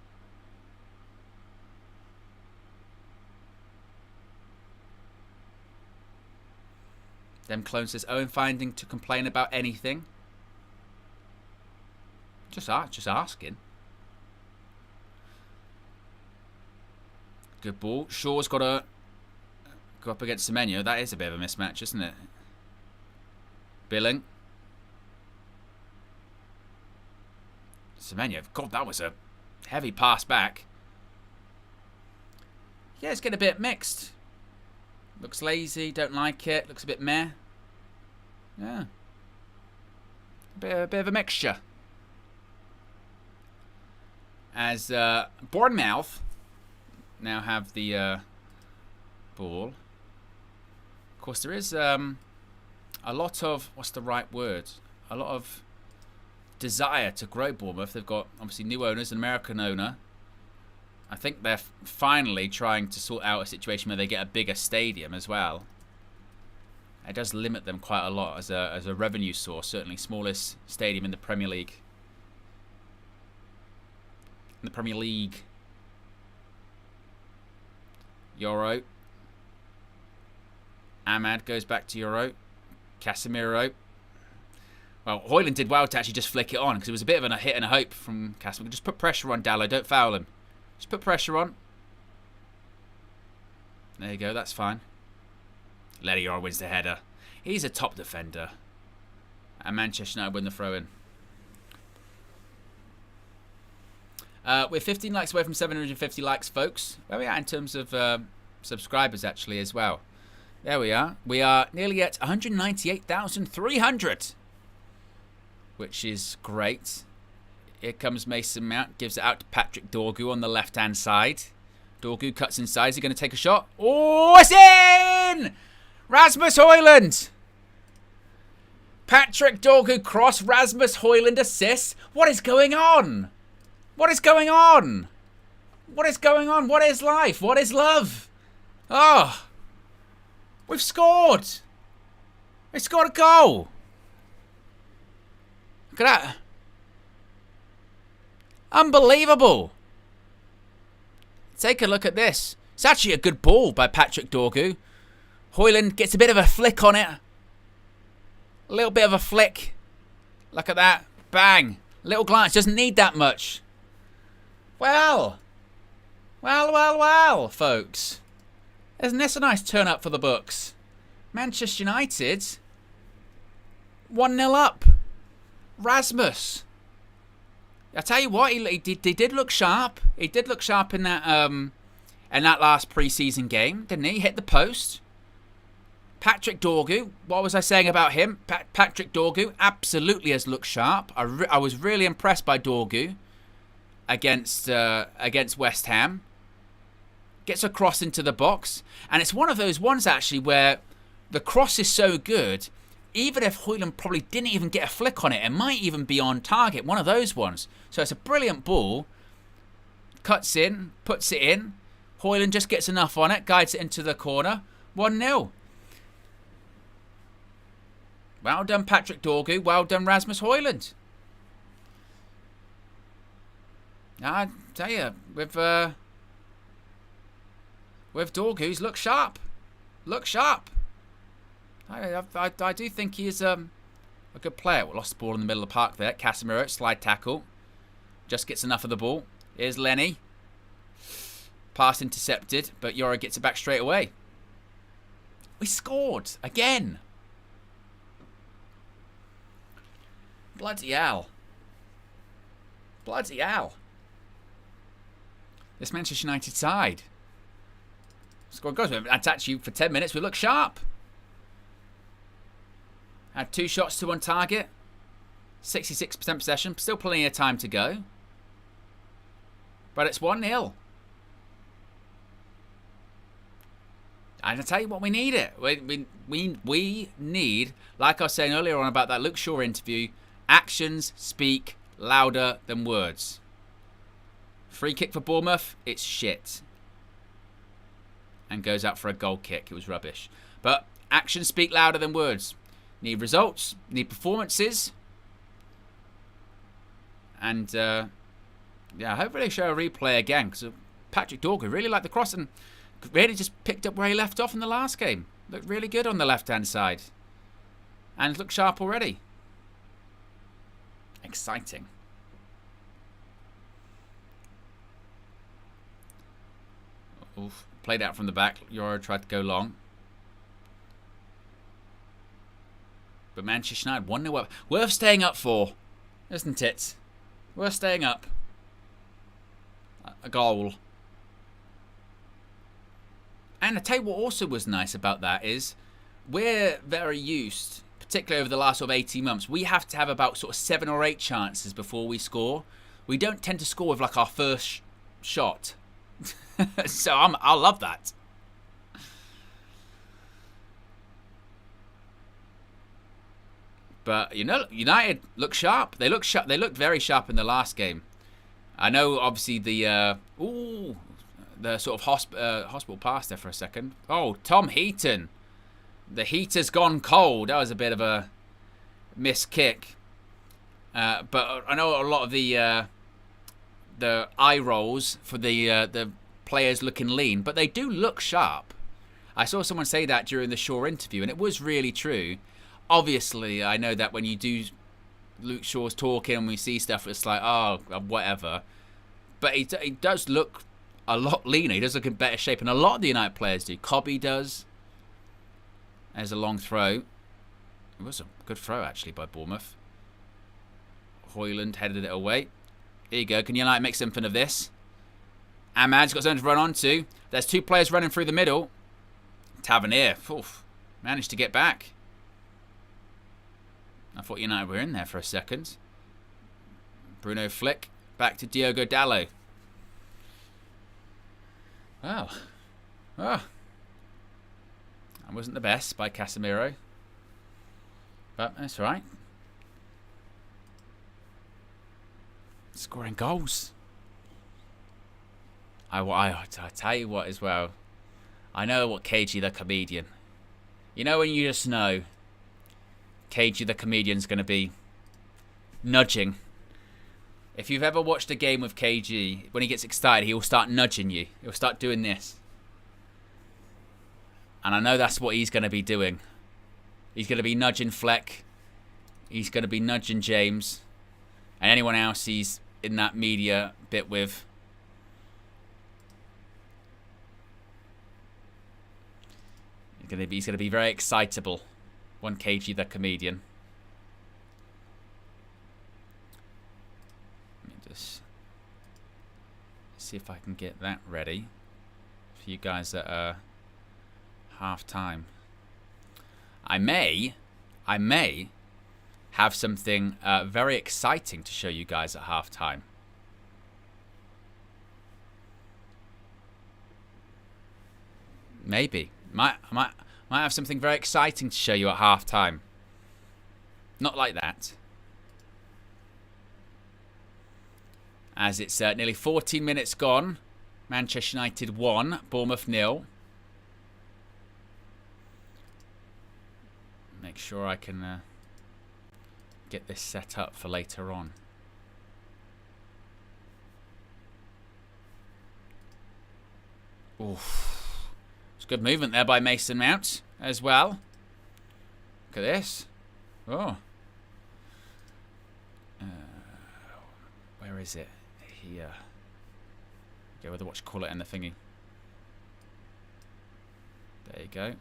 Them Clone says Owen finding to complain about anything. Just asking. Good ball. Shaw's got to go up against Semenyo. That is a bit of a mismatch, isn't it? Billing. Semenyo. God, that was a heavy pass back. Yeah, it's getting a bit mixed. Looks lazy. Don't like it. Looks a bit meh. Yeah. A bit of a mixture. As Bournemouth now have the ball. Of course, there is a lot of, what's the right word? A lot of desire to grow Bournemouth. They've got, obviously, new owners, an American owner. I think they're finally trying to sort out a situation where they get a bigger stadium as well. It does limit them quite a lot as a revenue source. Certainly, smallest stadium in the Premier League. In the Premier League. Euro. Ahmad goes back to Euro. Casemiro. Well, Hoyland did well to actually just flick it on because it was a bit of a hit and a hope from Casemiro. Just put pressure on Dallo. Don't foul him. Just put pressure on. There you go. That's fine. Ledior wins the header. He's a top defender. And Manchester United win the throw-in. We're 15 likes away from 750 likes, folks. Where are we at in terms of subscribers, actually, as well? There we are. We are nearly at 198,300. Which is great. Here comes Mason Mount. Gives it out to Patrick Dorgu on the left-hand side. Dorgu cuts inside. Is he going to take a shot? Oh, it's in! Rasmus Højlund. Patrick Dorgu cross. Rasmus Højlund assist. What is going on? What is going on? What is going on? What is life? What is love? Oh. We've scored. We scored a goal. Look at that. Unbelievable. Take a look at this. It's actually a good ball by Patrick Dorgu. Højlund gets a bit of a flick on it. A little bit of a flick. Look at that. Bang. Little glance. Doesn't need that much. Well. Well, folks. Isn't this a nice turn up for the books? Manchester United 1-0 up. Rasmus. I tell you what, he did look sharp. He did look sharp in that last pre-season game, didn't he? Hit the post. Patrick Dorgu. What was I saying about him? Patrick Dorgu absolutely has looked sharp. I was really impressed by Dorgu against West Ham. Gets a cross into the box, and it's one of those ones actually where the cross is so good. Even if Højlund probably didn't even get a flick on it, it might even be on target. One of those ones. So it's a brilliant ball. Cuts in, puts it in. Højlund just gets enough on it, guides it into the corner. 1-0. Well done, Patrick Dorgu. Well done, Rasmus Højlund. I tell you, with Dorgu's look sharp. Look sharp. I do think he is a good player. We lost the ball in the middle of the park there. Casemiro, slide tackle. Just gets enough of the ball. Here's Lenny. Pass intercepted, but Yora gets it back straight away. We scored again. Bloody hell. Bloody hell. This Manchester United side. Scored goals. That's actually for 10 minutes. We look sharp. Had 2 shots to 1 target. 66% possession. Still plenty of time to go. But it's 1-0. And I tell you what, we need it. We need, like I was saying earlier on about that Luke Shaw interview, actions speak louder than words. Free kick for Bournemouth, it's shit. And goes out for a goal kick. It was rubbish. But actions speak louder than words. Need results, need performances. And, yeah, hopefully they show a replay again. Because Patrick Dorgan really liked the cross and really just picked up where he left off in the last game. Looked really good on the left-hand side. And looked sharp already. Exciting. Oof. Played out from the back. Yoro tried to go long. But Manchester United 1-0 up. Worth staying up for, isn't it? Worth staying up. A goal. And I tell you what also was nice about that is we're very used, particularly over the last sort of 18 months, we have to have about sort of 7 or 8 chances before we score. We don't tend to score with like our first shot. So I love that. But you know, United look sharp. They look sharp. They looked very sharp in the last game. I know, obviously the sort of hospital pass there for a second. Oh, Tom Heaton, the heater's gone cold. That was a bit of a missed kick. But I know a lot of the eye rolls for the players looking lean, but they do look sharp. I saw someone say that during the Shaw interview, and it was really true. Obviously, I know that when you do Luke Shaw's talking and we see stuff, it's like, oh, whatever. But he does look a lot leaner. He does look in better shape, and a lot of the United players do. Cobby does. There's a long throw. It was a good throw, actually, by Bournemouth. Hoyland headed it away. Here you go. Can United make something of this? Ahmad's got something to run onto. There's 2 players running through the middle. Tavernier, managed to get back. I thought United were in there for a second. Bruno Flick. Back to Diogo Dalot. Oh. That wasn't the best by Casemiro. But that's all right. Scoring goals. I tell you what as well. I know what KG the comedian. You know when you just know KG the comedian's going to be nudging. If you've ever watched a game with KG, when he gets excited, he will start nudging you. He'll start doing this. And I know that's what he's going to be doing. He's going to be nudging Fleck. He's going to be nudging James. And anyone else he's in that media bit with. He's going to be very excitable. One KG the comedian. Let me just see if I can get that ready for you guys at half time. I may have something very exciting to show you guys at half time. Maybe. Might have something very exciting to show you at half time. Not like that. As it's nearly 14 minutes gone. Manchester United 1, Bournemouth 0. Make sure I can get this set up for later on. Oof. Good movement there by Mason Mount as well. Look at this. Oh. Where is it? here. Go with the what you call it and the thingy. There you go.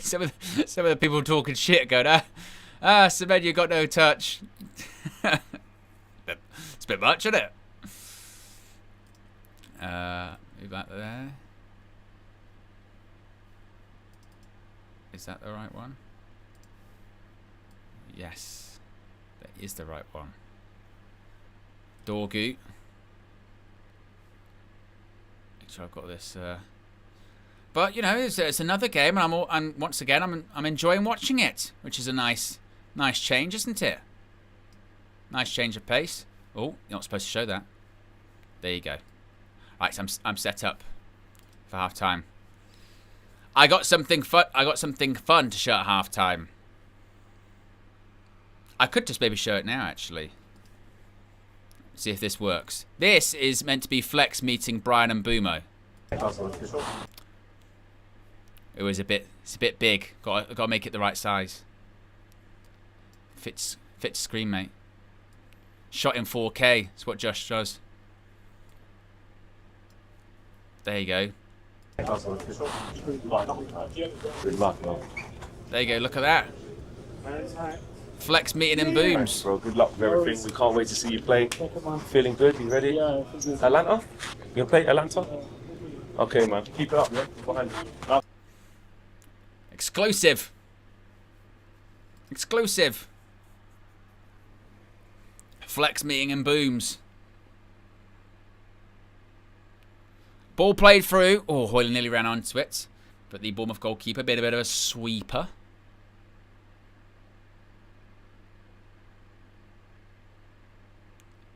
some of the people talking shit going, Semedo got no touch. It's a bit much, isn't it? Move back there. Is that the right one? Yes, that is the right one. Dorgu. Make sure I've got this. But you know, it's another game, and once again, I'm enjoying watching it, which is a nice change, isn't it? Nice change of pace. Oh, you're not supposed to show that. There you go. Right, so I'm set up for half time. I got something fun to show at half time. I could just maybe show it now, actually. See if this works. This is meant to be Flex meeting Brian and Bumo. It's a bit big. Got to make it the right size. Fits screen, mate. Shot in 4K. That's what Josh does. There you go. There you go. Look at that. Flex meeting in Booms. Bro, good luck with everything. We can't wait to see you play. Feeling good? You ready? Atlanta? You gonna play Atlanta? Okay, man. Keep it up, man. Behind you. Exclusive. Exclusive. Flex meeting in Booms. Ball played through. Oh, Hoyland nearly ran onto it. But the Bournemouth goalkeeper made a bit of a sweeper.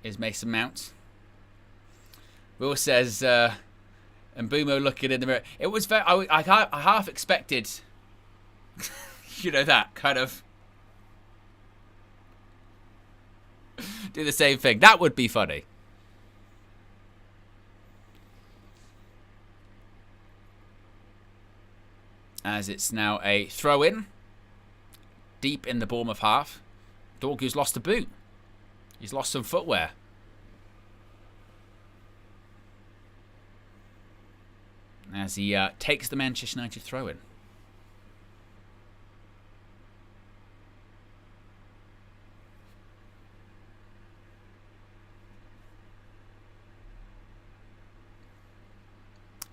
Is Mason Mount. Will says, and Bumo looking in the mirror. It was very, I half expected, you know, that kind of do the same thing. That would be funny. As it's now a throw-in. Deep in the Bournemouth half. Dorgu's lost a boot. He's lost some footwear. As he takes the Manchester United throw-in.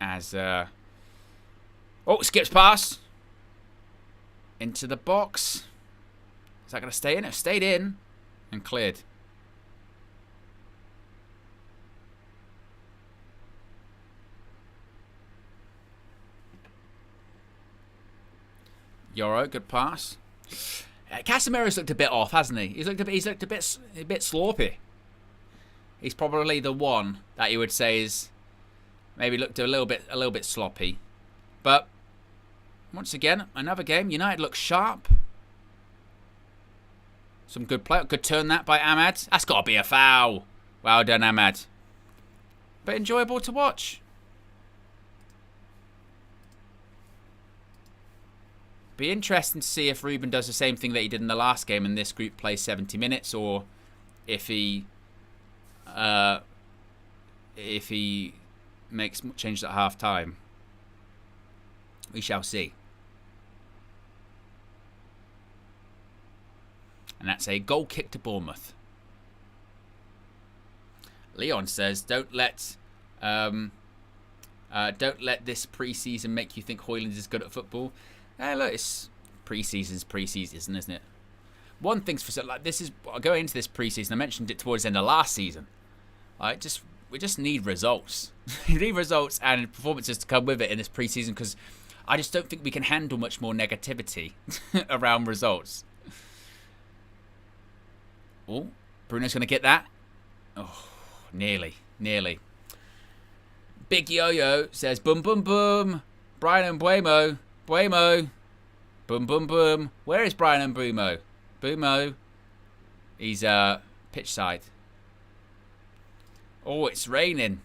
As skips past into the box. Is that going to stay in? It stayed in and cleared. Yoro, good pass. Casemiro's looked a bit off, hasn't he? He's looked a bit sloppy. He's probably the one that you would say is maybe looked a little bit sloppy. But once again, another game. United look sharp. Some good play. Good turn that by Ahmad. That's got to be a foul. Well done, Ahmad. But enjoyable to watch. Be interesting to see if Ruben does the same thing that he did in the last game and this group plays 70 minutes, or if he makes changes at half time. We shall see. And that's a goal kick to Bournemouth. Leon says, don't let this pre-season make you think Hoyland is good at football. Look, it's pre-season's pre-season, isn't it? One thing's for like this is going into this pre-season. I mentioned it towards the end of last season. We just need results. We need results and performances to come with it in this pre-season, because I just don't think we can handle much more negativity around results. Oh, Bruno's going to get that. Oh, nearly. Big Yo-Yo says, boom, boom, boom. Brian and Buemo. Boom, boom, boom. Where is Brian and Bumo? Bumo. He's pitch side. Oh, it's raining.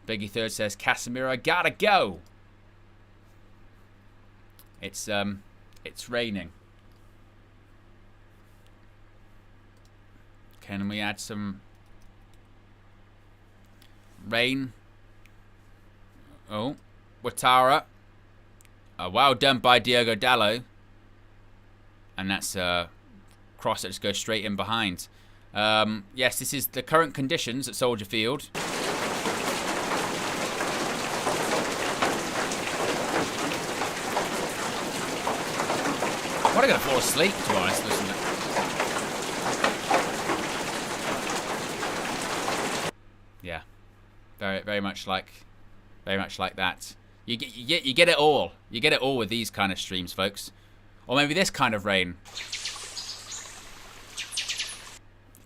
Biggie Third says, Casemiro, gotta go. It's raining. Can we add some rain? Oh, Watara. Well done by Diogo Dalot. And that's a cross that just goes straight in behind. Yes, this is the current conditions at Soldier Field. I'm probably gonna fall asleep, to be honest. Listen to yeah, very much like that. You get it all. You get it all with these kind of streams, folks. Or maybe this kind of rain.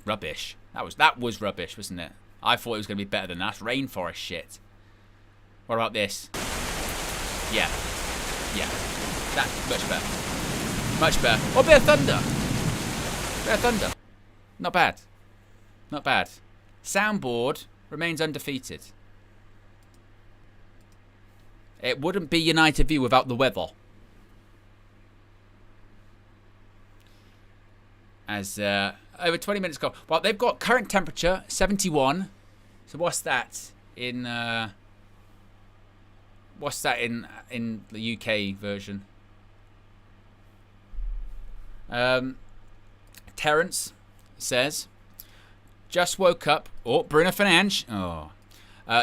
Rubbish. That was rubbish, wasn't it? I thought it was gonna be better than that. Rainforest shit. What about this? Yeah. That's much better. Much better. Or a bit of thunder. Bit of thunder. Not bad. Not bad. Soundboard remains undefeated. It wouldn't be United View without the weather. As over 20 minutes ago. Well, they've got current temperature 71. So what's that in the UK version? Terence says, just woke up. Oh, Bruno Fernandes. Oh.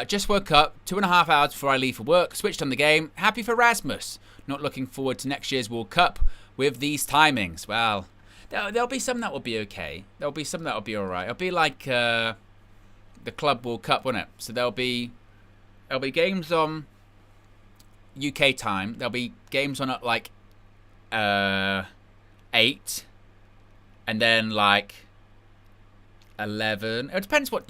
Just woke up 2.5 hours before I leave for work. Switched on the game. Happy for Rasmus. Not looking forward to next year's World Cup with these timings. Well, there'll be some that will be okay. There'll be some that will be alright. It'll be like the Club World Cup, won't it? So there'll be games on UK time. There'll be games on at like 8, and then like 11. It depends what.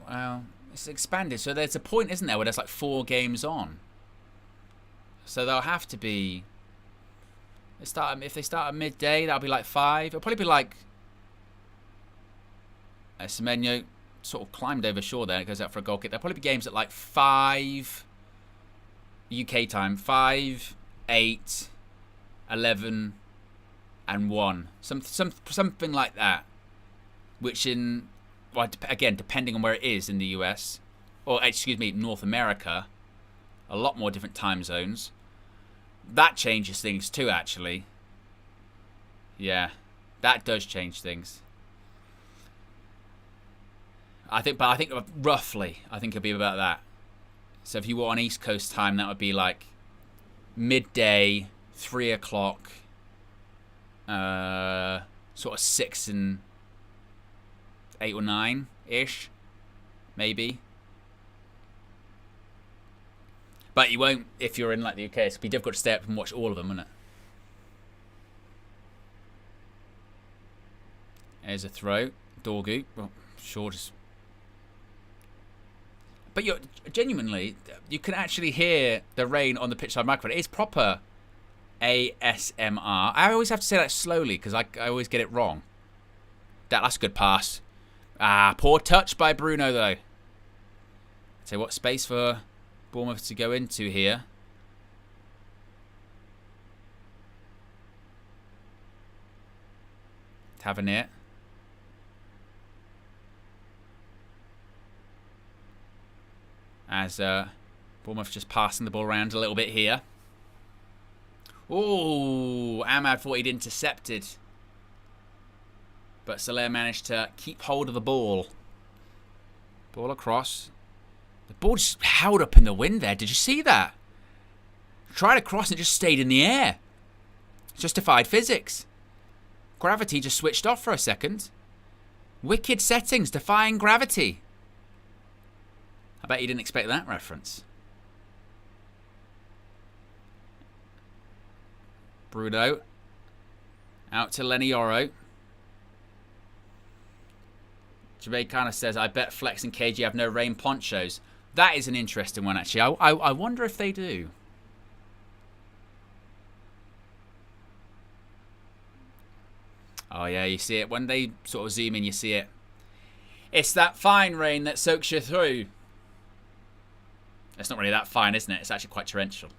Well, it's expanded, so there's a point, isn't there, where there's like 4 games on. So there'll have to be. If they start at midday, that'll be like 5. It'll probably be like. Semenyo sort of climbed over shore there. It goes out for a goal kick. There'll probably be games at like 5 UK time, 5, 8, 11, and 1. Something like that. Which in, well, again, depending on where it is in the US, or excuse me, North America, a lot more different time zones. That changes things too, actually. Yeah, that does change things. I think roughly, it'll be about that. So if you were on East Coast time, that would be like midday, 3 o'clock, sort of 6 and 8 or 9-ish, maybe. But you won't, if you're in like the UK, it's be difficult to stay up and watch all of them, wouldn't it? There's a throw. Dorgu. Well, sure, just. But you're genuinely, you can actually hear the rain on the pitch side microphone. It's proper ASMR. I always have to say that slowly because I always get it wrong. That's a good pass. Poor touch by Bruno though. So what space for Bournemouth to go into here? Tavernier. As Bournemouth just passing the ball around a little bit here. Oh, Ahmad thought he'd intercepted. But Soler managed to keep hold of the ball. Ball across. The ball just held up in the wind there. Did you see that? Tried to cross and it just stayed in the air. Justified physics. Gravity just switched off for a second. Wicked settings, defying gravity. I bet you didn't expect that reference. Bruno. Out to Lenny Oro. Jermaine kind of says, I bet Flex and KG have no rain ponchos. That is an interesting one, actually. I wonder if they do. Oh, yeah, you see it. When they sort of zoom in, you see it. It's that fine rain that soaks you through. It's not really that fine, isn't it? It's actually quite torrential.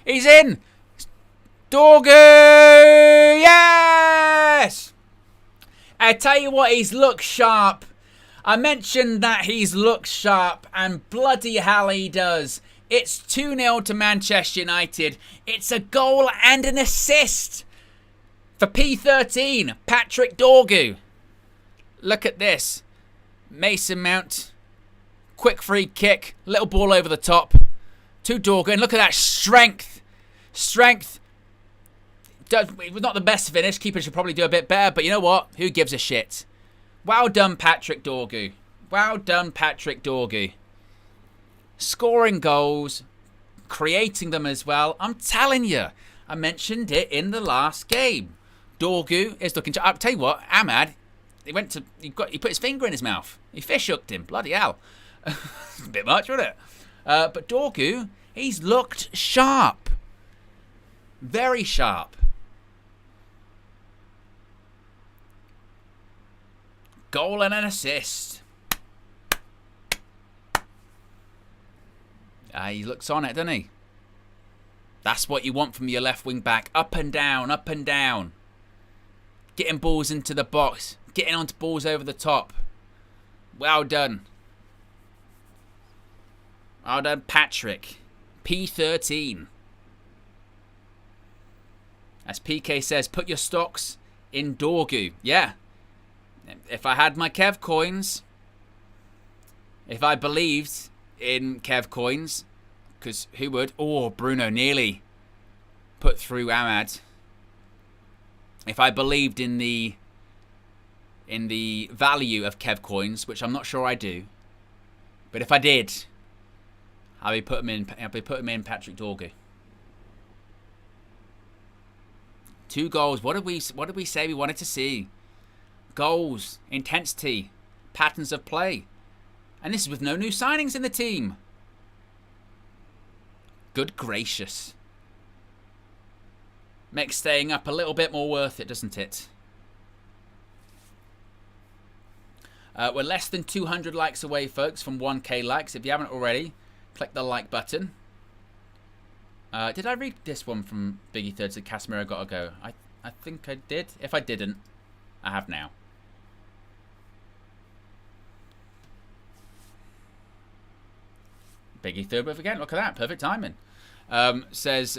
He's in. Dorgu! Yes! I tell you what, he's looked sharp. I mentioned that he's looked sharp, and bloody hell he does. It's 2-0 to Manchester United. It's a goal and an assist for P13, Patrick Dorgu. Look at this. Mason Mount. Quick free kick. Little ball over the top to Dorgu. And look at that strength. Strength. It was not the best finish. Keeper should probably do a bit better. But you know what? Who gives a shit? Well done, Patrick Dorgu. Well done, Patrick Dorgu. Scoring goals. Creating them as well. I'm telling you. I mentioned it in the last game. Dorgu is looking to... I'll tell you what. Ahmad, he put his finger in his mouth. He fish hooked him. Bloody hell. A bit much, wasn't it? But Dorgu, he's looked sharp. Very sharp. Goal and an assist. He looks on it, doesn't he? That's what you want from your left wing back. Up and down, up and down. Getting balls into the box. Getting onto balls over the top. Well done. Well done, Patrick. P13. As PK says, put your stocks in Dorgu. Yeah. If I had my Kev coins, if I believed in Kev coins, because who would? Oh, Bruno nearly put through Ahmad. If I believed in the value of Kev coins, which I'm not sure I do, but if I did, I'll be putting in Patrick Dorgu. 2 goals. What did we say we wanted to see? Goals, intensity, patterns of play. And this is with no new signings in the team. Good gracious. Makes staying up a little bit more worth it, doesn't it? We're less than 200 likes away, folks, from 1k likes. If you haven't already, click the like button. Did I read this one from Biggie Third? Said Casemiro gotta go. I think I did. If I didn't, I have now. Biggie Third with again. Look at that. Perfect timing. Says,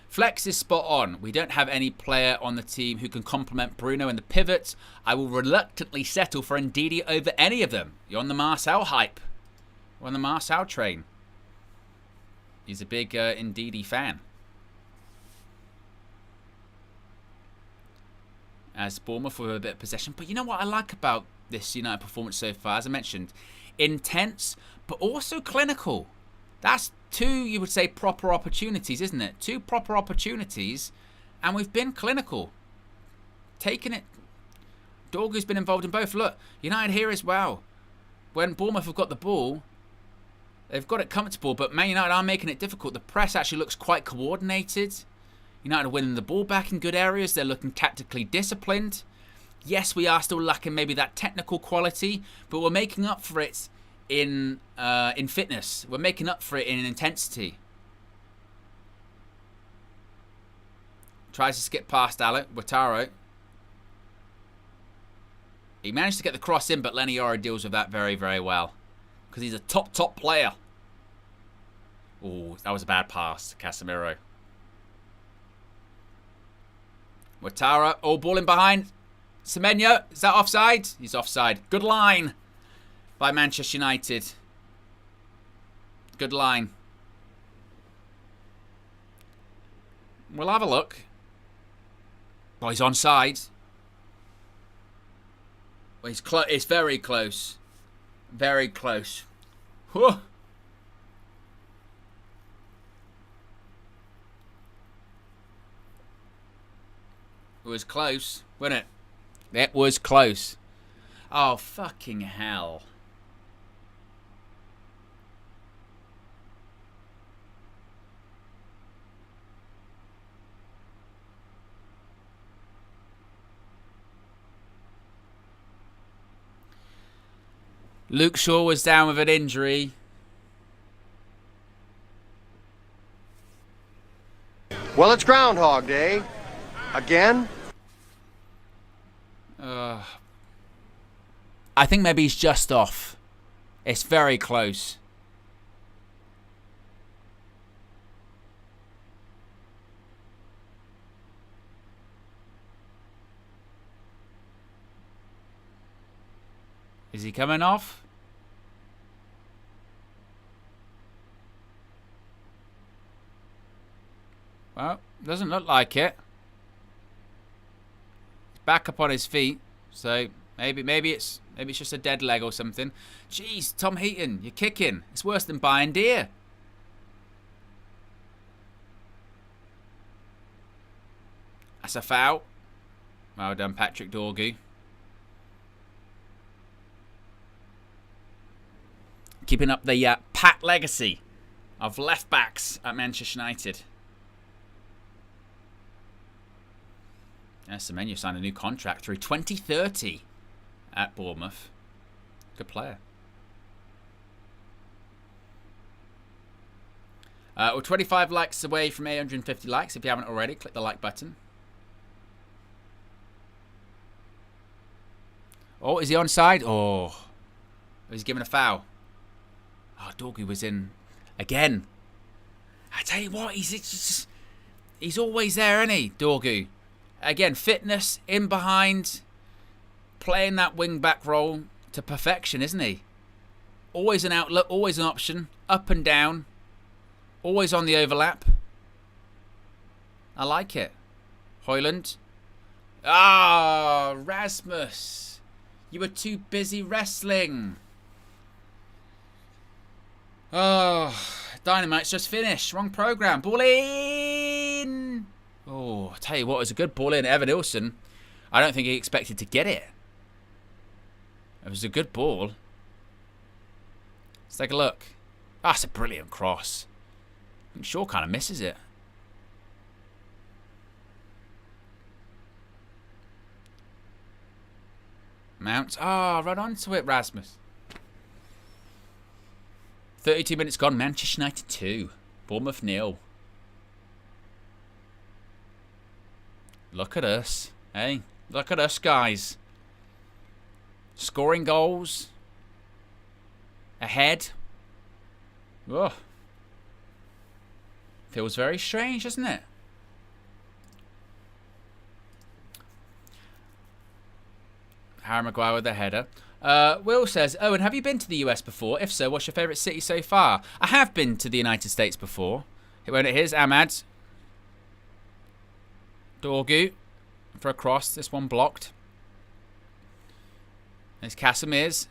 Flex is spot on. We don't have any player on the team who can complement Bruno in the pivot. I will reluctantly settle for Ndidi over any of them. You're on the Marcel hype. We're on the Marcel train. He's a big Ndidi fan. As Bournemouth with a bit of possession. But you know what I like about this United performance so far? As I mentioned, intense, but also clinical. That's 2, you would say, proper opportunities, isn't it? 2 proper opportunities, and we've been clinical. Taking it. Dorgu's been involved in both. Look, United here as well. When Bournemouth have got the ball, they've got it comfortable, but Man United are making it difficult. The press actually looks quite coordinated. United are winning the ball back in good areas. They're looking tactically disciplined. Yes, we are still lacking maybe that technical quality, but we're making up for it in fitness. We're making up for it in intensity. Tries to skip past Alec Wataro. He managed to get the cross in, but Lenny Yoro deals with that very, very well. Because he's a top player. Oh, that was a bad pass, Casemiro. Watara, oh, ball in behind. Semenyo, is that offside? He's offside. Good line by Manchester United. Good line. We'll have a look. Oh, he's onside. Well, it's very close. Very close. Whew. It was close, wasn't it? It was close. Oh, fucking hell. Luke Shaw was down with an injury. Well, it's Groundhog Day. Again? I think maybe he's just off. It's very close. Is he coming off? Well, doesn't look like it. He's back up on his feet, so maybe it's just a dead leg or something. Jeez, Tom Heaton, you're kicking. It's worse than buying deer. That's a foul. Well done, Patrick Dorgu. Keeping up the Pat legacy of left backs at Manchester United. Yes, Semenyo signed a new contract through 2030 at Bournemouth. Good player. We're 25 likes away from 850 likes. If you haven't already, click the like button. Oh, is he onside? Oh, he's given a foul. Oh, Dorgu was in again. I tell you what, he's always there, isn't he, Dorgu? Again, fitness, in behind, playing that wing-back role to perfection, isn't he? Always an outlet, always an option, up and down, always on the overlap. I like it. Højlund. Ah, Rasmus. You were too busy wrestling. Oh, Dynamite's just finished. Wrong programme. Ball in. Oh, I tell you what, it was a good ball in. Evan Ilson, I don't think he expected to get it. It was a good ball. Let's take a look. Ah, it's a brilliant cross. I think Shaw kind of misses it. Mount. Ah, run onto it, Rasmus. 32 minutes gone. Manchester United 2. Bournemouth 0. Look at us. Hey, look at us, guys. Scoring goals. Ahead. Oh. Feels very strange, doesn't it? Harry Maguire with the header. Will says, Owen, have you been to the US before? If so, what's your favourite city so far? I have been to the United States before. When it is, Ahmad. Dorgu for a cross. This one blocked. There's Casimirs.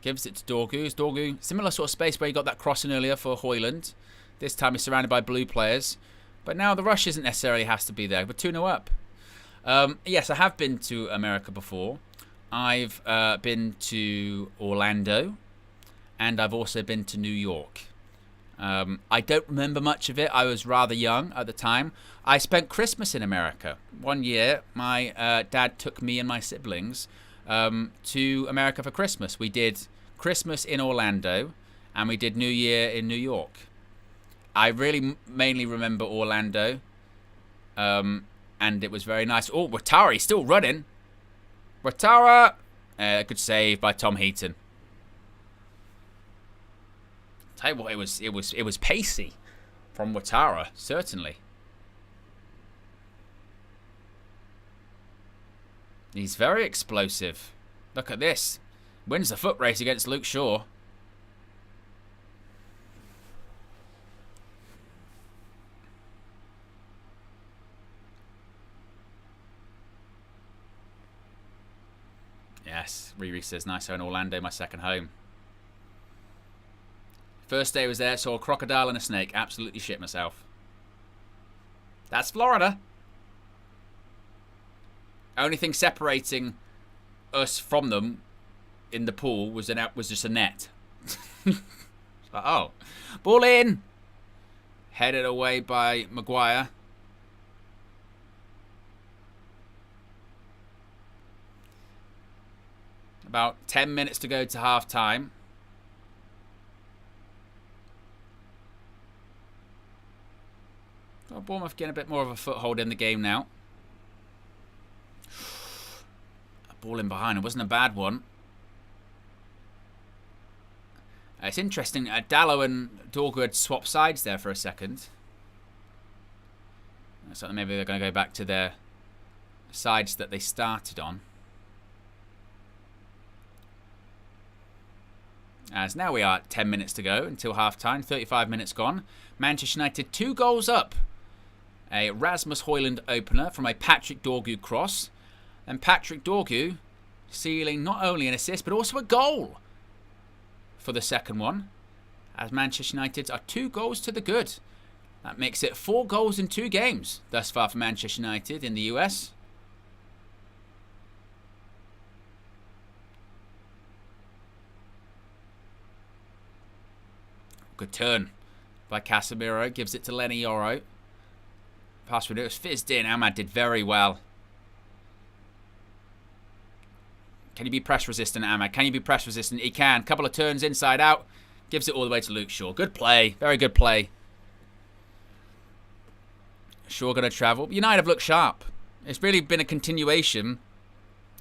Gives it to Dorgu. Dorgu, similar sort of space where he got that crossing earlier for Højlund. This time he's surrounded by blue players. But now the rush isn't necessarily has to be there. We're 2-0 up. Yes, I have been to America before. I've been to Orlando, and I've also been to New York. I don't remember much of it. I was rather young at the time. I spent Christmas in America. One year, my dad took me and my siblings to America for Christmas. We did Christmas in Orlando, and we did New Year in New York. I really mainly remember Orlando, and it was very nice. Oh, Watara, he's still running. Watara, good save by Tom Heaton. Tell you what, it was pacey from Watara, certainly. He's very explosive. Look at this. Wins the foot race against Luke Shaw. Yes, Riri says, nice in Orlando, my second home. First day I was there, saw a crocodile and a snake. Absolutely shit myself. That's Florida. Only thing separating us from them in the pool was just a net. Oh. Ball in. Headed away by Maguire. About 10 minutes to go to half time. So Bournemouth getting a bit more of a foothold in the game now. A ball in behind. It wasn't a bad one. It's interesting. Dalot and Dorgu had swapped sides there for a second. So maybe they're going to go back to their sides that they started on. As now we are at 10 minutes to go until half-time. 35 minutes gone. Manchester United 2 goals up. A Rasmus Højlund opener from a Patrick Dorgu cross. And Patrick Dorgu sealing not only an assist but also a goal for the second one. As Manchester United are 2 goals to the good. That makes it 4 goals in 2 games thus far for Manchester United in the US. Good turn by Casemiro. Gives it to Lenny Yoro. Pass through. It was fizzed in. Ahmad did very well. Can you be press resistant, Ahmad? Can you be press resistant? He can. Couple of turns inside out. Gives it all the way to Luke Shaw. Good play. Very good play. Shaw going to travel. United have looked sharp. It's really been a continuation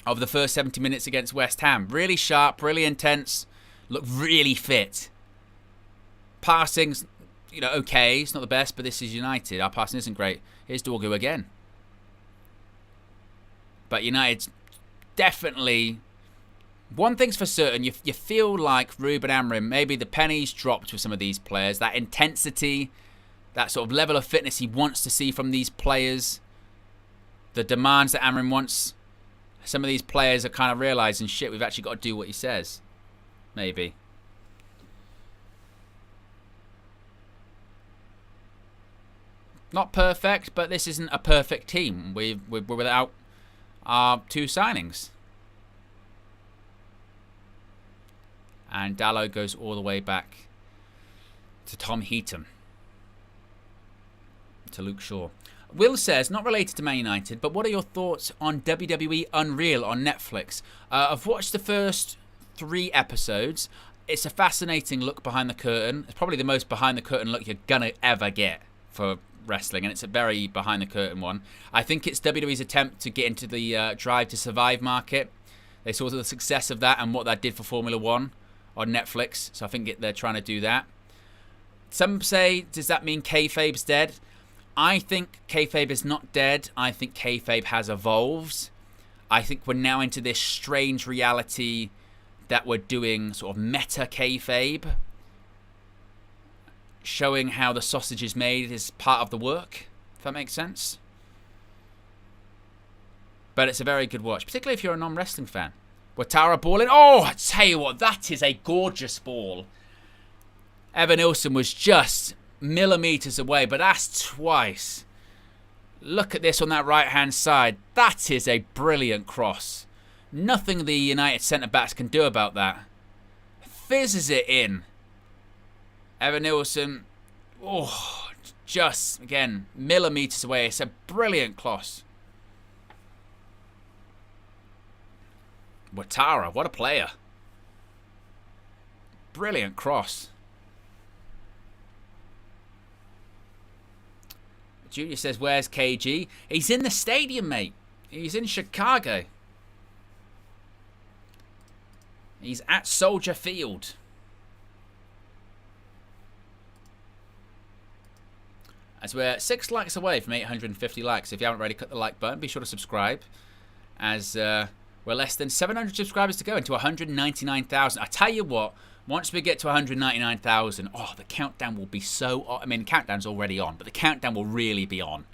of the first 70 minutes against West Ham. Really sharp. Really intense. Look really fit. Passing's, you know, okay. It's not the best, but this is United. Our passing isn't great. Here's Dorgu again. But United's definitely... One thing's for certain. You feel like Ruben Amorim, maybe the pennies dropped with some of these players. That intensity, that sort of level of fitness he wants to see from these players. The demands that Amorim wants. Some of these players are kind of realising, shit, we've actually got to do what he says. Maybe. Not perfect, but this isn't a perfect team. We're without our 2 signings. And Dalot goes all the way back to Tom Heaton. To Luke Shaw. Will says, not related to Man United, but what are your thoughts on WWE Unreal on Netflix? I've watched the first 3 episodes. It's a fascinating look behind the curtain. It's probably the most behind the curtain look you're going to ever get for wrestling, and it's a very behind the curtain one. I think it's WWE's attempt to get into the Drive to Survive market. They saw the success of that and what that did for Formula 1 on Netflix, so I think they're trying to do that. Some say, does that mean kayfabe's dead? I think kayfabe is not dead. I think kayfabe has evolved. I think we're now into this strange reality that we're doing sort of meta kayfabe, showing how the sausage is made is part of the work, if that makes sense. But it's a very good watch, particularly if you're a non-wrestling fan. Ouattara ball in. Oh, I tell you what, that is a gorgeous ball. Evan Nilsson was just millimetres away, but that's twice. Look at this on that right-hand side. That is a brilliant cross. Nothing the United centre-backs can do about that. Fizzes it in. Evan Nilsson, oh, just, again, millimetres away. It's a brilliant cross. Ouattara, what a player. Brilliant cross. Junior says, where's KG? He's in the stadium, mate. He's in Chicago. He's at Soldier Field. As we're 6 likes away from 850 likes. If you haven't already clicked the like button, be sure to subscribe. As we're less than 700 subscribers to go into 199,000. I tell you what, once we get to 199,000, oh, the countdown will be so... I mean, the countdown's already on, but the countdown will really be on.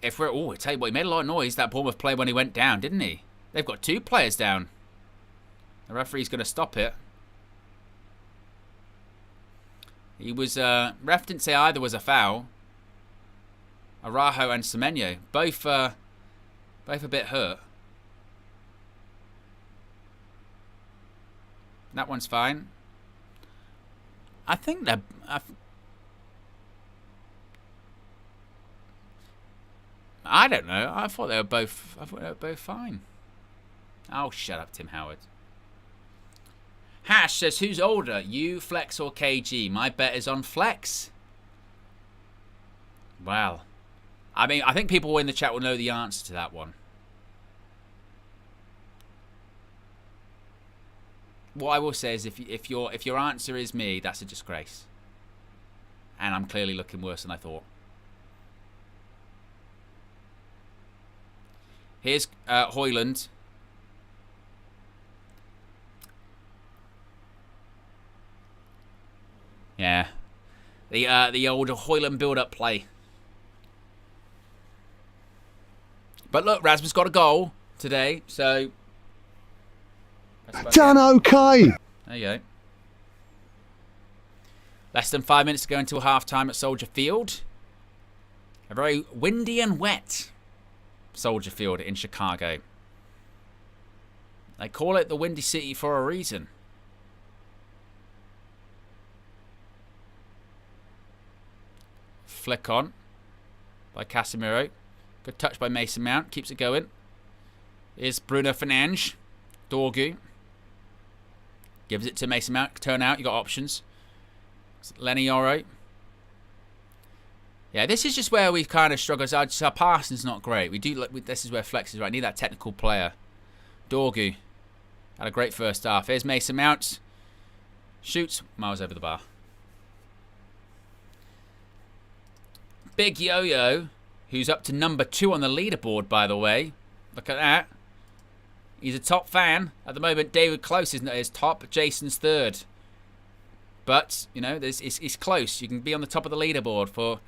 If we're... Oh, I tell you what, he made a lot of noise, that Bournemouth player, when he went down, didn't he? They've got 2 players down. The referee's going to stop it. He was... ref didn't say either was a foul. Araujo and Semenyo, both a bit hurt. That one's fine. I think they're... I don't know. I thought they were both fine. Oh, shut up, Tim Howard. Hash says, who's older, you, Flex, or KG? My bet is on Flex. Well, I mean, I think people in the chat will know the answer to that one. What I will say is, if your answer is me, that's a disgrace, and I'm clearly looking worse than I thought. Here's Hoyland. Yeah, the old Hoyland build-up play. But look, Rasmus got a goal today, so done okay. There you go. Less than 5 minutes to go until half-time at Soldier Field. A very windy and wet Soldier Field in Chicago. They call it the Windy City for a reason. Flick on by Casemiro. Good touch by Mason Mount. Keeps it going. Here's Bruno Fernandes. Dorgu. Gives it to Mason Mount. Turn out. You got options. Lenny Yoro. Yeah, this is just where we've kind of struggled. Our passing's not great. This is where Flex is right. I need that technical player. Dorgu. Had a great first half. Here's Mason Mount. Shoots. Miles over the bar. Big Yo-Yo, who's up to number 2 on the leaderboard, by the way. Look at that. He's a top fan. At the moment, David Close is top. Jason's 3rd. But, you know, it's close. You can be on the top of the leaderboard for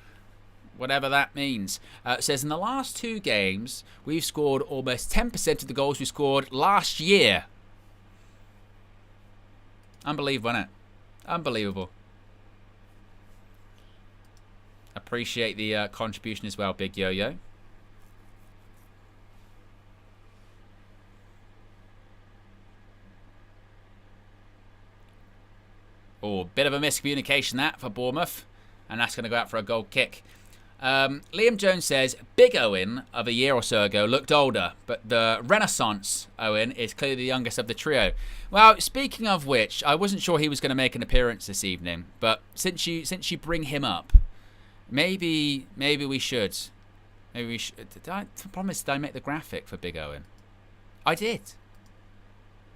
whatever that means. It says, in the last 2 games, we've scored almost 10% of the goals we scored last year. Unbelievable, isn't it? Unbelievable. Appreciate the contribution as well, Big Yo-Yo. Oh, bit of a miscommunication that for Bournemouth. And that's going to go out for a goal kick. Liam Jones says, Big Owen of a year or so ago looked older, but the Renaissance Owen is clearly the youngest of the trio. Well, speaking of which, I wasn't sure he was going to make an appearance this evening, but since you bring him up, maybe we should. Maybe we should. The problem is, did I make the graphic for Big Owen? I did.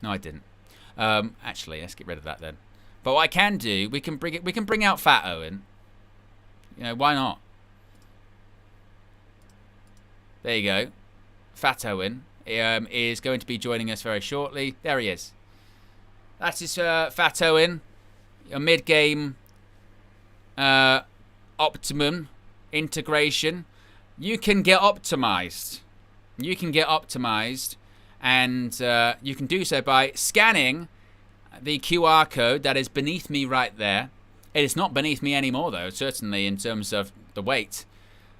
No, I didn't. Actually, let's get rid of that then. But what I can do, we can bring out Fat Owen. You know, why not? There you go. Fat Owen is going to be joining us very shortly. There he is. That is Fat Owen. A mid-game Optimum integration. You can get optimized. You can get optimized, and you can do so by scanning the QR code that is beneath me right there. It is not beneath me anymore, though, certainly in terms of the weight.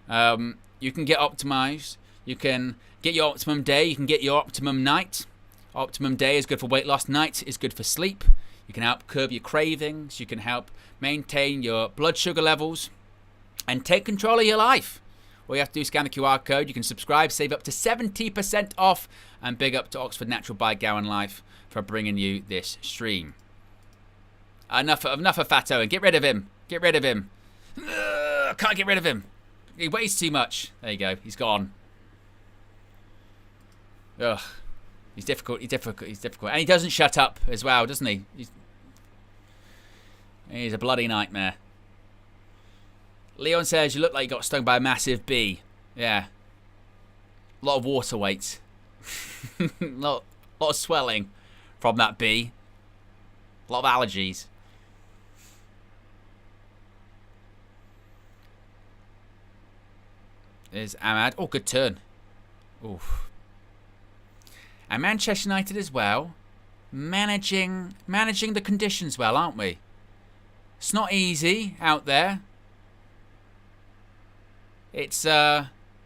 You can get optimized. You can get your Optimum Day. You can get your Optimum Night. Optimum Day is good for weight loss. Night is good for sleep. You can help curb your cravings. You can help maintain your blood sugar levels and take control of your life. All you have to do is scan the QR code. You can subscribe, save up to 70% off, and big up to Oxford Natural by Gowan Life for bringing you this stream. Enough of Fat Owen. Get rid of him. Get rid of him. Can't get rid of him. He weighs too much. There you go. He's gone. Ugh. He's difficult. He's difficult. He's difficult. And he doesn't shut up as well, doesn't he? He's a bloody nightmare. Leon says, you look like you got stung by a massive bee. Yeah. A lot of water weight. lot of swelling from that bee. A lot of allergies. There's Ahmad. Oh, good turn. Oof. And Manchester United as well. Managing the conditions well, aren't we? It's not easy out there. It's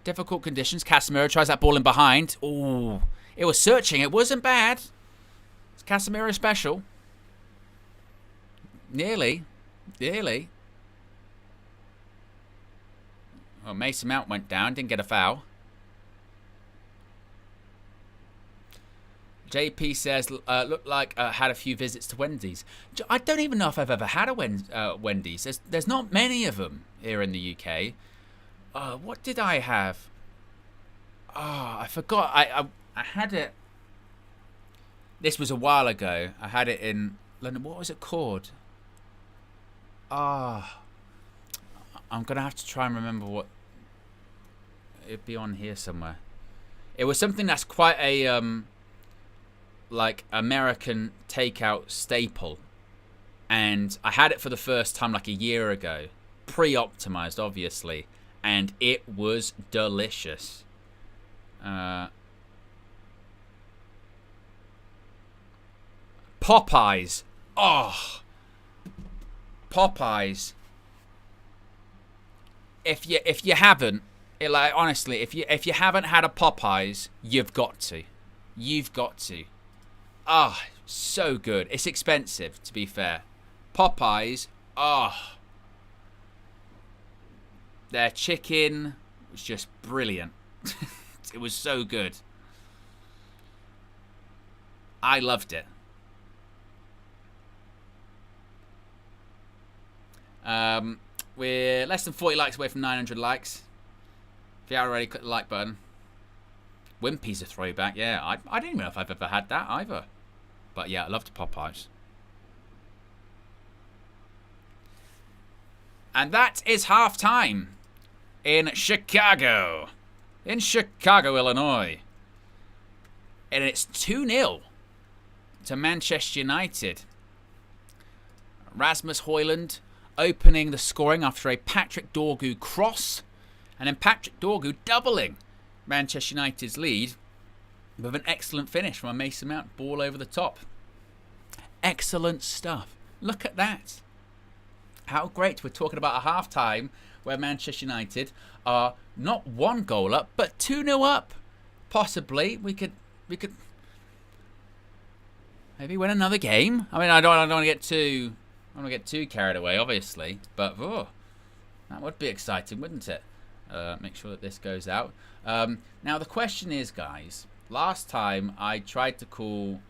difficult conditions. Casemiro tries that ball in behind. Ooh. It was searching. It wasn't bad. It's Casemiro special. Nearly. Nearly. Well, Mason Mount went down. Didn't get a foul. JP says, looked like had a few visits to Wendy's. I don't even know if I've ever had a Wendy's. There's not many of them here in the UK. What did I have? Oh, I forgot. I had it. This was a while ago. I had it in London. What was it called? I'm going to have to try and remember what. It'd be on here somewhere. It was something that's quite a like American takeout staple, and I had it for the first time like a year ago, pre-optimized obviously, and it was delicious. Popeyes. Oh, Popeyes. If you haven't, like honestly, if you haven't had a Popeyes, you've got to. You've got to. Ah, so good. It's expensive, to be fair. Popeyes. Oh, their chicken was just brilliant. It was so good. I loved it. We're less than 40 likes away from 900 likes. If you haven't already, click the like button. Wimpy's a throwback. Yeah, I didn't even know if I've ever had that either. But yeah, I loved Popeyes. And that is half time in Chicago. In Chicago, Illinois. And it's 2-0 to Manchester United. Rasmus Højlund opening the scoring after a Patrick Dorgu cross. And then Patrick Dorgu doubling Manchester United's lead with an excellent finish from a Mason Mount. Ball over the top. Excellent stuff. Look at that. How great. We're talking about a half-time where Manchester United are not 1 goal up, but 2-0 up. Possibly we could maybe win another game. I mean, I don't want to get too carried away, obviously, but that would be exciting, wouldn't it? Make sure that this goes out. Now the question is, guys, last time I tried to call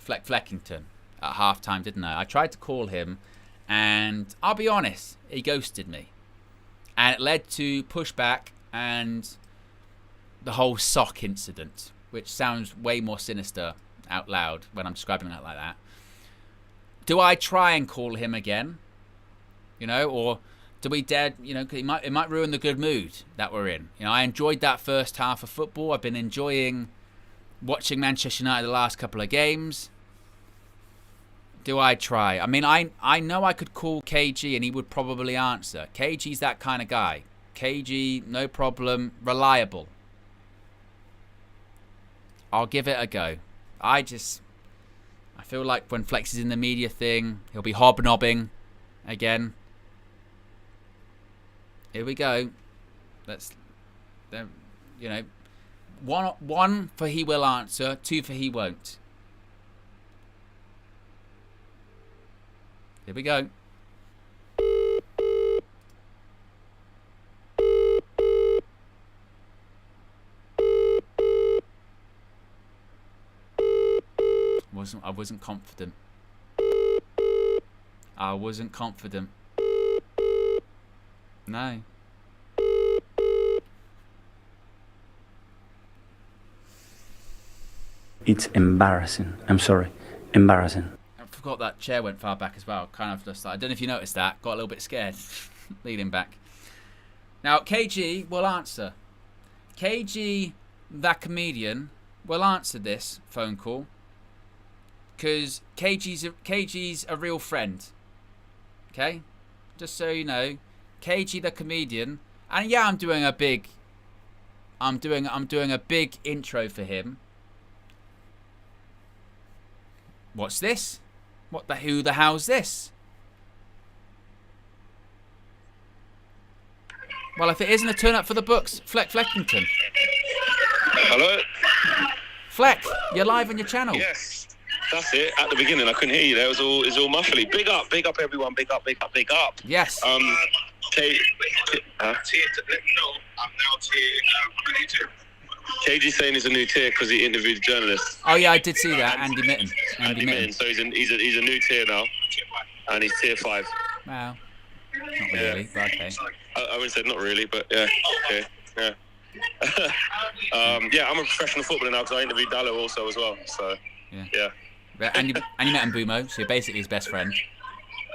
Fleckington at halftime, didn't I? I tried to call him, and I'll be honest, he ghosted me, and it led to pushback and the whole sock incident, which sounds way more sinister out loud when I'm describing it like that. Do I try and call him again? You know, or do we dare? You know, it might ruin the good mood that we're in. You know, I enjoyed that first half of football. I've been enjoying watching Manchester United the last couple of games. Do I try? I mean, I know I could call KG and he would probably answer. KG's that kind of guy. KG, no problem, reliable. I'll give it a go. I feel like when Flex is in the media thing, he'll be hobnobbing again. Here we go. Let's, you know, one for he will answer, 2 for he won't. Here we go. I wasn't confident. I wasn't confident. No. It's embarrassing. I'm sorry. Embarrassing. I forgot that chair went far back as well. Kind of just like, I don't know if you noticed that. Got a little bit scared. Leaning back. Now, KG will answer. KG, that comedian, will answer this phone call. Because KG's a real friend. Okay? Just so you know. KG the comedian. And yeah, I'm doing a big intro for him. What's this? Who the hell's this? Well, if it isn't a turn up for the books, Fleckington. Hello? Fleck, you're live on your channel. Yes. That's it. At the beginning, I couldn't hear you there. It was all muffly. Big up everyone. Big up. Yes. I'm now here ready to KG's saying he's a new tier because he interviewed a journalist. Oh yeah, I did see that. Andy Mitten. Andy Mitten. So he's a new tier now, and he's tier 5. Wow. Not really, but okay. I would say not really, but yeah. Okay. Yeah. I'm a professional footballer now because I interviewed Dallo also as well. So yeah. And you met Mbumo, so you're basically his best friend.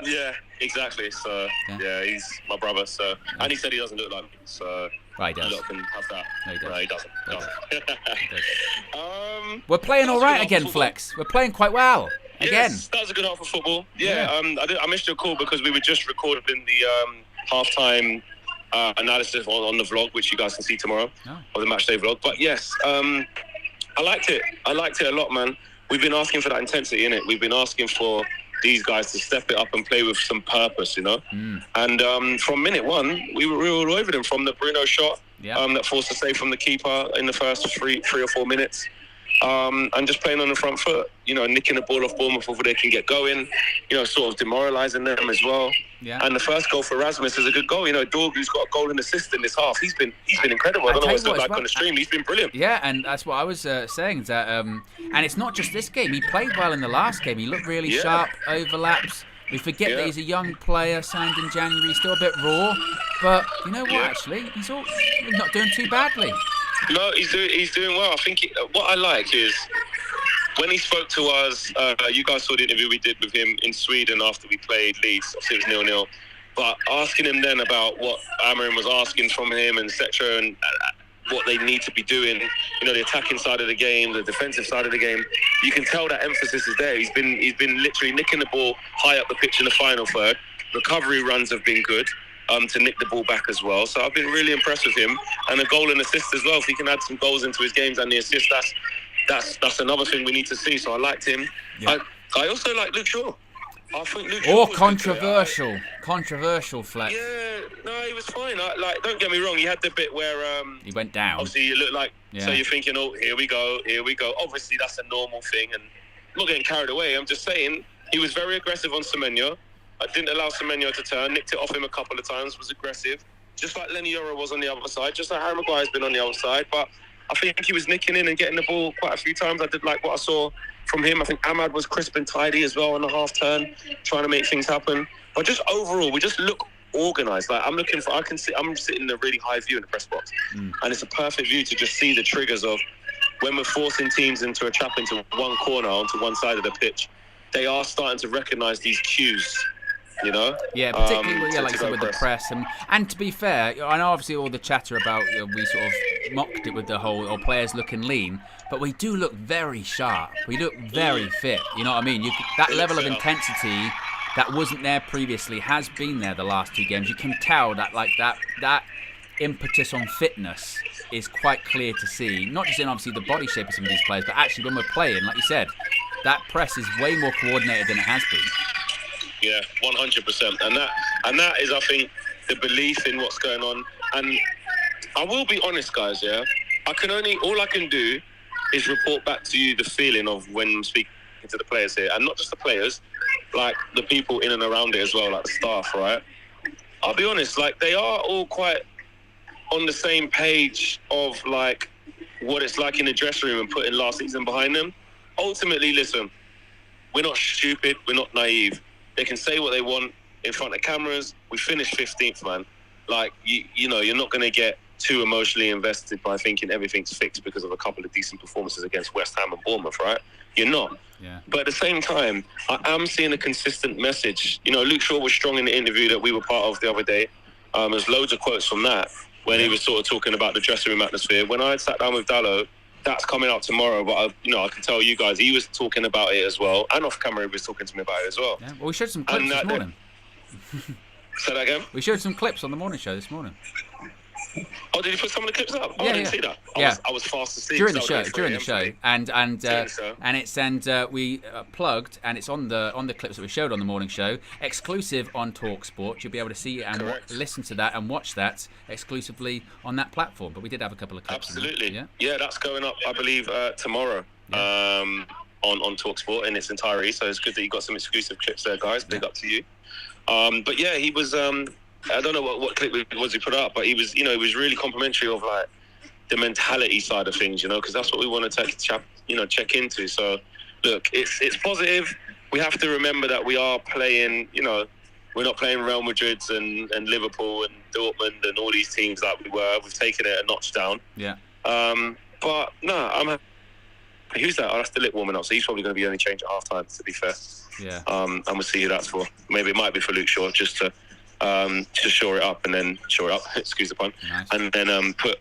Yeah, exactly. So yeah, he's my brother. So and he said he doesn't look like me. So right, he does. You lot can have that. No, he does. Right, he doesn't. We're playing all right again, Flex. We're playing quite well again. Yes, that was a good half of football. Yeah. I missed your call because we were just recording the halftime analysis on the vlog, which you guys can see tomorrow, or the match day vlog. But yes, I liked it. I liked it a lot, man. We've been asking for that intensity, innit? We've been asking for these guys to step it up and play with some purpose, you know? And from minute one, we were all over them. From the Bruno shot that forced a save from the keeper in the first three or 4 minutes. And just playing on the front foot, you know, nicking the ball off Bournemouth before they can get going, you know, sort of demoralising them as well. Yeah. And the first goal for Rasmus is a good goal. You know, Dorgu's got a goal and assist in this half. He's been incredible. I don't know what it's looked like on the stream. He's been brilliant. Yeah, and that's what I was saying. Is that and it's not just this game. He played well in the last game. He looked really sharp, overlaps. We forget that he's a young player, signed in January, still a bit raw. But you know what? Actually, he's not doing too badly. No, he's doing well. I think what I like is when he spoke to us. You guys saw the interview we did with him in Sweden after we played Leeds. Obviously it was 0-0. But asking him then about what Amorim was asking from him, and etc., and what they need to be doing, you know, the attacking side of the game, the defensive side of the game, you can tell that emphasis is there. He's been literally nicking the ball high up the pitch in the final third. Recovery runs have been good. To nick the ball back as well. So I've been really impressed with him, and a goal and assist as well. If he can add some goals into his games and the assist, that's another thing we need to see. So I liked him. Yeah. I also like Luke Shaw. I think Luke Shaw was controversial Flex. Yeah, no, he was fine. Don't get me wrong. He had the bit where he went down. Obviously, it looked like. So you're thinking, oh, here we go. Obviously, that's a normal thing, and I'm not getting carried away. I'm just saying he was very aggressive on Semenyo. I didn't allow Semenyo to turn, nicked it off him a couple of times, was aggressive, just like Lenny Yoro was on the other side, just like Harry Maguire's been on the other side. But I think he was nicking in and getting the ball quite a few times. I did like what I saw from him. I think Ahmad was crisp and tidy as well on the half turn, trying to make things happen. But just overall, we just look organised. Like I'm sitting in a really high view in the press box, and it's a perfect view to just see the triggers of when we're forcing teams into a trap into one corner onto one side of the pitch. They are starting to recognise these cues. You know? Yeah, particularly like you said with the press. And to be fair, I know obviously all the chatter about we sort of mocked it with the whole players looking lean, but we do look very sharp. We look very fit. You know what I mean? That level of intensity that wasn't there previously has been there the last 2 games. You can tell that that impetus on fitness is quite clear to see. Not just in obviously the body shape of some of these players, but actually when we're playing, like you said, that press is way more coordinated than it has been. Yeah, 100%, and that is, I think, the belief in what's going on. And I will be honest, guys. Yeah, all I can do is report back to you the feeling of when I'm speaking to the players here, and not just the players, like the people in and around it as well, like the staff. Right? I'll be honest, like they are all quite on the same page of like what it's like in the dressing room and putting last season behind them. Ultimately, listen, we're not stupid, we're not naive. They can say what they want in front of cameras. We finished 15th, man. Like, you know, you're not going to get too emotionally invested by thinking everything's fixed because of a couple of decent performances against West Ham and Bournemouth, right? You're not. Yeah. But at the same time, I am seeing a consistent message. You know, Luke Shaw was strong in the interview that we were part of the other day. There's loads of quotes from that when he was sort of talking about the dressing room atmosphere. When I sat down with Dallo, that's coming out tomorrow, but I can tell you guys, he was talking about it as well, and off camera he was talking to me about it as well. Yeah, well, we showed some clips this morning. Say that again? We showed some clips on the morning show this morning. Oh, did you put some of the clips up? I didn't see that. I was fast asleep. During the show, and we plugged, and it's on the clips that we showed on the morning show, exclusive on TalkSport. You'll be able to see and listen to that and watch that exclusively on that platform. But we did have a couple of clips. Absolutely. Yeah, that's going up, I believe, tomorrow. On TalkSport in its entirety. So it's good that you got some exclusive clips there, guys. Big up to you. But yeah, he was. I don't know what clip was he put up, but he was really complimentary of like the mentality side of things, you know, because that's what we want to check into. So, look, it's positive. We have to remember that we are playing, you know, we're not playing Real Madrid and Liverpool and Dortmund and all these teams like we were. We've taken it a notch down. Yeah. But no, I'm. Who's that? Oh, that's the lip warming up. So he's probably going to be the only change at half time, to be fair. Yeah. And we'll see who that's for. Maybe it might be for Luke Shaw, just to shore it up and then shore it up. Excuse the pun. Nice. And then put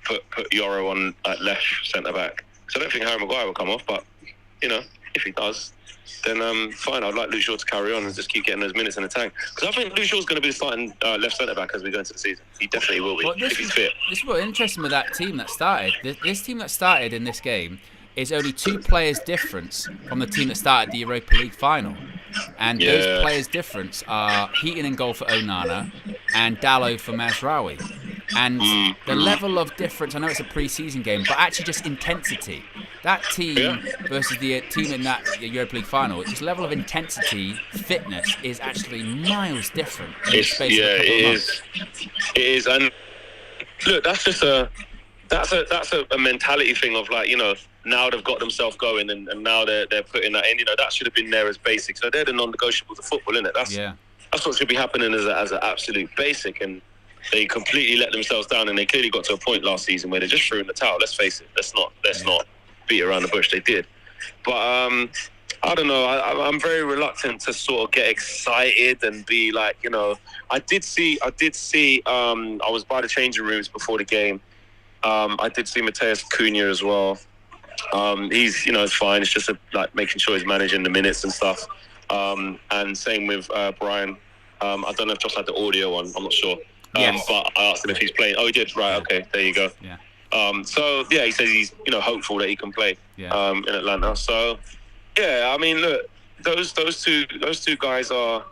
Yoro on at left centre back. So I don't think Harry Maguire will come off, but you know, if he does, then fine. I'd like Luke Shaw to carry on and just keep getting those minutes in the tank, because I think Luke Shaw's going to be the starting left centre back as we go into the season. He definitely will be if he's fit. This is what's interesting with that team that started. This team that started in this game is only 2 players difference from the team that started the Europa League final. And those players difference are Heaton in goal for Onana and Dalot for Mazraoui. And the level of difference, I know it's a pre-season game, but actually just intensity. That team versus the team in that Europa League final, just level of intensity, fitness is actually miles different. It is. And look, that's just a mentality thing of, like, you know, now they've got themselves going and now they're putting that in. You know, that should have been there as basic. So they're the non-negotiables of football, isn't it? That's what should be happening as an absolute basic. And they completely let themselves down, and they clearly got to a point last season where they just threw in the towel. Let's face it. Let's not beat around the bush. They did. But I don't know. I'm very reluctant to sort of get excited and be like, you know, I did see. I was by the changing rooms before the game. I did see Matheus Cunha as well. He's, you know, it's fine. It's just like making sure he's managing the minutes and stuff. And same with Brian. I don't know if Josh had the audio on. I'm not sure. But I asked him if he's playing. Oh, he did. Right. Okay. There you go. Yeah. So yeah, he says he's, you know, hopeful that he can play in Atlanta. So yeah, I mean, look, those two guys are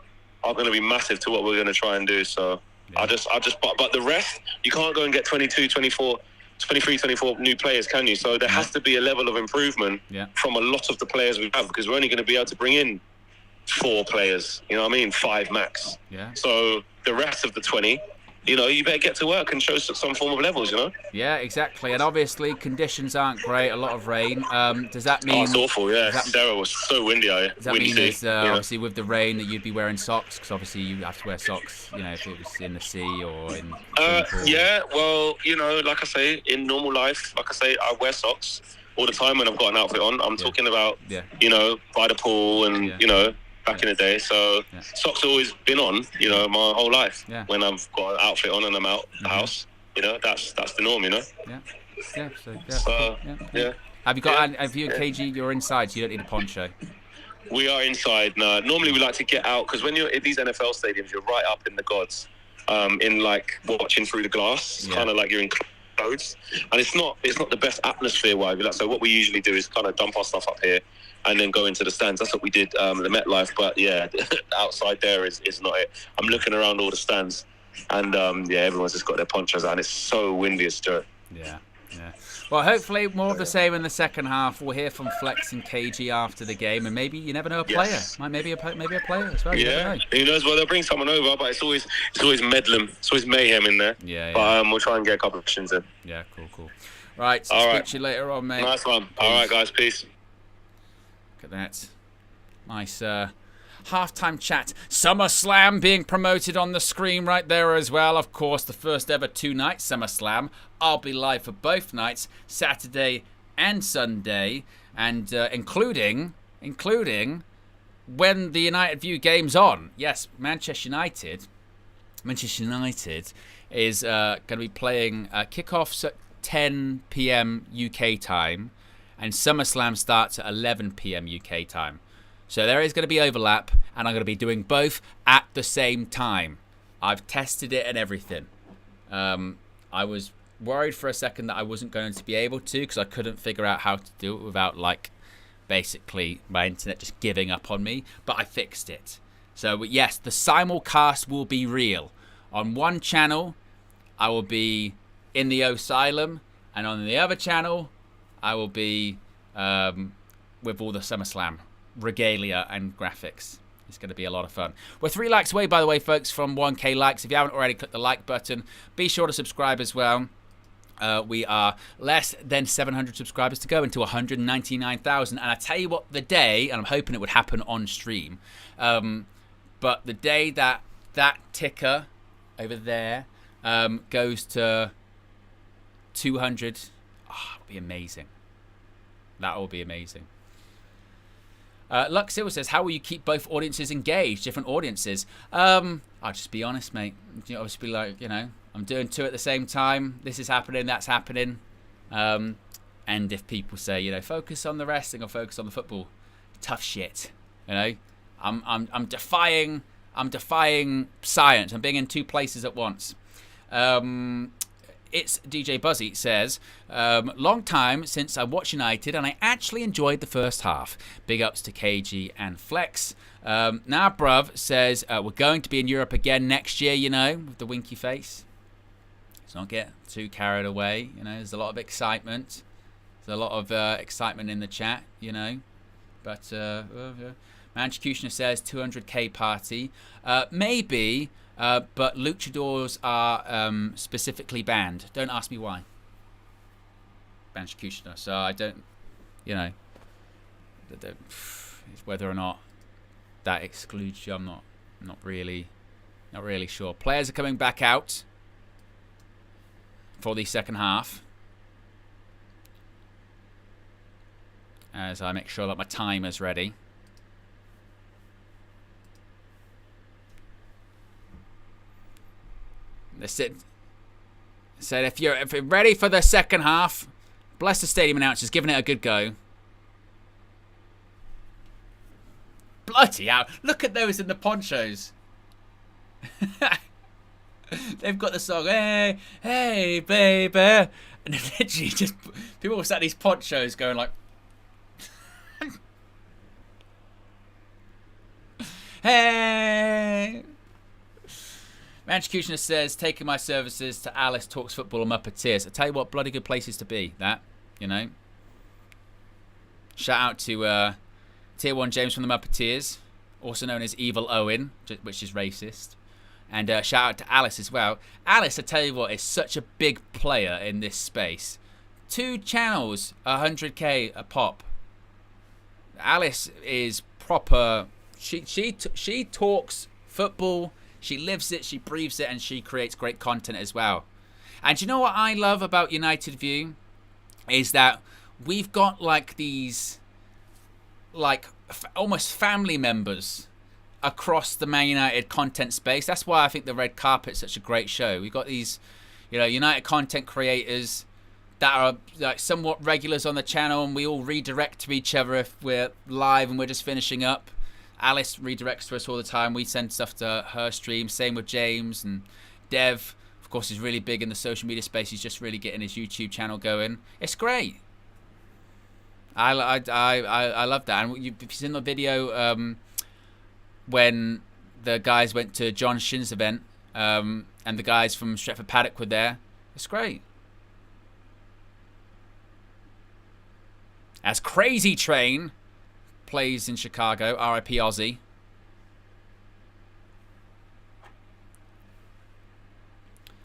going to be massive to what we're going to try and do. So I just but the rest, you can't go and get 23, 24 new players, can you? So there has to be a level of improvement from a lot of the players we have, because we're only going to be able to bring in 4 players, you know what I mean? 5 max. Yeah. So the rest of the 20, you know, you better get to work and show some form of levels, you know? Yeah, exactly. And obviously conditions aren't great, a lot of rain. Does that mean... Oh, it's awful, yeah. Sarah was so windy out here. Does that mean obviously with the rain that you'd be wearing socks? Because obviously you have to wear socks, you know, if it was in the sea or in... Yeah, well, you know, like I say, in normal life, like I say, I wear socks all the time when I've got an outfit on. I'm talking about, you know, by the pool and, you know, back in the day. So socks have always been on, you know, my whole life. When I've got an outfit on and I'm out the house, you know, that's the norm, you know. Have you and KG, you're inside, so you don't need a poncho? We are inside now. Normally we like to get out, because when you're in these NFL stadiums, you're right up in the gods, in like watching through the glass. It's kind of like you're in clothes, and it's not the best atmosphere wise. So what we usually do is kind of dump our stuff up here and then go into the stands. That's what we did at the MetLife. But yeah, outside there is not it. I'm looking around all the stands, and everyone's just got their ponchos out, and it's so windy, it's dirt. Yeah. Well, hopefully more of the same in the second half. We'll hear from Flex and KG after the game, and maybe, you never know, a player. Maybe a player as well. Yeah, who knows? Well, they'll bring someone over, but it's always medlem. It's always mayhem in there. Yeah. But we'll try and get a couple of questions in. Yeah, cool. Right, so speak to you later on, mate. Nice one. All right, guys, peace. Look at that. Nice halftime chat. SummerSlam being promoted on the screen right there as well. Of course, the first ever 2-night SummerSlam. I'll be live for both nights, Saturday and Sunday, and including when the United View game's on. Yes, Manchester United is going to be playing kickoffs at 10 p.m. UK time, and SummerSlam starts at 11 p.m. UK time. So there is going to be overlap, and I'm going to be doing both at the same time. I've tested it and everything. I was worried for a second that I wasn't going to be able to, because I couldn't figure out how to do it without, like, basically my internet just giving up on me, but I fixed it. So yes, the simulcast will be real. On one channel, I will be in the Asylum, and on the other channel, I will be with all the SummerSlam regalia and graphics. It's going to be a lot of fun. We're 3 likes away, by the way, folks, from 1K likes. If you haven't already, click the like button. Be sure to subscribe as well. We are less than 700 subscribers to go into 199,000. And I tell you what, the day, and I'm hoping it would happen on stream, but the day that ticker over there goes to 200, it'll be amazing. That will be amazing. Lux Silver says, how will you keep both audiences engaged, different audiences? I'll just be honest, mate. I'll just be like, I'm doing two at the same time. This is happening, that's happening. And if people say, focus on the wrestling or focus on the football, tough shit. I'm defying science. I'm being in two places at once. It's DJ Buzzy says, long time since I watched United and I actually enjoyed the first half. Big ups to KG and Flex. Now bruv says, we're going to be in Europe again next year, with the winky face. Let's not get too carried away. There's a lot of excitement. There's a lot of excitement in the chat, But Manchucutioner says 200k party. Maybe, but luchadors are specifically banned. Don't ask me why. Manchucutioner. So I don't, whether or not that excludes you, I'm not really sure. Players are coming back out for the second half. As I make sure that my timer's ready. Said if you're ready for the second half, bless the stadium announcers, giving it a good go. Bloody hell! Look at those in the ponchos. They've got the song, hey, hey, baby, and literally just people sat in these ponchos going like, hey. Manchucutioner says, taking my services to Alice Talks Football and Muppeteers. I tell you what, bloody good places to be, that, Shout out to Tier 1 James from the Muppeteers, also known as Evil Owen, which is racist. And shout out to Alice as well. Alice, I tell you what, is such a big player in this space. 2 channels, 100k a pop. Alice is proper. She talks football. She lives it, she breathes it, and she creates great content as well. And you know what I love about United View? Is that we've got like these, almost family members across the Man United content space. That's why I think the Red Carpet's such a great show. We've got these, United content creators that are like somewhat regulars on the channel, and we all redirect to each other if we're live and we're just finishing up. Alice redirects to us all the time. We send stuff to her stream. Same with James and Dev. Of course, he's really big in the social media space. He's just really getting his YouTube channel going. It's great. I love that. And you've seen the video when the guys went to John Shin's event and the guys from Stretford Paddock were there. It's great. As Crazy Train plays in Chicago, RIP Aussie.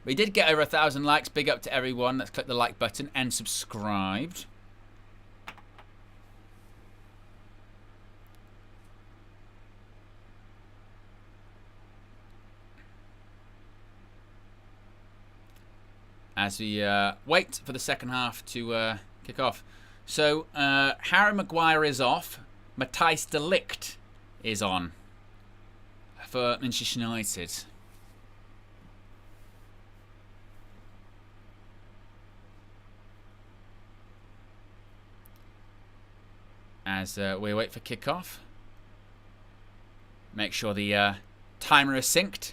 We did get over 1,000 likes. Big up to everyone that's clicked the like button and subscribed. As we wait for the second half to kick off. So, Harry Maguire is off. Matthijs de Ligt is on for Manchester United. As we wait for kickoff. Make sure the timer is synced.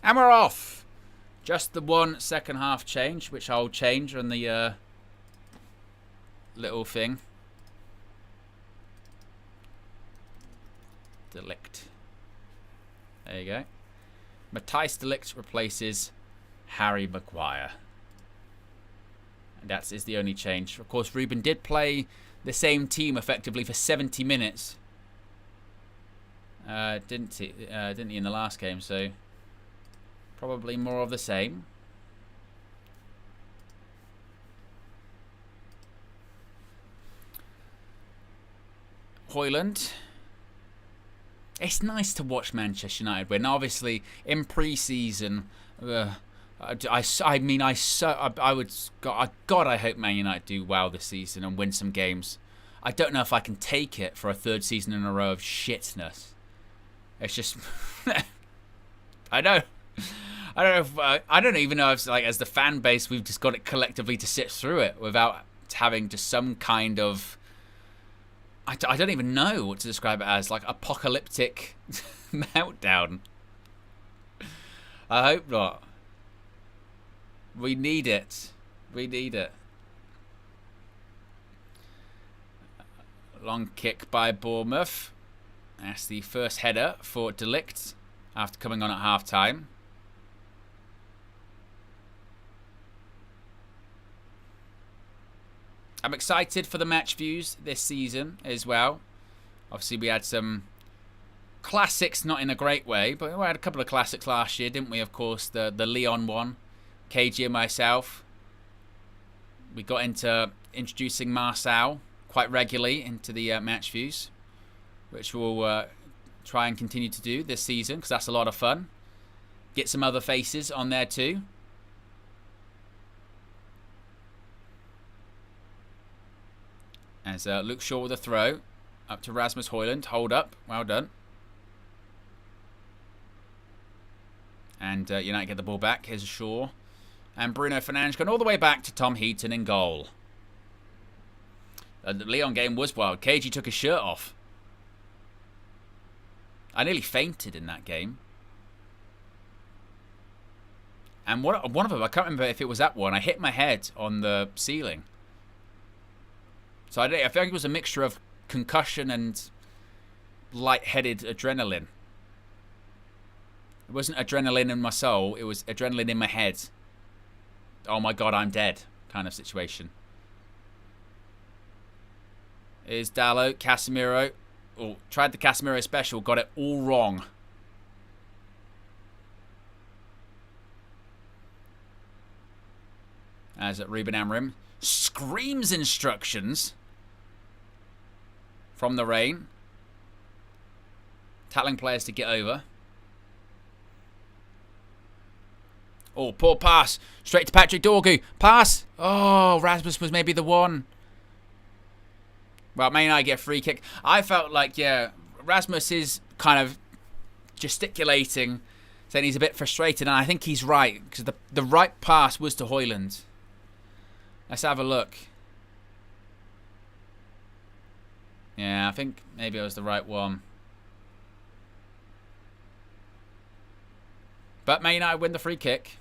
And we're off. Just the 1 second half change, which I'll change on the little thing. De Ligt. There you go. Matthijs de Ligt replaces Harry Maguire. And that is the only change. Of course, Ruben did play the same team effectively for 70 minutes. Didn't he in the last game, so probably more of the same. Højlund. It's nice to watch Manchester United win. Obviously, in pre-season, I hope Man United do well this season and win some games. I don't know if I can take it for a third season in a row of shitness. It's just, I don't even know if, like, as the fan base, we've just got it collectively to sit through it without having just some kind of, I don't even know what to describe it as, like apocalyptic meltdown. I hope not. We need it. We need it. Long kick by Bournemouth. That's the first header for De Ligt after coming on at half-time. I'm excited for the match views this season as well. Obviously, we had some classics, not in a great way, but we had a couple of classics last year, didn't we? Of course, the Lyon one, KG and myself. We got into introducing Marcel quite regularly into the match views, which we'll try and continue to do this season because that's a lot of fun. Get some other faces on there too. As Luke Shaw with a throw up to Rasmus Højlund. Hold up. Well done. And United get the ball back. Here's Shaw. And Bruno Fernandes going all the way back to Tom Heaton in goal. The Lyon game was wild. KG took his shirt off. I nearly fainted in that game. And one of them, I can't remember if it was that one, I hit my head on the ceiling. So I feel like it was a mixture of concussion and lightheaded adrenaline. It wasn't adrenaline in my soul, it was adrenaline in my head. Oh my god, I'm dead kind of situation. Here's Dalot, Casemiro. Oh, tried the Casemiro special, got it all wrong. As Ruben Amorim screams instructions from the rain, telling players to get over. Oh, poor pass. Straight to Patrick Dorgu. Pass. Oh, Rasmus was maybe the one. Well, Man United get a free kick. I felt like, yeah, Rasmus is kind of gesticulating, saying he's a bit frustrated, and I think he's right, because the right pass was to Højlund. Let's have a look. Yeah, I think maybe it was the right one. But Man United win the free kick.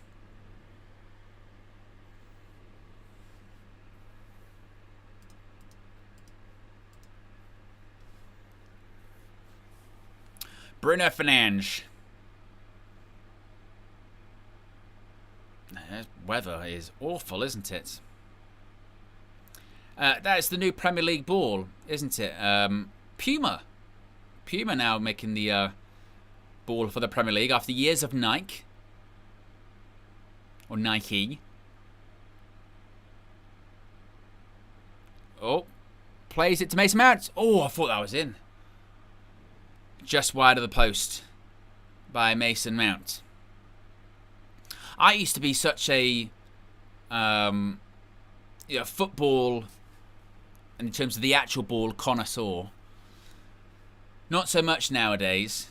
Bruno Fernandes. Weather is awful, isn't it? That's the new Premier League ball, isn't it? Puma now making the ball for the Premier League after years of Nike. Or Nike. Oh. Plays it to Mason Mount. Oh, I thought that was in. Just wide of the post by Mason Mount. I used to be such a football, in terms of the actual ball, connoisseur. Not so much nowadays.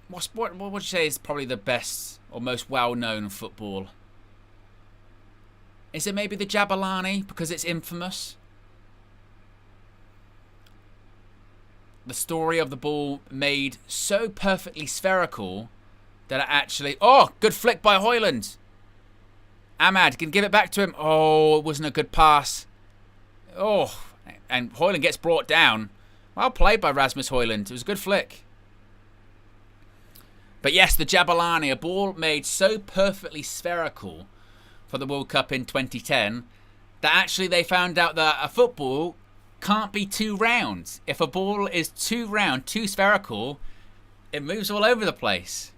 What would you say is probably the best or most well-known football? Is it maybe the Jabulani because it's infamous? The story of the ball made so perfectly spherical that it actually... Oh, good flick by Højlund. Ahmad can give it back to him. Oh, it wasn't a good pass. Oh, and Højlund gets brought down. Well played by Rasmus Højlund. It was a good flick. But yes, the Jabulani, a ball made so perfectly spherical for the World Cup in 2010 that actually they found out that a football can't be too round. If a ball is too round, too spherical, it moves all over the place.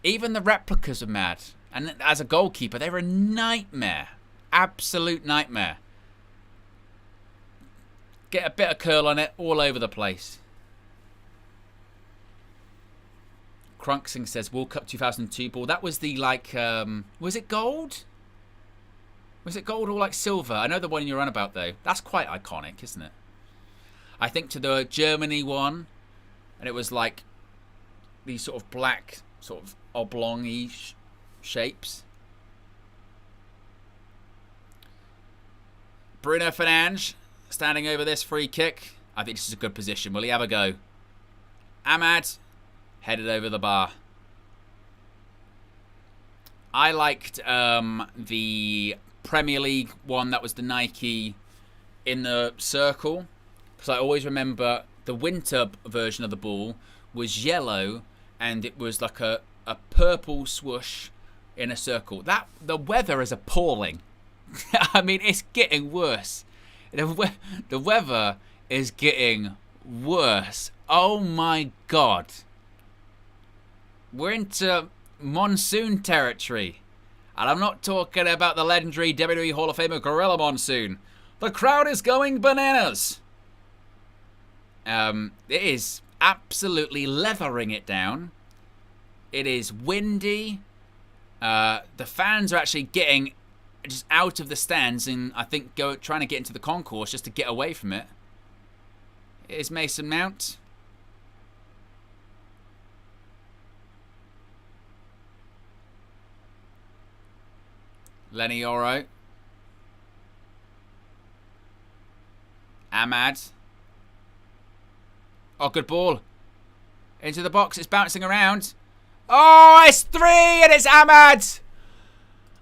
Even the replicas are mad. And as a goalkeeper, they were a nightmare. Absolute nightmare. Get a bit of curl on it, all over the place. Crunksing says World Cup 2002 ball. That was the like, was it gold? Was it gold or like silver? I know the one you're on about though. That's quite iconic, isn't it? I think to the Germany one, and it was like these sort of black, sort of oblong-y shapes. Bruno Fernandes standing over this free kick. I think this is a good position. Will he have a go? Ahmad headed over the bar. I liked the Premier League one that was the Nike in the circle, because I always remember the winter version of the ball was yellow and it was like a purple swoosh in a circle. The weather is appalling. I mean, it's getting worse. The weather is getting worse. Oh my God. We're into monsoon territory. And I'm not talking about the legendary WWE Hall of Famer Gorilla Monsoon. The crowd is going bananas. It is absolutely leathering it down. It is windy. The fans are actually getting just out of the stands and I think trying to get into the concourse just to get away from it. It is Mason Mount. Lenny Oro. Ahmad. Oh, good ball. Into the box. It's bouncing around. Oh, it's 3 and it's Ahmad.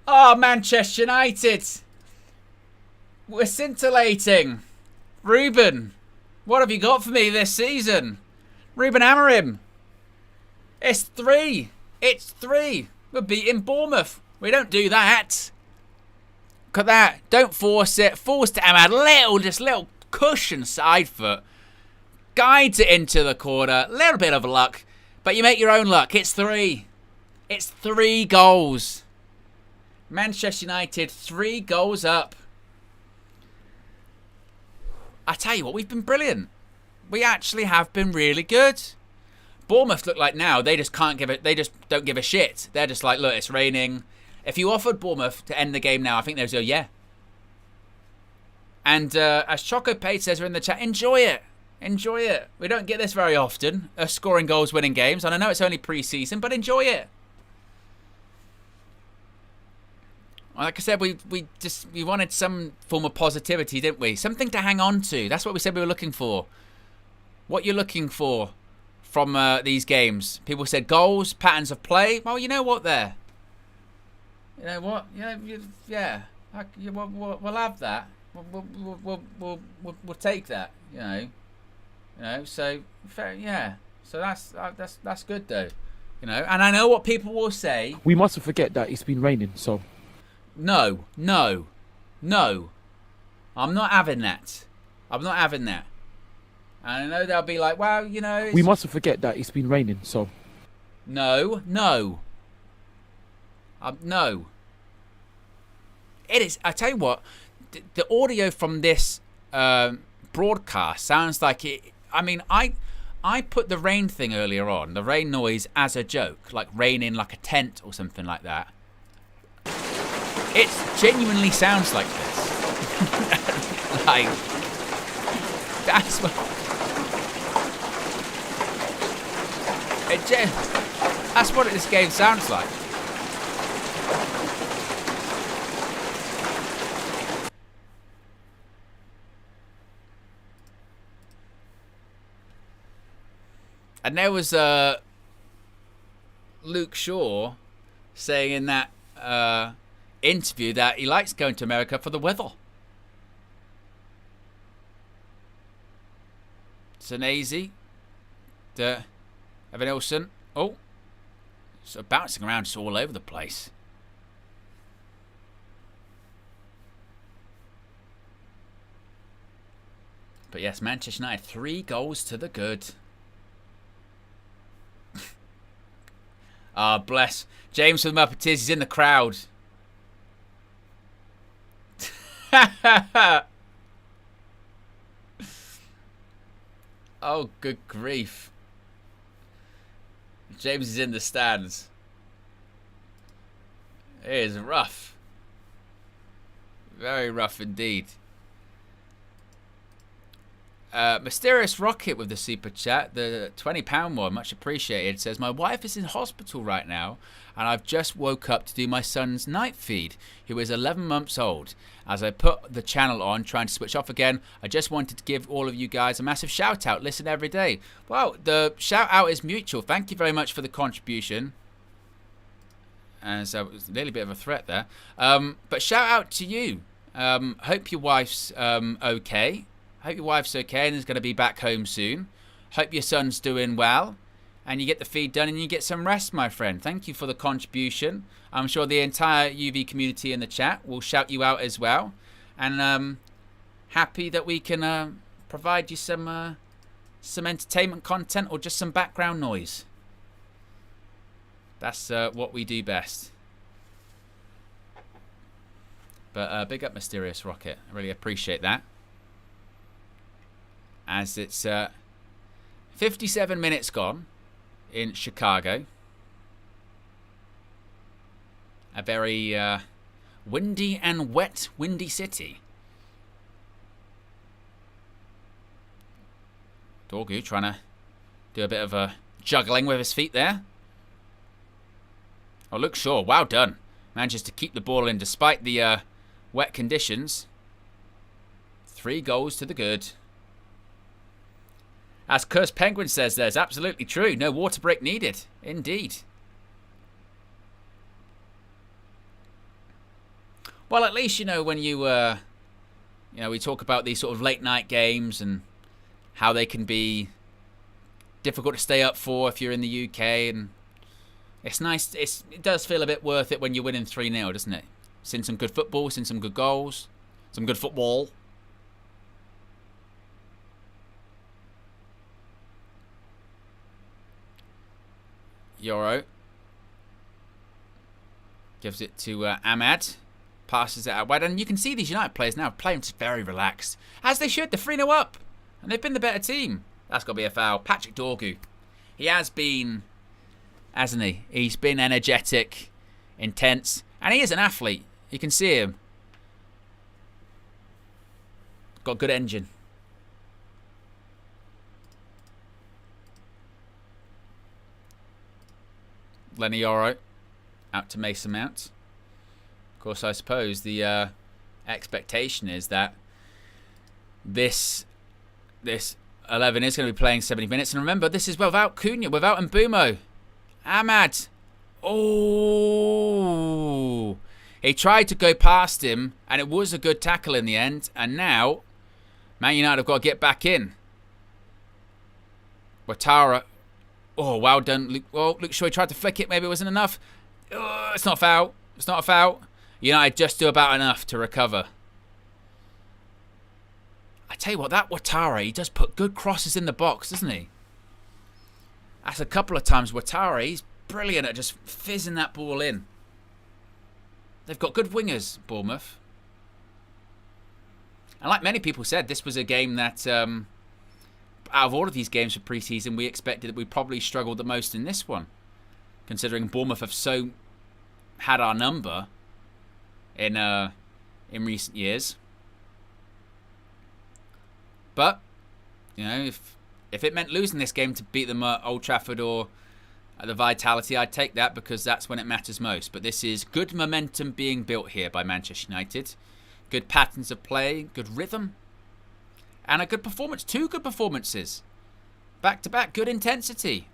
Oh, Manchester United. We're scintillating. Ruben, what have you got for me this season? Ruben Amorim. It's 3. It's 3. We're beating Bournemouth. We don't do that. Look at that. Don't force it. Force to Ahmad. Little cushion side foot. Guides it into the corner. Little bit of luck. But you make your own luck. It's 3. It's 3 goals. Manchester United 3 goals up. I tell you what, we've been brilliant. We actually have been really good. Bournemouth look like now they just can't give it. They just don't give a shit. They're just like, look, it's raining. If you offered Bournemouth to end the game now, I think they'd go, yeah. And as Choco Pate says in the chat, enjoy it. Enjoy it. We don't get this very often, scoring goals, winning games. And I know it's only pre-season, but enjoy it. Like I said, we wanted some form of positivity, didn't we? Something to hang on to. That's what we said we were looking for. What you're looking for from these games. People said goals, patterns of play. Well, you know what there? You know what? Yeah. We'll have that. We'll take that. You know. So fair, yeah. So that's good though. You know. And I know what people will say. We mustn't forget that it's been raining. So. No. I'm not having that. And I know they'll be like, well, you know. We mustn't forget that it's been raining. So. No. No. It is. I tell you what, the audio from this broadcast sounds like it. I mean, I put the rain thing earlier on, the rain noise, as a joke, like rain in like a tent or something like that. It genuinely sounds like this. Like, that's what. That's what this game sounds like. And there was Luke Shaw saying in that interview that he likes going to America for the weather. Zanese, Evan Ilson. Oh, so bouncing around just all over the place. But yes, Manchester United 3 goals to the good. Ah, bless. James from the Muppeteers, he's in the crowd. Oh, good grief. James is in the stands. It is rough. Very rough indeed. Mysterious Rocket with the super chat, the £20 one, much appreciated, says, my wife is in hospital right now and I've just woke up to do my son's night feed, who is 11 months old. As I put the channel on, trying to switch off again, I just wanted to give all of you guys a massive shout out. Listen every day. Well, the shout out is mutual. Thank you very much for the contribution. And so it was nearly a bit of a threat there. But shout out to you. Hope your wife's okay. Hope your wife's okay and is going to be back home soon. Hope your son's doing well. And you get the feed done and you get some rest, my friend. Thank you for the contribution. I'm sure the entire UV community in the chat will shout you out as well. And happy that we can provide you some entertainment content or just some background noise. That's what we do best. But big up Mysterious Rocket. I really appreciate that. As it's 57 minutes gone in Chicago. A very windy and wet, windy city. Dorgu trying to do a bit of a juggling with his feet there. Oh, Luke Shaw, well done. Manages to keep the ball in despite the wet conditions. 3 goals to the good. As Cursed Penguin says, there's absolutely true. No water break needed. Indeed. Well, at least, you know, when you we talk about these sort of late night games and how they can be difficult to stay up for if you're in the UK, and it's nice. It does feel a bit worth it when you're winning 3-0, doesn't it? Seen some good football, seen some good goals, some good football. Euro gives it to Ahmad. Passes it out wide. And you can see these United players now playing very relaxed. As they should. They're 3-0 up. And they've been the better team. That's got to be a foul. Patrick Dorgu. He has been, hasn't he? He's been energetic, intense. And he is an athlete. You can see him. Got good engine. Lenny Yoro out to Mason Mount. Of course, I suppose the expectation is that this 11 is going to be playing 70 minutes. And remember, this is without Cunha, without Mbumo. Ahmad. Oh. He tried to go past him, and it was a good tackle in the end. And now, Man United have got to get back in. Ouattara. Oh, well done, Luke. Well, Luke Shaw tried to flick it. Maybe it wasn't enough. Oh, it's not a foul. It's not a foul. United just do about enough to recover. I tell you what, that Ouattara, he does put good crosses in the box, doesn't he? That's a couple of times Ouattara, he's brilliant at just fizzing that ball in. They've got good wingers, Bournemouth. And like many people said, this was a game that, out of all of these games for pre-season, we expected that we probably struggled the most in this one. Considering Bournemouth have so had our number in recent years. But, you know, if it meant losing this game to beat them at Old Trafford or at the Vitality, I'd take that because that's when it matters most. But this is good momentum being built here by Manchester United. Good patterns of play, good rhythm, and a good performance. 2 good performances. Back-to-back, good intensity.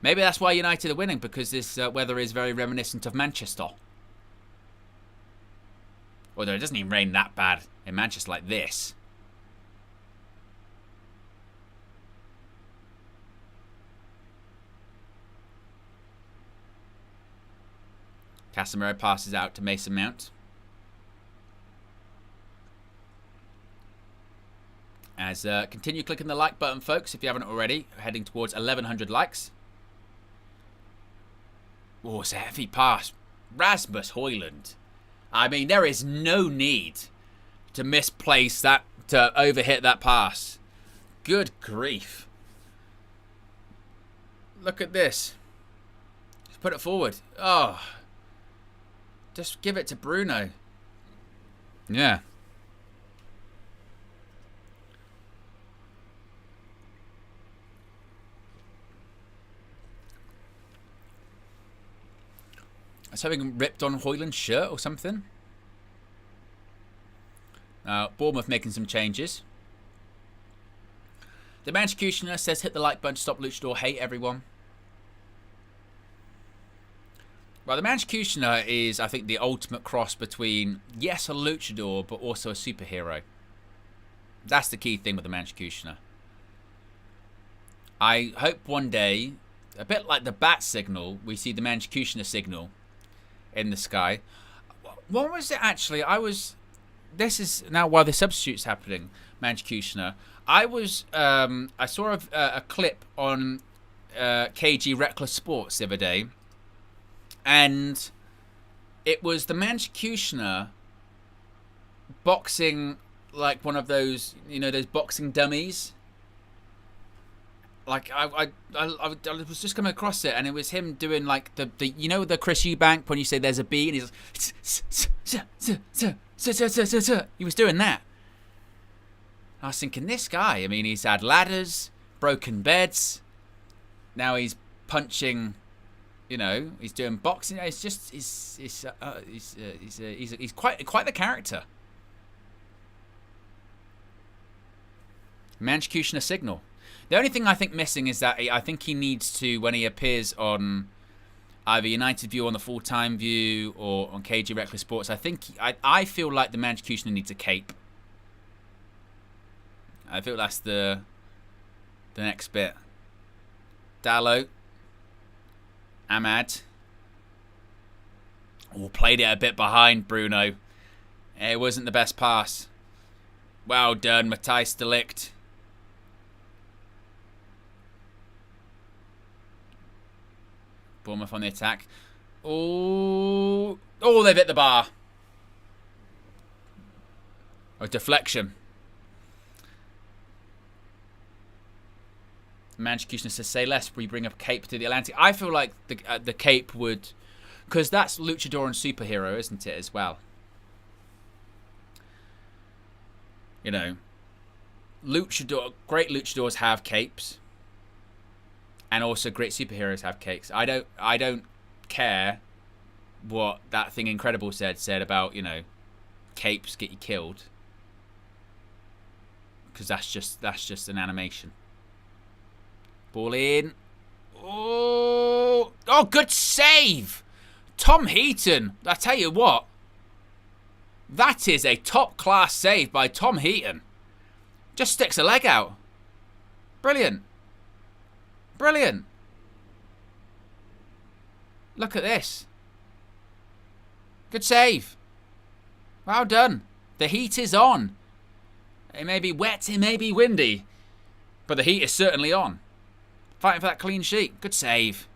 Maybe that's why United are winning, because this weather is very reminiscent of Manchester. Although it doesn't even rain that bad in Manchester like this. Casemiro passes out to Mason Mount. As continue clicking the like button, folks, if you haven't already. We're heading towards 1,100 likes. Oh, it's a heavy pass. Rasmus Højlund. I mean, there is no need to misplace that to overhit that pass. Good grief. Look at this. Just put it forward. Oh. Just give it to Bruno. Yeah. It's having ripped on Hoyland's shirt or something. Bournemouth making some changes. The Manchukutioner says hit the like button to stop Luchador hate everyone. Well, the Manchukutioner is, I think, the ultimate cross between, yes, a Luchador, but also a superhero. That's the key thing with the Manchukutioner. I hope one day, a bit like the bat signal, we see the Manchukutioner signal in the sky. What was it actually? This is now while the substitute's happening, Manchukutioner. I saw a clip on KG Reckless Sports the other day, and it was the Manchukutioner boxing like one of those, those boxing dummies. Like I was just coming across it, and it was him doing like the the Chris Eubank when you say there's a B, and he's like, he was doing that. I was thinking, this guy, I mean, he's had ladders, broken beds, now he's punching, he's doing boxing. It's just he's quite the character. Manchukutioner signal. The only thing I think missing is that I think he needs to, when he appears on either United View on the Fulltime View or on KG Reckless Sports, I feel like the Manchukutioner needs a cape. I feel that's the next bit. Dalot. Ahmad. Oh, played it a bit behind Bruno. It wasn't the best pass. Well done, Matthijs de Ligt. Bournemouth on the attack. Oh, they've hit the bar. Oh, deflection. Manchukutioner says, say less, we bring a cape to the Atlantic. I feel like the cape would, because that's luchador and superhero, isn't it, as well? Great luchadors have capes. And also great superheroes have capes. I don't care what that thing Incredible said about, capes get you killed. Because that's just an animation. Ball in. Oh, good save. Tom Heaton. I tell you what. That is a top class save by Tom Heaton. Just sticks a leg out. Brilliant. Brilliant. Look at this. Good save. Well done. The heat is on. It may be wet, it may be windy, but the heat is certainly on. Fighting for that clean sheet. Good save.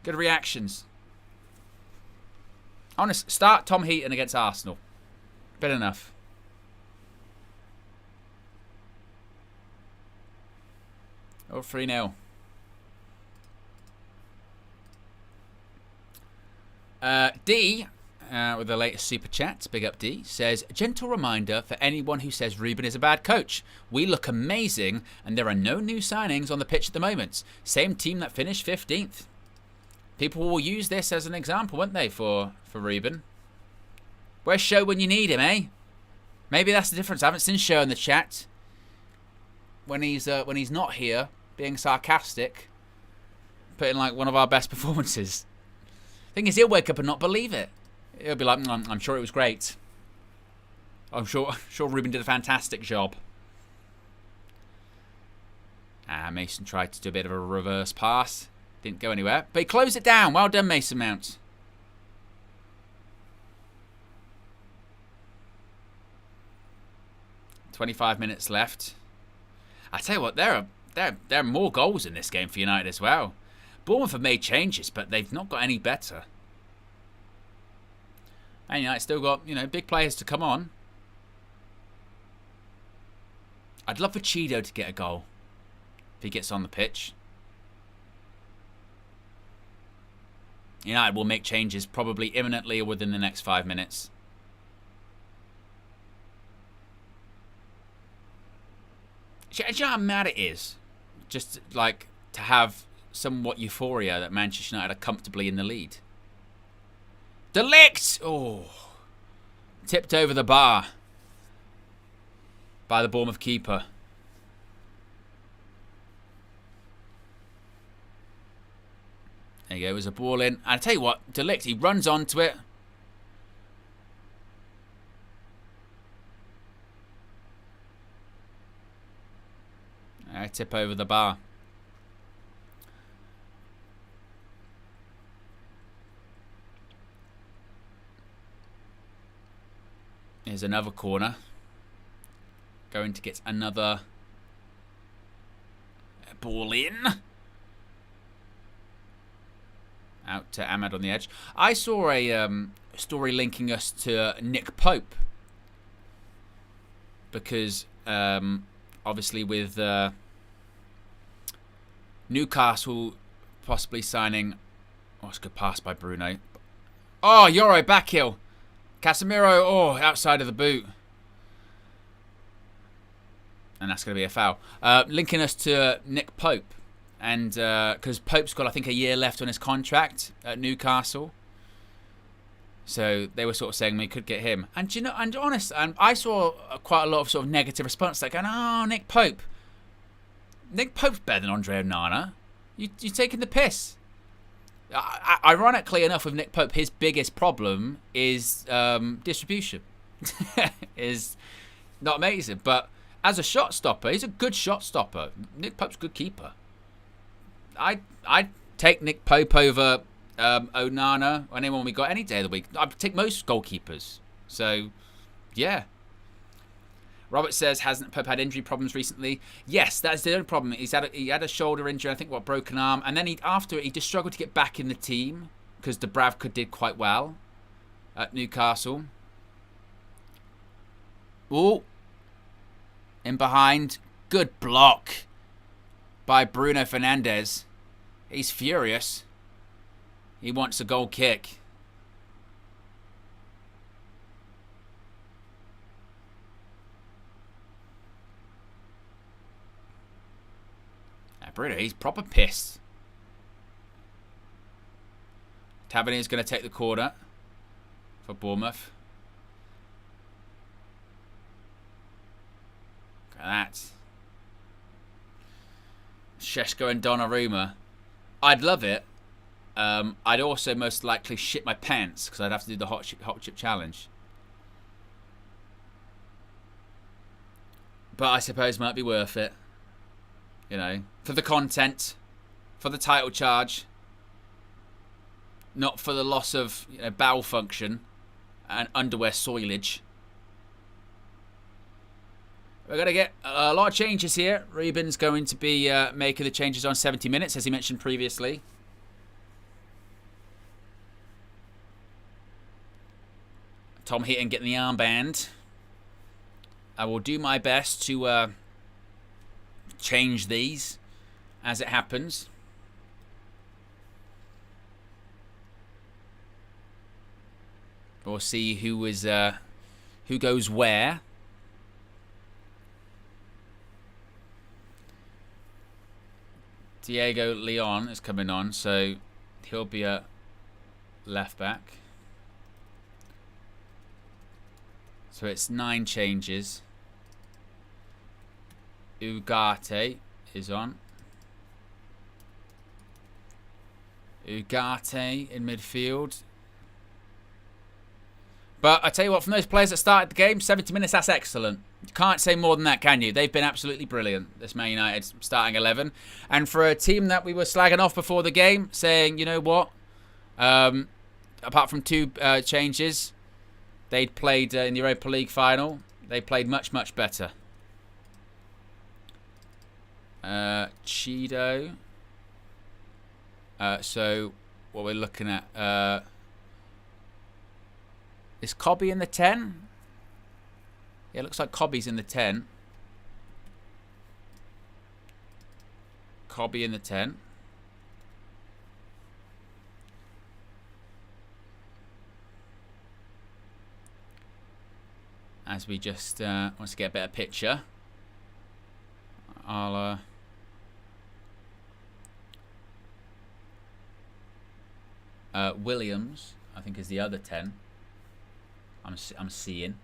Good reactions. Honest, start Tom Heaton against Arsenal. Bit enough. Oh, 3-0. D, with the latest super chat, big up D, says, gentle reminder for anyone who says Ruben is a bad coach. We look amazing and there are no new signings on the pitch at the moment. Same team that finished 15th. People will use this as an example, won't they, for Ruben? Where's Show when you need him, eh? Maybe that's the difference. I haven't seen Show in the chat. When he's not here, being sarcastic, putting like one of our best performances. Thing is, he'll wake up and not believe it. He'll be like, I'm sure it was great. I'm sure Ruben did a fantastic job. Mason tried to do a bit of a reverse pass. Didn't go anywhere. But he closed it down. Well done, Mason Mount. "25 minutes left. I tell you what, there are more goals in this game for United as well. Bournemouth have made changes, but they've not got any better. And United still got, big players to come on. I'd love for Cheeto to get a goal if he gets on the pitch. United will make changes probably imminently or within the next 5 minutes. Do you know how mad it is? Just like to have somewhat euphoria that Manchester United are comfortably in the lead. De Ligt! Oh. Tipped over the bar by the Bournemouth keeper. There you go, it was a ball in. And I tell you what, De Ligt, he runs onto it. Tip over the bar. Here's another corner. Going to get another ball in. Out to Ahmad on the edge. I saw a story linking us to Nick Pope. Because, obviously with Newcastle possibly signing... Oh, it's a good pass by Bruno. Oh, Euro back heel. Casemiro, oh, outside of the boot. And that's going to be a foul. Linking us to Nick Pope. And because Pope's got, I think, a year left on his contract at Newcastle. So they were sort of saying we could get him. And you know, and honest, and I saw quite a lot of sort of negative response, like going, "Oh, Nick Pope. Nick Pope's better than Andre Onana. You're taking the piss." Ironically enough, with Nick Pope, his biggest problem is distribution. Is not amazing, but as a shot stopper, he's a good shot stopper. Nick Pope's a good keeper. I'd take Nick Pope over Onana or anyone we got any day of the week. I'd take most goalkeepers. So, yeah. Robert says, hasn't Pope had injury problems recently? Yes, that's the only problem. He had a shoulder injury, I think, broken arm. And then after it, he just struggled to get back in the team because Dubravka did quite well at Newcastle. Ooh. In behind. Good block by Bruno Fernandes. He's furious. He wants a goal kick. Bruno, he's proper pissed. Tavernier's going to take the corner for Bournemouth. Look at that. Sesko and Donnarumma. I'd love it. I'd also most likely shit my pants because I'd have to do the hot chip challenge. But I suppose it might be worth it. You know, for the content, for the title charge, not for the loss of bowel function and underwear soilage. We're going to get a lot of changes here. Ruben's going to be making the changes on 70 minutes, as he mentioned previously. Tom Heaton getting the armband. I will do my best to change these as it happens. We'll see who goes where. Diego Leon is coming on, so he'll be a left back. So it's 9 changes. Ugarte is on. Ugarte in midfield. But I tell you what, from those players that started the game, 70 minutes, that's excellent. You can't say more than that, can you? They've been absolutely brilliant, this Man United starting 11. And for a team that we were slagging off before the game, saying, you know what, apart from 2 changes, they'd played in the Europa League final. They played much, much better. Cheeto. So what we're looking at, is Cobby in the 10? Yeah, it looks like Cobby's in the 10. Cobby in the 10. As we just want to get a better picture, I'll Williams, I think, is the other 10. I'm seeing.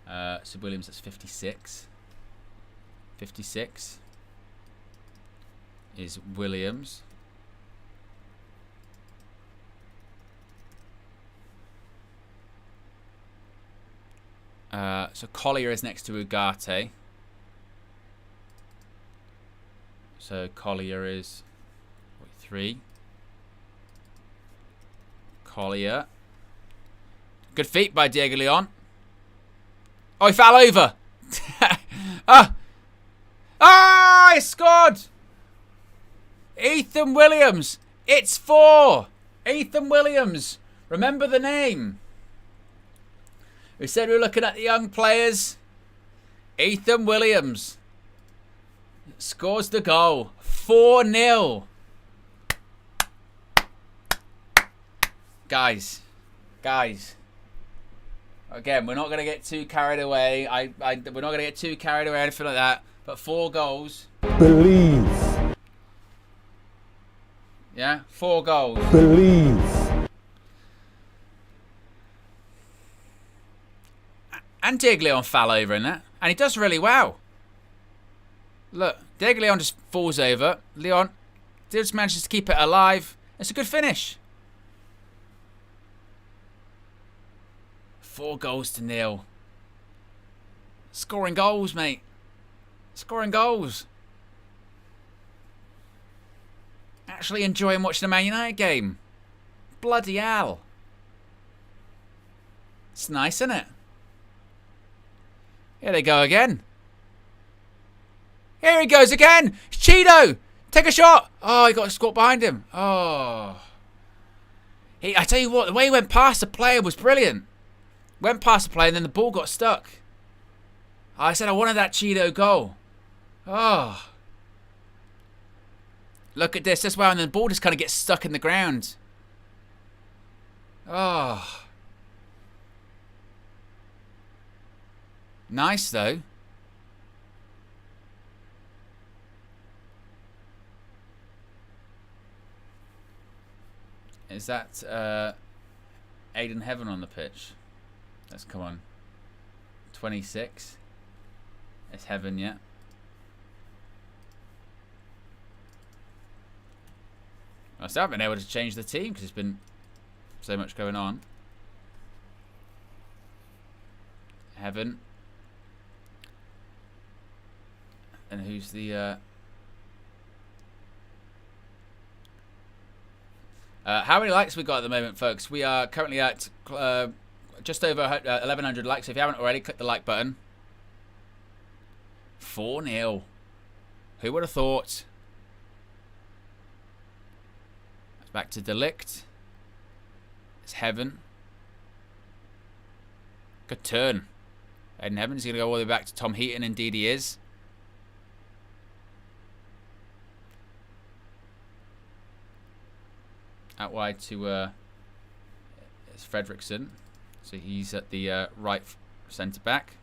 So Williams, that's 56. 56 is Williams. So Collier is next to Ugarte. So Collier is 3. Collier. Good feet by Diego Leon. Oh, he fell over. He scored. Ethan Williams. It's 4. Ethan Williams. Remember the name. We said we were looking at the young players. Ethan Williams scores the goal. 4-0. Guys. Again, we're not going to get too carried away. We're not going to get too carried away or anything like that. But 4 goals. Believe. Yeah, 4 goals. Believe. And Diego Leon fell over in that. And he does really well. Look, Diego Leon just falls over. Leon just manages to keep it alive. It's a good finish. 4-0. Scoring goals, mate. Scoring goals. Actually enjoying watching the Man United game. Bloody hell. It's nice, isn't it? Here they go again. Here he goes again. It's Cheeto. Take a shot. Oh, he got a squat behind him. Oh. I tell you what, the way he went past the player was brilliant. Went past the player and then the ball got stuck. I said I wanted that Cheeto goal. Oh. Look at this as well. And then the ball just kind of gets stuck in the ground. Oh. Nice, though. Is that Aiden Heaven on the pitch? Let's come on. 26. It's Heaven, yeah. I still haven't been able to change the team because there's been so much going on. Heaven. And who's the... how many likes we got at the moment, folks? We are currently at just over 1,100 likes. If you haven't already, click the like button. 4-0. Who would have thought? Back to Delict. It's Heaven. Good turn. Aiden Heaven is going to go all the way back to Tom Heaton. Indeed he is. Out wide to it's Fredrickson. So he's at the right centre back.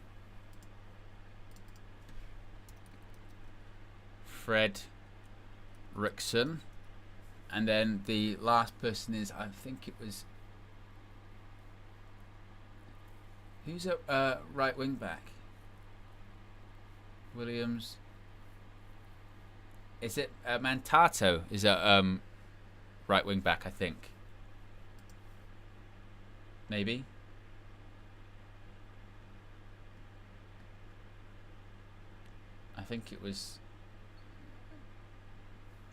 Fredrickson. And then the last person is, I think it was... Who's at right wing back? Williams. Is it Mantato? Is at right wing back, I think. Maybe. I think it was...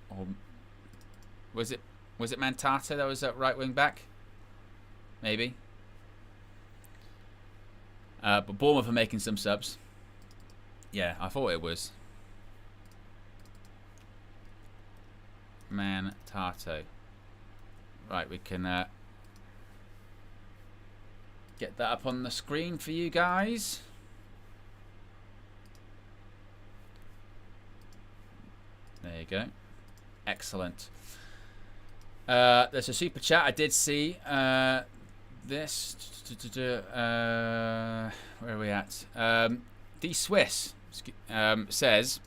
Or was it Mantato that was at right wing back? Maybe. But Bournemouth are making some subs. Yeah, I thought it was. Mantato. Right, we can get that up on the screen for you guys. There There you go. Excellent. There's a super chat. I did see this. Where are we at? D Swiss says,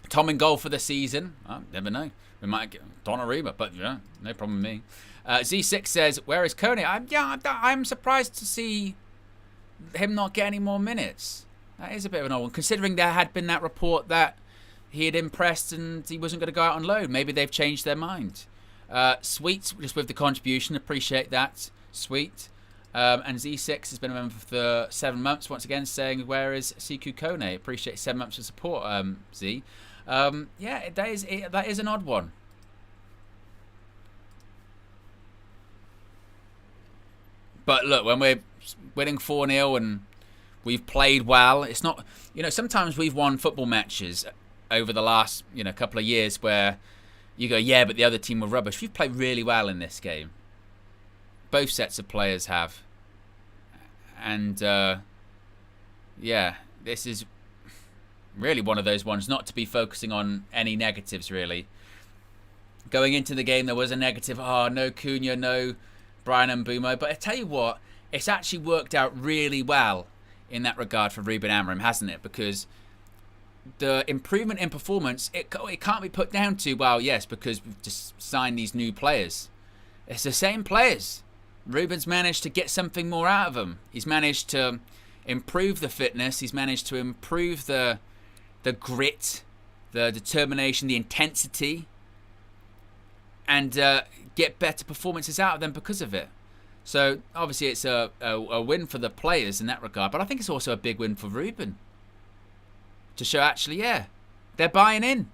Tom in goal for the season. Oh, never know. We might get Donnarumma, but yeah, no problem with me. Z6 says, where is Kone? I'm surprised to see him not get any more minutes. That is a bit of an old one, considering there had been that report that he had impressed and he wasn't going to go out on loan. Maybe they've changed their mind. Sweet, just with the contribution, appreciate that. Sweet. And Z6 has been a member for 7 months, once again saying, where is Sesko Kone? Appreciate 7 months of support, Z. Yeah, that is an odd one. But look, when we're winning 4-0 and we've played well, it's not, sometimes we've won football matches over the last, couple of years where you go, yeah, but the other team were rubbish. We've played really well in this game. Both sets of players have. And, yeah, this is really one of those ones not to be focusing on any negatives, really. Going into the game, there was a negative. Oh, no Cunha, no Brian Mbeumo. But I tell you what, it's actually worked out really well in that regard for Ruben Amorim, hasn't it? Because the improvement in performance, it can't be put down to, well, yes, because we've just signed these new players. It's the same players. Ruben's managed to get something more out of them. He's managed to improve the fitness. He's managed to improve the grit, the determination, the intensity, and get better performances out of them because of it. So obviously it's a win for the players in that regard, but I think it's also a big win for Ruben to show actually, yeah, they're buying in.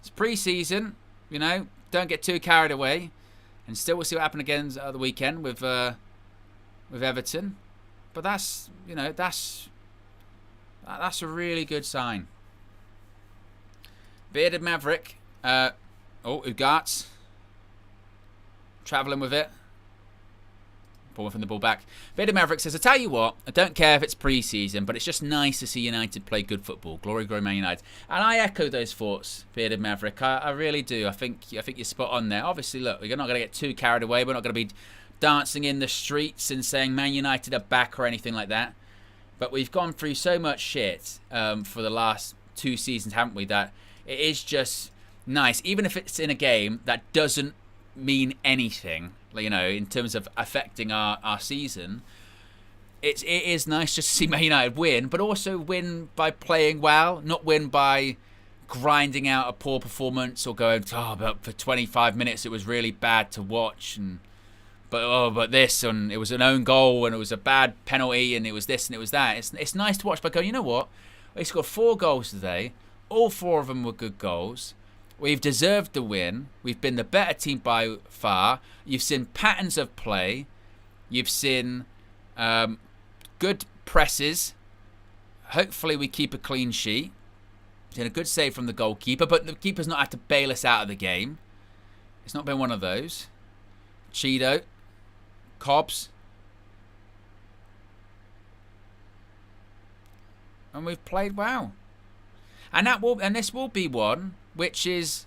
It's pre-season, don't get too carried away, and still we'll see what happens again the weekend with Everton. But that's a really good sign. Bearded Maverick, Ugart, travelling with it. Bournemouth from the ball back. Bearded Maverick says, I tell you what, I don't care if it's pre-season, but it's just nice to see United play good football. Glory, glory, Man United. And I echo those thoughts, Bearded Maverick. I really do. I think you're spot on there. Obviously, look, we're not going to get too carried away. We're not going to be dancing in the streets and saying Man United are back or anything like that. But we've gone through so much shit for the last 2 seasons, haven't we, that it is just nice. Even if it's in a game that doesn't mean anything, in terms of affecting our season, it is nice just to see Man United win, but also win by playing well, not win by grinding out a poor performance or going, but for 25 minutes it was really bad to watch, but this, and it was an own goal, and it was a bad penalty, and it was this and it was that. It's nice to watch, but going, you know what? We scored 4 goals today. All 4 of them were good goals. We've deserved the win. We've been the better team by far. You've seen patterns of play. You've seen good presses. Hopefully we keep a clean sheet. It's been a good save from the goalkeeper, but the keeper's not had to bail us out of the game. It's not been one of those. Cheeto. Cobbs. And we've played well. And this will be one which is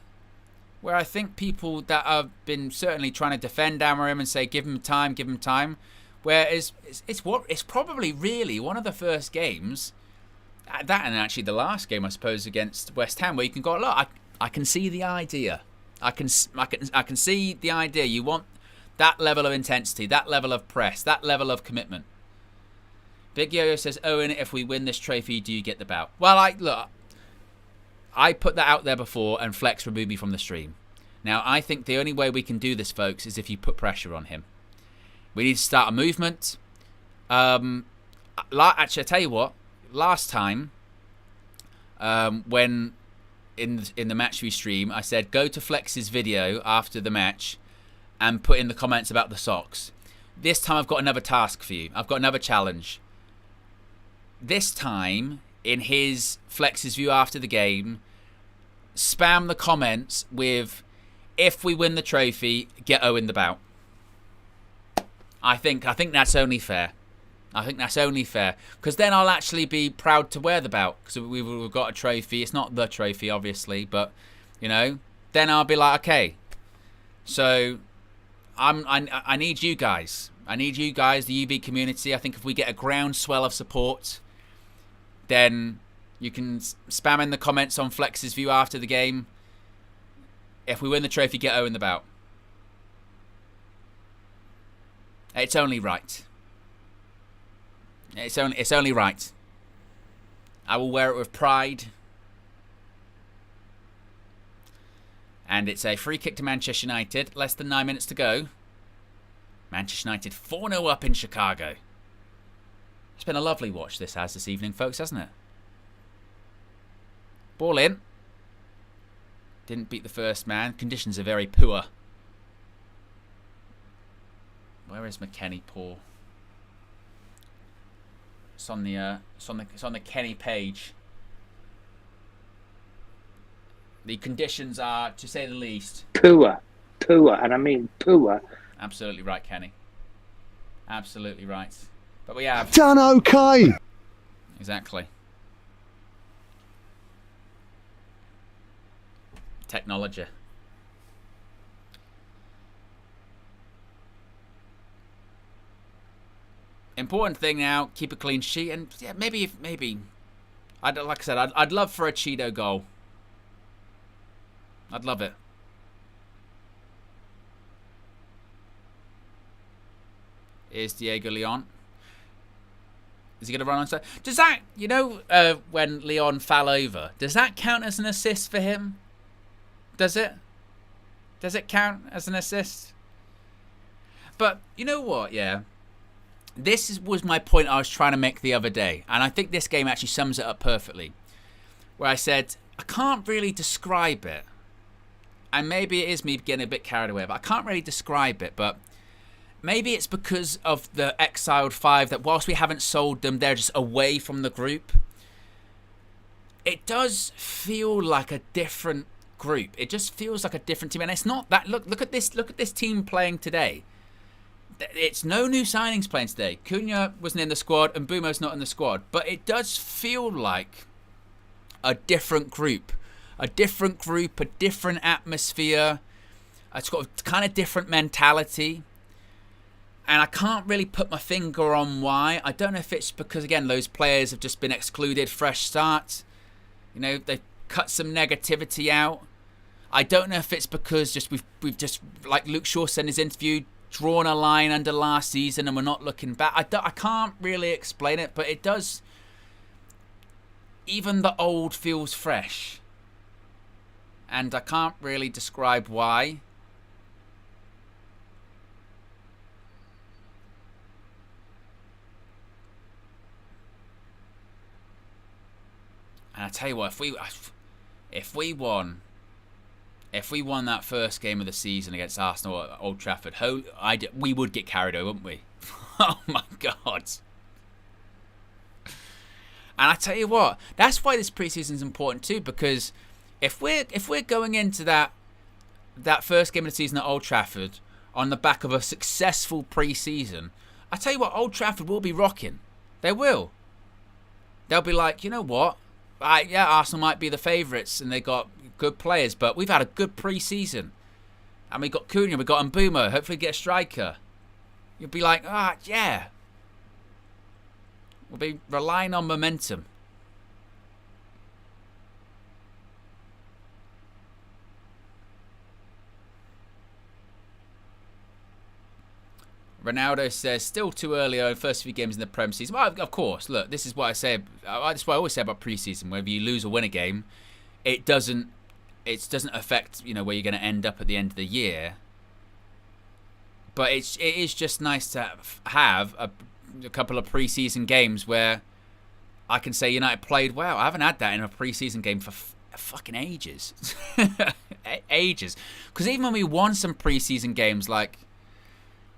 where I think people that have been certainly trying to defend Amorim and say give him time, whereas it's probably really one of the first games, that and actually the last game I suppose against West Ham, where you can go, look, I can see the idea, I can see the idea. You want that level of intensity, that level of press, that level of commitment. Big Yo-Yo says, Owen, if we win this trophy, do you get the bout? Well, I put that out there before and Flex removed me from the stream. Now, I think the only way we can do this, folks, is if you put pressure on him. We need to start a movement. Actually, I tell you what, last time, when in the match view stream, I said, go to Flex's video after the match and put in the comments about the socks. This time I've got another task for you. I've got another challenge. This time, in his Flex's view after the game, spam the comments with, if we win the trophy, get Owen the bout. I think that's only fair. I think that's only fair. Because then I'll actually be proud to wear the bout. Because we've got a trophy. It's not the trophy, obviously. But you know, then I'll be like, okay. So I need you guys. I need you guys, the UV community. I think if we get a groundswell of support, then you can spam in the comments on Flex's view after the game. If we win the trophy, get Owen the bout. It's only right. It's only right. I will wear it with pride. And it's a free kick to Manchester United. Less than 9 minutes to go. Manchester United 4-0 up in Chicago. It's been a lovely watch this has this evening, folks, hasn't it? Ball in. Didn't beat the first man. Conditions are very poor. Where is McKennie, Paul? It's on the Kenny page. The conditions are, to say the least, poor, and I mean poor. Absolutely right, Kenny. Absolutely right. But we have done okay. Exactly. Technology. Important thing now, keep a clean sheet, and yeah, maybe, like I said, I'd love for a Cheeto goal. I'd love it. Here's Diego Leon. Is he going to run on side? Does that, you know, when Leon fell over, does that count as an assist for him? Does it? Does it count as an assist? But you know what, yeah? This was my point I was trying to make the other day. And I think this game actually sums it up perfectly. Where I said, I can't really describe it. And maybe it is me getting a bit carried away, but I can't really describe it. But maybe it's because of the Exiled 5 that whilst we haven't sold them, they're just away from the group. It does feel like a different group. It just feels like a different team. And it's not that. Look at this team playing today. It's no new signings playing today. Cunha wasn't in the squad and Bumo's not in the squad. But it does feel like a different group. A different group, a different atmosphere. It's got a kind of different mentality. And I can't really put my finger on why. I don't know if it's because, again, those players have just been excluded, fresh start. You know, they've cut some negativity out. I don't know if it's because we've just, like Luke Shaw said in his interview, drawn a line under last season and we're not looking back. I can't really explain it, but it does. Even the old feels fresh. And I can't really describe why. And I tell you what, if we won that first game of the season against Arsenal at Old Trafford, we would get carried away, wouldn't we? Oh my God. And I tell you what, that's why this preseason is important too, because if we're going into that first game of the season at Old Trafford on the back of a successful preseason, I tell you what, Old Trafford will be rocking. They will. They'll be like, you know what? Yeah, Arsenal might be the favourites and they got good players, but we've had a good pre-season. And we got Cunha, we got Mbumo, hopefully get a striker. You'll be like, yeah. We'll be relying on momentum. Ronaldo says, still too early on first few games in the Prem season. Well, of course, look, this is what I say. That's what I always say about pre-season. Whether you lose or win a game, it doesn't affect, you know, where you're going to end up at the end of the year. But it is just nice to have a couple of pre-season games where I can say United played well. I haven't had that in a pre-season game for fucking ages. Ages. Because even when we won some pre-season games, like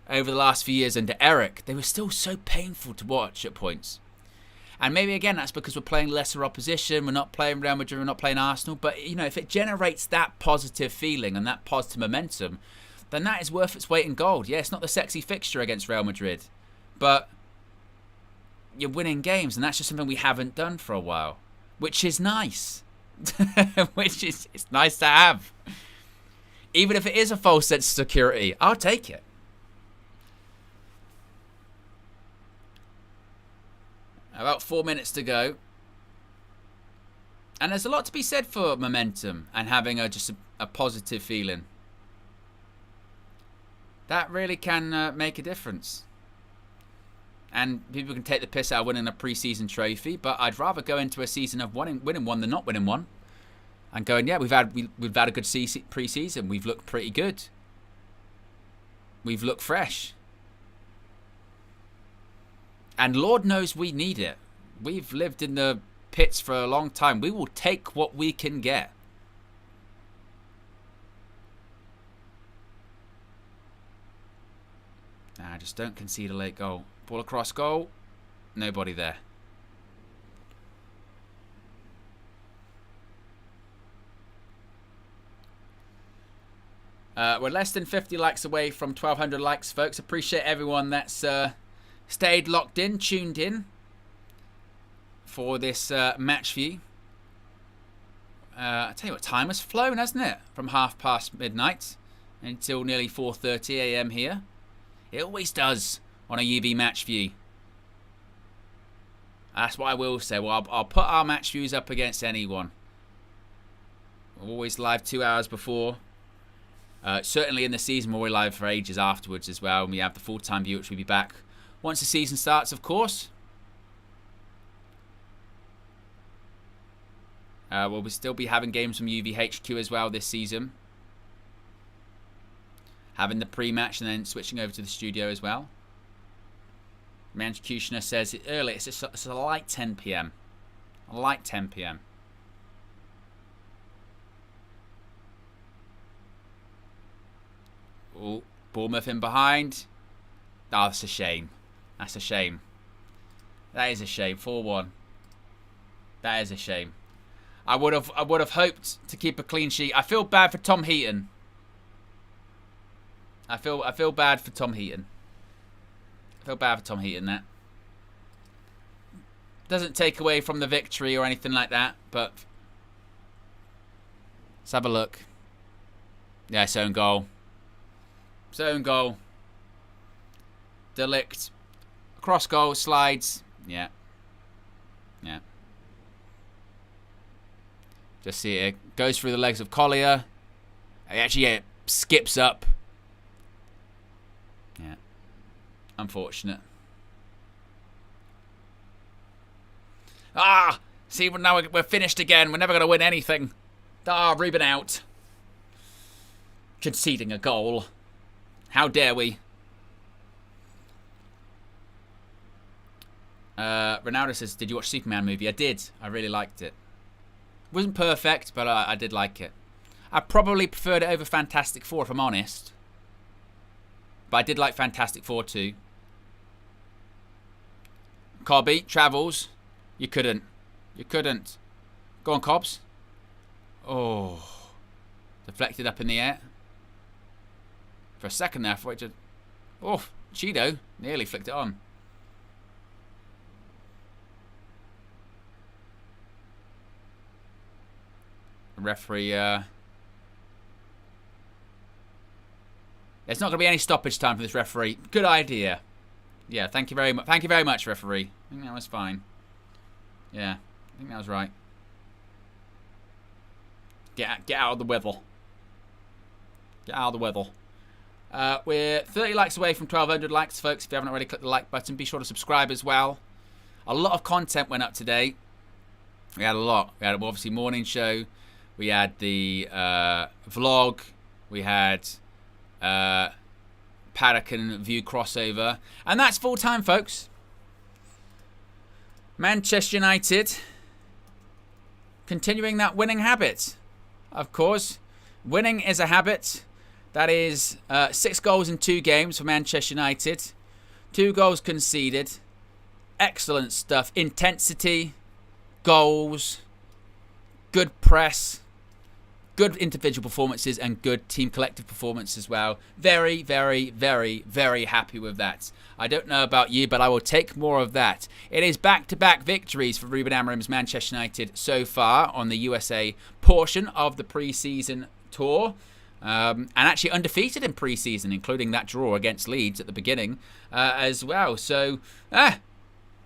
over the last few years under Eric, they were still so painful to watch at points. And maybe, again, that's because we're playing lesser opposition. We're not playing Real Madrid. We're not playing Arsenal. But, you know, if it generates that positive feeling and that positive momentum, then that is worth its weight in gold. Yeah, it's not the sexy fixture against Real Madrid. But you're winning games, and that's just something we haven't done for a while, which is nice. which is it's nice to have. Even if it is a false sense of security, I'll take it. About 4 minutes to go. And there's a lot to be said for momentum and having just a positive feeling. That really can make a difference. And people can take the piss out of winning a pre-season trophy, but I'd rather go into a season of winning one than not winning one. And going, yeah, we've had a good pre-season. We've looked pretty good. We've looked fresh. And Lord knows we need it. We've lived in the pits for a long time. We will take what we can get. Nah, just don't concede a late goal. Ball across goal. Nobody there. We're less than 50 likes away from 1,200 likes, folks. Appreciate everyone that's stayed locked in, tuned in for this match view. I tell you what, time has flown, hasn't it? From midnight until nearly 4:30 a.m. here. It always does on a UV match view. That's what I will say. Well, I'll put our match views up against anyone. We're always live 2 hours before. Certainly in the season, we're live for ages afterwards as well. And we have the full-time view, which will be back once the season starts, of course. We'll still be having games from UVHQ as well this season. Having the pre-match and then switching over to the studio as well. Mancutioner says it early. It's a light 10 p.m. A light 10 p.m. Oh, Bournemouth in behind. Oh, that's a shame. That's a shame. That is a shame. 4-1. That is a shame. I would have hoped to keep a clean sheet. I feel bad for Tom Heaton. I feel bad for Tom Heaton. I feel bad for Tom Heaton. That doesn't take away from the victory or anything like that, but let's have a look. Yeah, it's own goal. It's own goal. Delict. Cross goal, slides. Yeah. Yeah. Just see it. Goes through the legs of Collier. Actually, yeah, skips up. Yeah. Unfortunate. Ah! See, now we're finished again. We're never going to win anything. Ah, Ruben out. Conceding a goal. How dare we? Ronaldo says, did you watch Superman movie? I did. I really liked it. Wasn't perfect, but I did like it. I probably preferred it over Fantastic Four, if I'm honest. But I did like Fantastic Four too. Cobby, travels. You couldn't. You couldn't. Go on, Cobbs. Oh. Deflected up in the air. For a second there, I thought it just... Oh, Cheeto nearly flicked it on. The referee... There's not going to be any stoppage time for this referee. Good idea. Yeah, thank you very much. Thank you very much, referee. I think that was fine. Yeah, I think that was right. Get out of the weather. Get out of the weather. We're 30 likes away from 1,200 likes, folks. If you haven't already clicked the like button, be sure to subscribe as well. A lot of content went up today. We had a lot. We had obviously morning show. We had the vlog. We had Paddock and View crossover. And that's full time, folks. Manchester United continuing that winning habit. Of course, winning is a habit. That is 6 goals in 2 games for Manchester United. 2 goals conceded. Excellent stuff. Intensity, goals, good press, good individual performances and good team collective performance as well. Very, very, very, very happy with that. I don't know about you, but I will take more of that. It is back-to-back victories for Ruben Amorim's Manchester United so far on the USA portion of the pre-season tour. And actually undefeated in pre-season, including that draw against Leeds at the beginning as well. So,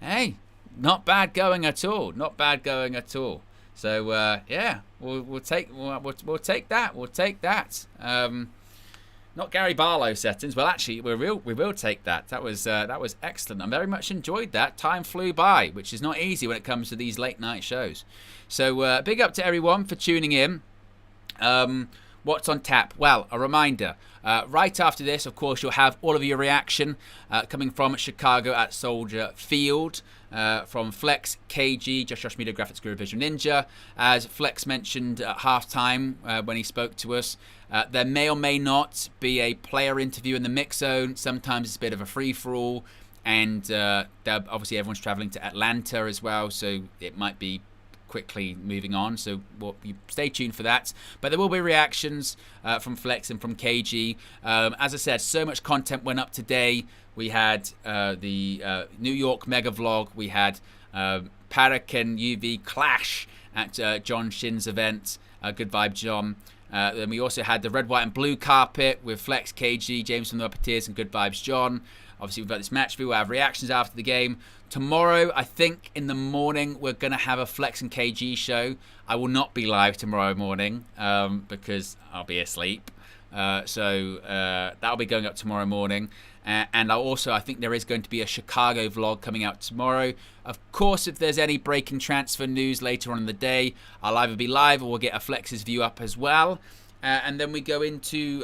hey, not bad going at all. Not bad going at all. So, yeah, we'll take that. We'll take that. Not Gary Barlow settings. Well, actually, we will take that. That was excellent. I very much enjoyed that. Time flew by, which is not easy when it comes to these late night shows. So, big up to everyone for tuning in. What's on tap? Well, a reminder. Right after this, of course, you'll have all of your reaction coming from Chicago at Soldier Field. From Flex, KG, Josh Media Graphics Guru Visual Ninja. As Flex mentioned at halftime when he spoke to us, there may or may not be a player interview in the mix zone. Sometimes it's a bit of a free-for-all. And obviously everyone's traveling to Atlanta as well, so it might be quickly moving on, so you stay tuned for that. But there will be reactions from Flex and from KG. As I said, so much content went up today. We had the New York mega vlog. We had Parak and UV clash at John Shin's event. Good vibe, John. Then we also had the red, white, and blue carpet with Flex, KG, James from the Uppeteers, and Good Vibes, John. Obviously, we've got this match view. We'll have reactions after the game. Tomorrow, I think in the morning, we're going to have a Flex and KG show. I will not be live tomorrow morning because I'll be asleep. So that'll be going up tomorrow morning. And I think there is going to be a Chicago vlog coming out tomorrow. Of course, if there's any breaking transfer news later on in the day, I'll either be live or we'll get a Flex's view up as well. And then we go into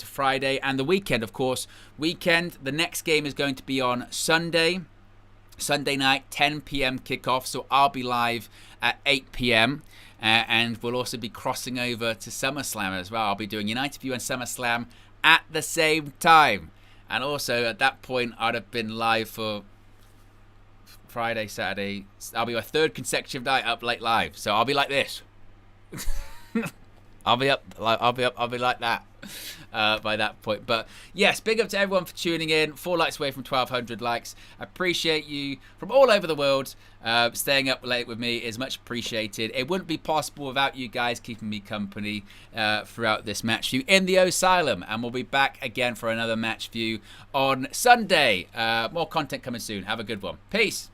Friday and the weekend, of course. Weekend, the next game is going to be on Sunday night, 10 p.m. kickoff. So I'll be live at 8 p.m. And we'll also be crossing over to SummerSlam as well. I'll be doing United View and SummerSlam at the same time. And also at that point, I'd have been live for Friday, Saturday. I'll be a third consecutive night up late live. So I'll be like this. I'll be like that by that point. But yes, big up to everyone for tuning in. 4 likes away from 1,200 likes. I appreciate you from all over the world. Staying up late with me is much appreciated. It wouldn't be possible without you guys keeping me company throughout this match view in the Asylum. And we'll be back again for another match view on Sunday. More content coming soon. Have a good one. Peace.